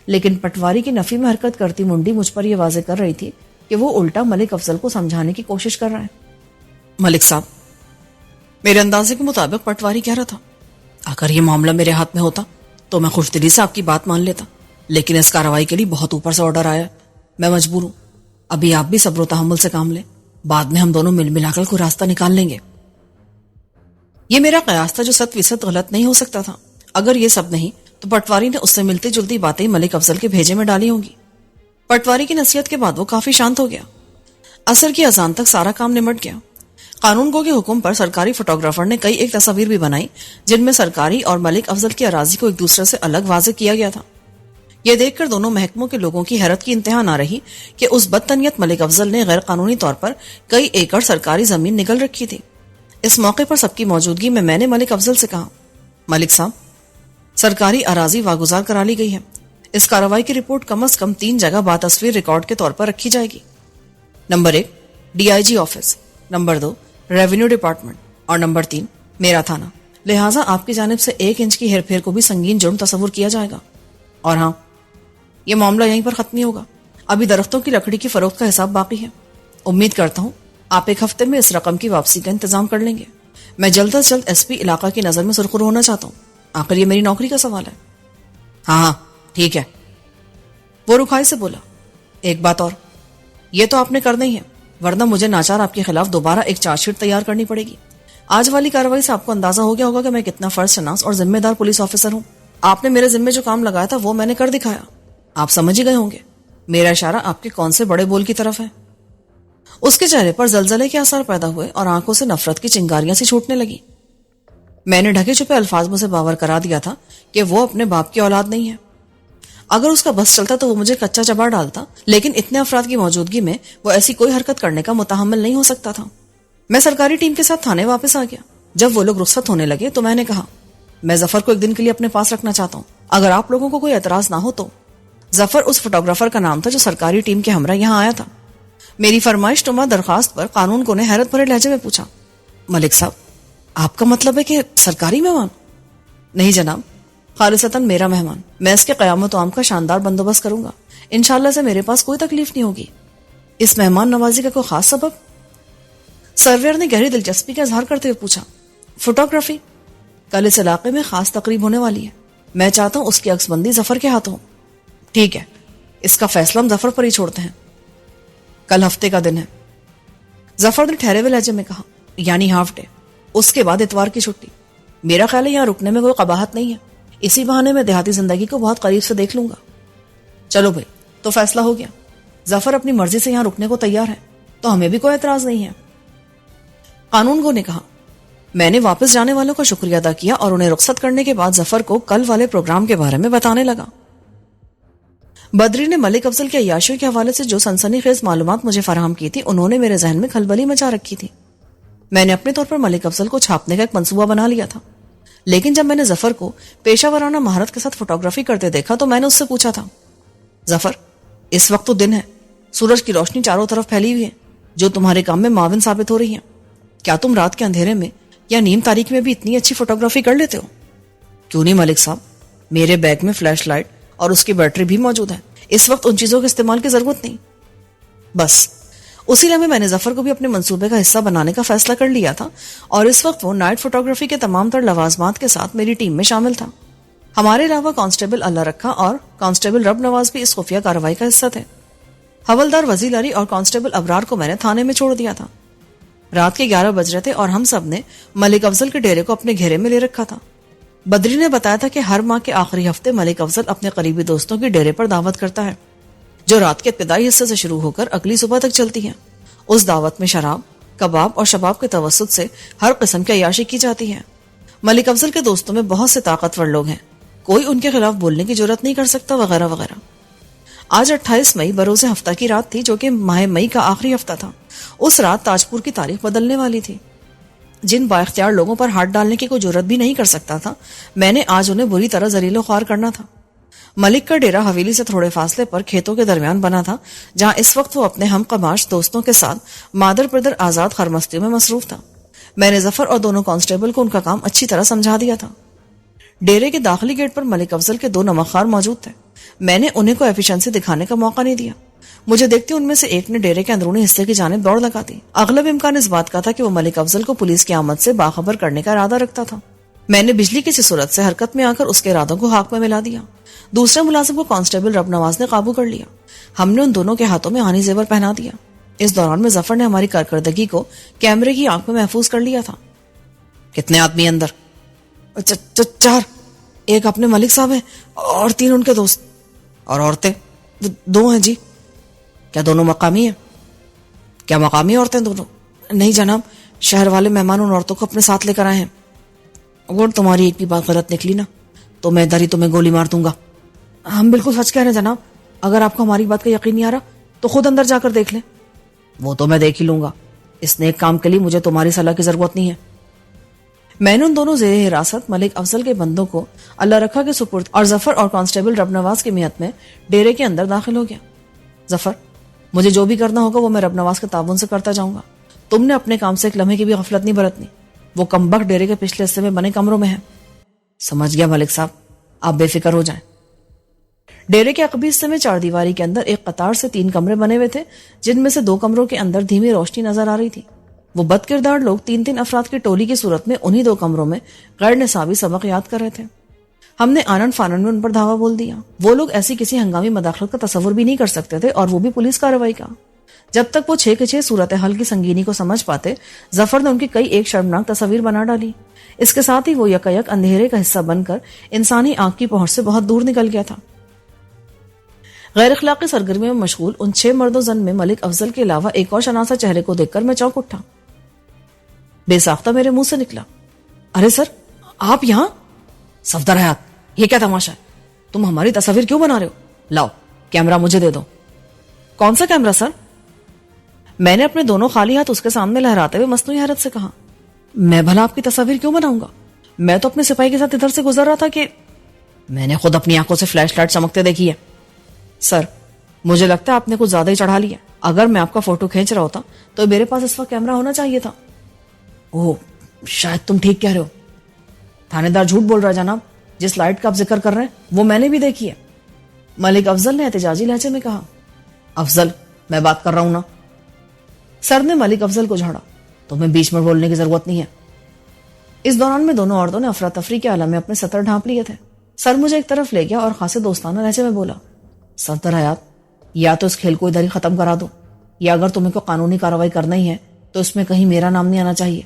لیکن پٹواری کی نفی میں حرکت کرتی منڈی مجھ پر یہ واضح کر رہی تھی کہ وہ الٹا ملک افضل کو سمجھانے کی کوشش کر رہا ہے. ملک صاحب, میرے اندازے کے مطابق پٹواری کہہ رہا تھا, اگر یہ معاملہ میرے ہاتھ میں ہوتا تو میں خوش دلی سے آپ کی بات مان لیتا, لیکن اس کارروائی کے لیے بہت اوپر سے آرڈر آیا, میں مجبور ہوں. ابھی آپ بھی صبر و تحمل سے کام لیں, بعد میں ہم دونوں مل ملا کر کوئی راستہ نکال لیں گے. یہ میرا قیاس تھا جو 100% غلط نہیں ہو سکتا تھا. اگر یہ سب نہیں تو پٹواری نے اس سے ملتی جلتی باتیں ملک افضل کے بھیجے میں ڈالی ہوں گی۔ پٹواری کی نصیحت کے بعد وہ کافی شانت ہو گیا۔ عصر کی اذان تک سارا کام نمٹ گیا۔ قانون گو کے حکم پر سرکاری فوٹوگرافر نے کئی ایک تصاویر بھی بنائی جن میں سرکاری اور ملک افضل کی اراضی کو ایک دوسرے سے الگ واضح کیا گیا تھا۔ یہ دیکھ کر دونوں محکموں کے لوگوں کی حیرت کی انتہا نہ رہی کہ اس بدتنیت ملک افضل نے غیر قانونی طور پر کئی ایکڑ سرکاری زمین نگل رکھی تھی۔ اس موقع پر سب کی موجودگی میں نے ملک افضل سے کہا، ملک صاحب، سرکاری اراضی واگزار کرا لی گئی ہے۔ اس کارروائی کی رپورٹ کم از کم 3 جگہ باتصویر ریکارڈ کے طور پر رکھی جائے گی۔ Number 1 DIG office, number 2 revenue department اور نمبر 3 میرا تھانہ۔ لہٰذا آپ کی جانب سے 1 انچ کی ہیر پھیر کو بھی سنگین جرم تصور کیا جائے گا۔ اور ہاں، یہ معاملہ یہیں پر ختم نہیں ہوگا، ابھی درختوں کی لکڑی کی فروخت کا حساب باقی ہے۔ امید کرتا ہوں آپ 1 ہفتے میں اس رقم کی واپسی کا انتظام کر لیں گے۔ میں جلد از جلد SP علاقہ کی نظر میں سرخرو ہونا چاہتا ہوں، آخر یہ میری نوکری کا سوال ہے۔ ہاں ٹھیک ہے، وہ رکھائی سے بولا۔ ایک بات اور، یہ تو آپ نے کرنا ہی ہے، ورنہ مجھے ناچار آپ کے خلاف دوبارہ ایک چارج شیٹ تیار کرنی پڑے گی۔ آج والی کارروائی سے آپ کو اندازہ ہو گیا ہوگا کہ میں کتنا فرض شناس اور ذمہ دار پولیس آفیسر ہوں۔ آپ نے میرے ذمہ جو کام لگایا تھا وہ میں نے کر دکھایا۔ آپ سمجھ ہی گئے ہوں گے میرا اشارہ آپ کے کون سے بڑے بول کی طرف ہے۔ اس کے چہرے پر زلزلے کے آثار پیدا ہوئے اور آنکھوں سے نفرت کی چنگاریاں سی چھوٹنے لگی۔ میں نے ڈھکے چھپے الفاظ میں سے باور کرا دیا تھا کہ وہ اپنے باپ کی اولاد نہیں ہے۔ اگر اس کا بس چلتا تو وہ مجھے کچا چبا ڈالتا، لیکن اتنے افراد کی موجودگی میں وہ ایسی کوئی حرکت کرنے کا متحمل نہیں ہو سکتا تھا۔ میں سرکاری ٹیم کے ساتھ تھانے واپس آ گیا۔ جب وہ لوگ رخصت ہونے لگے تو میں نے کہا، میں ظفر کو 1 دن کے لیے اپنے پاس رکھنا چاہتا ہوں، اگر آپ لوگوں کو کوئی اعتراض نہ ہو تو۔ ظفر اس فوٹوگرافر کا نام تھا جو سرکاری ٹیم کے ہمراہ یہاں آیا تھا۔ میری فرمائش نما درخواست پر قانون کو نے حیرت بھرے لہجے میں پوچھا، ملک صاحب، آپ کا مطلب ہے کہ سرکاری مہمان؟ نہیں جناب، خالصتاً میرا مہمان۔ میں اس کے قیامت و عام کا شاندار بندوبست کروں گا، انشاءاللہ سے میرے پاس کوئی تکلیف نہیں ہوگی۔ اس مہمان نوازی کا کوئی خاص سبب؟ سرور نے گہری دلچسپی کا اظہار کرتے ہوئے پوچھا، فوٹوگرافی، کل اس علاقے میں خاص تقریب ہونے والی ہے، میں چاہتا ہوں اس کی عکس بندی ظفر کے ہاتھوں۔ ٹھیک ہے، اس کا فیصلہ ہم ظفر پر ہی چھوڑتے ہیں۔ کل ہفتے کا دن ہے، ظفر نے ٹھہرے ہوئے لہجے میں کہا، یعنی ہاف ڈے، اس کے بعد اتوار کی چھٹی۔ میرا خیال ہے یہاں رکنے میں کوئی قباحت نہیں ہے، اسی بہانے میں دیہاتی زندگی کو بہت قریب سے دیکھ لوں گا۔ چلو بھائی، تو فیصلہ ہو گیا، ظفر اپنی مرضی سے یہاں رکنے کو تیار ہے، تو ہمیں بھی کوئی اعتراض نہیں ہے۔ قانون گو نے کہا۔ میں نے واپس جانے والوں کا شکریہ ادا کیا اور انہیں رخصت کرنے کے بعد ظفر کو کل والے پروگرام کے بارے میں بتانے لگا۔ بدری نے ملک افضل کے عیاشیوں کے حوالے سے جو سنسنی خیز معلومات مجھے فراہم کی تھی انہوں نے میرے ذہن میں کھلبلی مچا رکھی تھی۔ میں نے اپنے طور پر ملک افضل کو چھاپنے کا ایک منصوبہ بنا لیا تھا، لیکن جب میں نے ظفر کو پیشہ ورانہ مہارت کے ساتھ فوٹوگرافی کرتے دیکھا تو میں نے اس سے پوچھا تھا، ظفر، اس وقت تو دن ہے، سورج کی روشنی چاروں طرف پھیلی ہوئی ہے جو تمہارے کام میں معاون ثابت ہو رہی ہے، کیا تم رات کے اندھیرے میں یا نیم تاریکی میں بھی اتنی اچھی فوٹوگرافی کر لیتے ہو؟ کیوں نہیں ملک صاحب، میرے بیگ میں فلیش لائٹ اور اس کی بیٹری بھی موجود ہے، اس وقت ان چیزوں کے استعمال کی ضرورت نہیں۔ بس اسی لمحے میں نے ظفر کو بھی اپنے منصوبے کا حصہ بنانے کا فیصلہ کر لیا تھا اور اس وقت وہ نائٹ فوٹوگرافی کے تمام تر لوازمات کے ساتھ میری ٹیم میں شامل تھا۔ ہمارے علاوہ کانسٹیبل اللہ رکھا اور کانسٹیبل رب نواز بھی اس خفیہ کارروائی کا حصہ تھے۔ حوالدار وزیر علی اور کانسٹیبل ابرار کو میں نے تھانے میں چھوڑ دیا تھا۔ رات کے 11 بج رہے تھے اور ہم سب نے ملک افضل کے ڈیرے کو اپنے گھیرے میں لے رکھا تھا۔ بدری نے بتایا تھا کہ ہر ماہ کے آخری ہفتے ملک افضل اپنے قریبی دوستوں کی ڈیرے پر دعوت کرتا ہے جو رات کے ابتدائی حصے سے شروع ہو کر اگلی صبح تک چلتی ہے۔ اس دعوت میں شراب، کباب اور شباب کے توسط سے ہر قسم کی عیاشی کی جاتی ہے۔ ملک افضل کے دوستوں میں بہت سے طاقتور لوگ ہیں، کوئی ان کے خلاف بولنے کی جرات نہیں کر سکتا، وغیرہ وغیرہ۔ آج 28 مئی بروز ہفتہ کی رات تھی جو کہ ماہ مئی کا آخری ہفتہ تھا۔ اس رات تاجپور کی تاریخ بدلنے والی تھی۔ جن با اختیار لوگوں پر ہاتھ ڈالنے کی کوئی جرات بھی نہیں کر سکتا تھا، میں نے آج انہیں بری طرح ذلیل و خوار کرنا تھا۔ ملک کا ڈیرا حویلی سے تھوڑے فاصلے پر کھیتوں کے درمیان بنا تھا جہاں اس وقت وہ اپنے ہم قماش دوستوں کے ساتھ مادر پدر آزاد خرمستیوں میں مصروف تھا۔ میں نے ظفر اور دونوں کانسٹیبل کو ان کا کام اچھی طرح سمجھا دیا تھا۔ ڈیرے کے داخلی گیٹ پر ملک افضل کے 2 نمکخوار موجود تھے۔ میں نے انہیں کوئی ایفیشنسی دکھانے کا موقع نہیں دیا۔ مجھے دیکھتے ان میں سے ایک نے ڈیرے کے اندرونی حصے کی جانب دوڑ لگا دی۔ اغلب امکان اس بات کا تھا کہ وہ ملک افضل کو پولیس کی آمد سے باخبر کرنے کا ارادہ رکھتا تھا۔ میں نے بجلی کی سی صورت سے حرکت میں آ کر اس کے ارادوں کو خاک میں ملا دیا۔ دوسرے ملازم کو کانسٹیبل رب نواز نے قابو کر لیا۔ ہم نے ان دونوں کے ہاتھوں میں آنی زیور پہنا دیا۔ اس دوران میں ظفر نے ہماری کارکردگی کو کیمرے کی آنکھ میں محفوظ کر لیا تھا۔ کتنے آدمی اندر؟ 4۔ ایک اپنے ملک صاحب ہیں اور 3 ان کے دوست. اور عورتیں؟ 2 ہیں جی. کیا دونوں مقامی ہیں؟ کیا مقامی عورتیں دونوں؟ نہیں جناب, شہر والے مہمان ان عورتوں کو اپنے ساتھ لے کر آئے ہیں. اگر تمہاری ایک بھی بات غلط نکلی نا تو میں ادھر ہی تمہیں گولی مار دوں گا. ہم بالکل سچ کہہ رہے ہیں جناب, اگر آپ کو ہماری بات کا یقین نہیں آ رہا تو خود اندر جا کر دیکھ لیں. وہ تو میں دیکھ ہی لوں گا, اس نیک کام کے لیے مجھے تمہاری صلاح کی ضرورت نہیں ہے. میں نے ان دونوں زیر حراست ملک افضل کے بندوں کو اللہ رکھا کے سپرد اور ظفر اور کانسٹیبل رب نواز کی میت میں ڈیرے کے اندر داخل ہو گیا. ظفر, مجھے جو بھی کرنا ہوگا وہ میں رب نواز کے تعاون سے کرتا جاؤں گا. تم نے اپنے کام سے ایک لمحے کی بھی غفلت نہیں برتنی. وہ کمبخت ڈیرے کے پچھلے حصے میں بنے کمروں میں ہے. سمجھ گیا ملک صاحب, آپ بے فکر ہو جائیں. ڈیرے کے عقبی حصے میں 4 دیواری کے اندر ایک قطار سے 3 کمرے بنے ہوئے تھے, جن میں سے 2 کمروں کے اندر دھیمی روشنی نظر آ رہی تھی. وہ بد کردار لوگ 3 افراد کی ٹولی کی صورت میں انہی 2 کمروں میں غیر نصابی سبق یاد کر رہے تھے. ہم نے آنن فانن میں ان پر دھاوا بول دیا. وہ لوگ ایسی کسی ہنگامی مداخلت کا تصور بھی نہیں کر سکتے تھے, اور وہ بھی پولیس کارروائی کا. جب تک وہ 6 کے 6 صورتحال کی سنگینی کو سمجھ پاتے, ظفر نے ان کی کئی ایک شرمناک تصاویر بنا ڈالی. اس کے ساتھ ہی وہ یک اندھیرے کا حصہ بن کر انسانی آنکھ کی پہنچ سے بہت دور نکل گیا تھا. غیر اخلاقی سرگرمی میں مشغول ان 6 مرد و زن میں ملک افضل کے علاوہ ایک اور شناسا چہرے کو دیکھ کر میں چونک اٹھا. بے ساختہ میرے منہ سے نکلا, ارے سر, آپ یہاں؟ صفدر حیات, یہ کیا تماشا ہے؟ تم ہماری تصاویر کیوں بنا رہے ہو؟ لاؤ کیمرہ مجھے دے دو. کون سا کیمرہ سر؟ میں نے اپنے دونوں خالی ہاتھ اس کے سامنے لہراتے ہوئے مصنوعی حیرت سے کہا. میں بھلا آپ کی تصاویر کیوں بناؤں گا؟ میں تو اپنے سپاہی کے ساتھ ادھر سے گزر رہا تھا کہ میں نے خود اپنی آنکھوں سے فلیش لائٹ چمکتے دیکھی ہے. سر, مجھے لگتا ہے آپ نے کچھ زیادہ ہی چڑھا لیا. اگر میں آپ کا فوٹو کھینچ رہا ہوتا تو میرے پاس اس وقت کیمرہ ہونا چاہیے تھا. اوہ, شاید تم ٹھیک کہہ رہے ہو. تھانے دار جھوٹ بول رہا ہے جناب. جس لائٹ کا آپ ذکر کر رہے ہیں وہ میں نے بھی دیکھی ہے. ملک افضل نے احتجاجی لہجے میں کہا. افضل, میں بات کر رہا ہوں نا. سر نے ملک افضل کو جھاڑا. تمہیں بیچ میں بولنے کی ضرورت نہیں ہے. اس دوران میں دونوں عورتوں نے افراتفری کے عالم میں اپنے سطر ڈھانپ لیے تھے. سر مجھے ایک طرف لے گیا اور خاصے دوستانہ لہجے میں بولا. صفدر حیات, یا تو اس کھیل کو ادھر ہی ختم کرا دو, یا اگر تمہیں کو قانونی کارروائی کرنا ہی ہے تو اس میں کہیں میرا نام نہیں آنا چاہیے.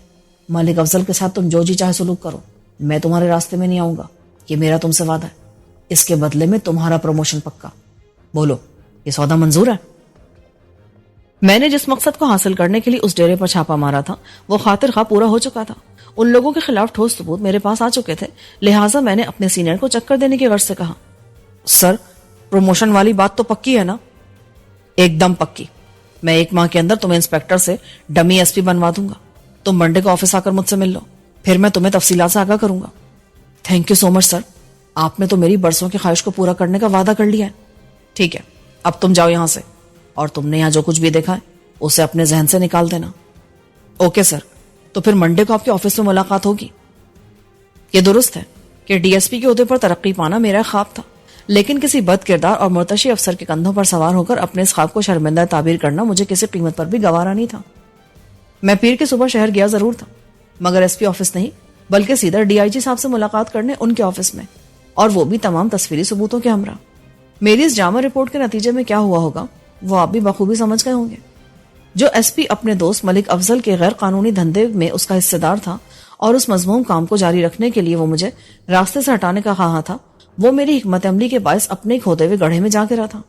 ملک افضل کے ساتھ تم جو جی چاہے سلوک کرو, میں تمہارے راستے میں نہیں آؤں گا. یہ میرا تم سے وعدہ ہے. اس کے بدلے میں تمہارا پروموشن پکا. بولو, یہ سودا منظور ہے؟ میں نے جس مقصد کو حاصل کرنے کے لیے اس ڈیرے پر چھاپا مارا تھا وہ خاطر خواہ پورا ہو چکا تھا. ان لوگوں کے خلاف ٹھوس ثبوت میرے پاس آ چکے تھے, لہٰذا میں نے اپنے سینئر کو چکر دینے کی غرض سے کہا. سر, پروموشن والی بات تو پکی ہے نا؟ ایک دم پکی. میں 1 ماہ کے اندر تمہیں انسپیکٹر سے ڈمی ایس پی بنوا دوں گا. تم منڈے کو آفس آ کر مجھ سے مل لو, پھر میں تمہیں تفصیلات سے آگاہ کروں گا. تھینک یو سو مچ سر, آپ نے تو میری برسوں کی خواہش کو پورا کرنے کا وعدہ کر لیا ہے. ٹھیک ہے, اب تم جاؤ یہاں سے, اور تم نے یہاں جو کچھ بھی دیکھا ہے اسے اپنے ذہن سے نکال دینا. اوکے سر, تو پھر منڈے کو آپ کے آفس میں ملاقات ہوگی. یہ درست ہے کہ ڈی ایس پی کے عہدے پر ترقی پانا میرا خواب تھا, لیکن کسی بد کردار اور مرتشی افسر کے کندھوں پر سوار ہو کر اپنے اس خواب کو شرمندہ تعبیر کرنا مجھے کسی قیمت پر بھی گوارا نہیں تھا. میں پیر کی صبح شہر گیا ضرور تھا, مگر ایس پی آفس نہیں بلکہ سیدھا ڈی آئی جی صاحب سے ملاقات کرنے ان کے آفس میں, اور وہ بھی تمام تصویری ثبوتوں کے ہمراہ. میری اس جامع رپورٹ کے نتیجے میں کیا ہوا ہوگا وہ آپ بھی بخوبی سمجھ گئے ہوں گے. جو ایس پی اپنے دوست ملک افضل کے غیر قانونی دھندے میں اس کا حصہ دار تھا اور اس مذموم کام کو جاری رکھنے کے لیے وہ مجھے راستے سے ہٹانے کا خواہاں تھا, وہ میری حکمت عملی کے باعث اپنے کھودے ہوئے گڑھے میں جا گرا تھا.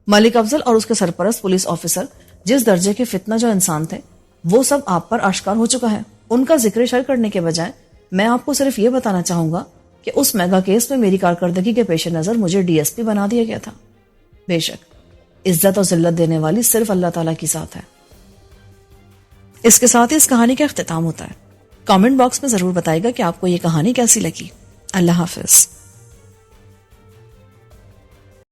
ملک افضل اور اس کے سرپرست پولیس آفیسر جس درجے کے فتنہ جو انسان تھے وہ سب آپ پر آشکار ہو چکا ہے. ان کا ذکر شر کرنے کے بجائے میں آپ کو صرف یہ بتانا چاہوں گا کہ اس میگا کیس میں میری کارکردگی کے پیش نظر مجھے ڈی ایس پی بنا دیا گیا تھا. بے شک عزت اور ذلت دینے والی صرف اللہ تعالیٰ کی ذات ہے. اس کے ساتھ ہی اس کہانی کا اختتام ہوتا ہے. کامنٹ باکس میں ضرور بتائے گا کہ آپ کو یہ کہانی کیسی لگی. اللہ حافظ.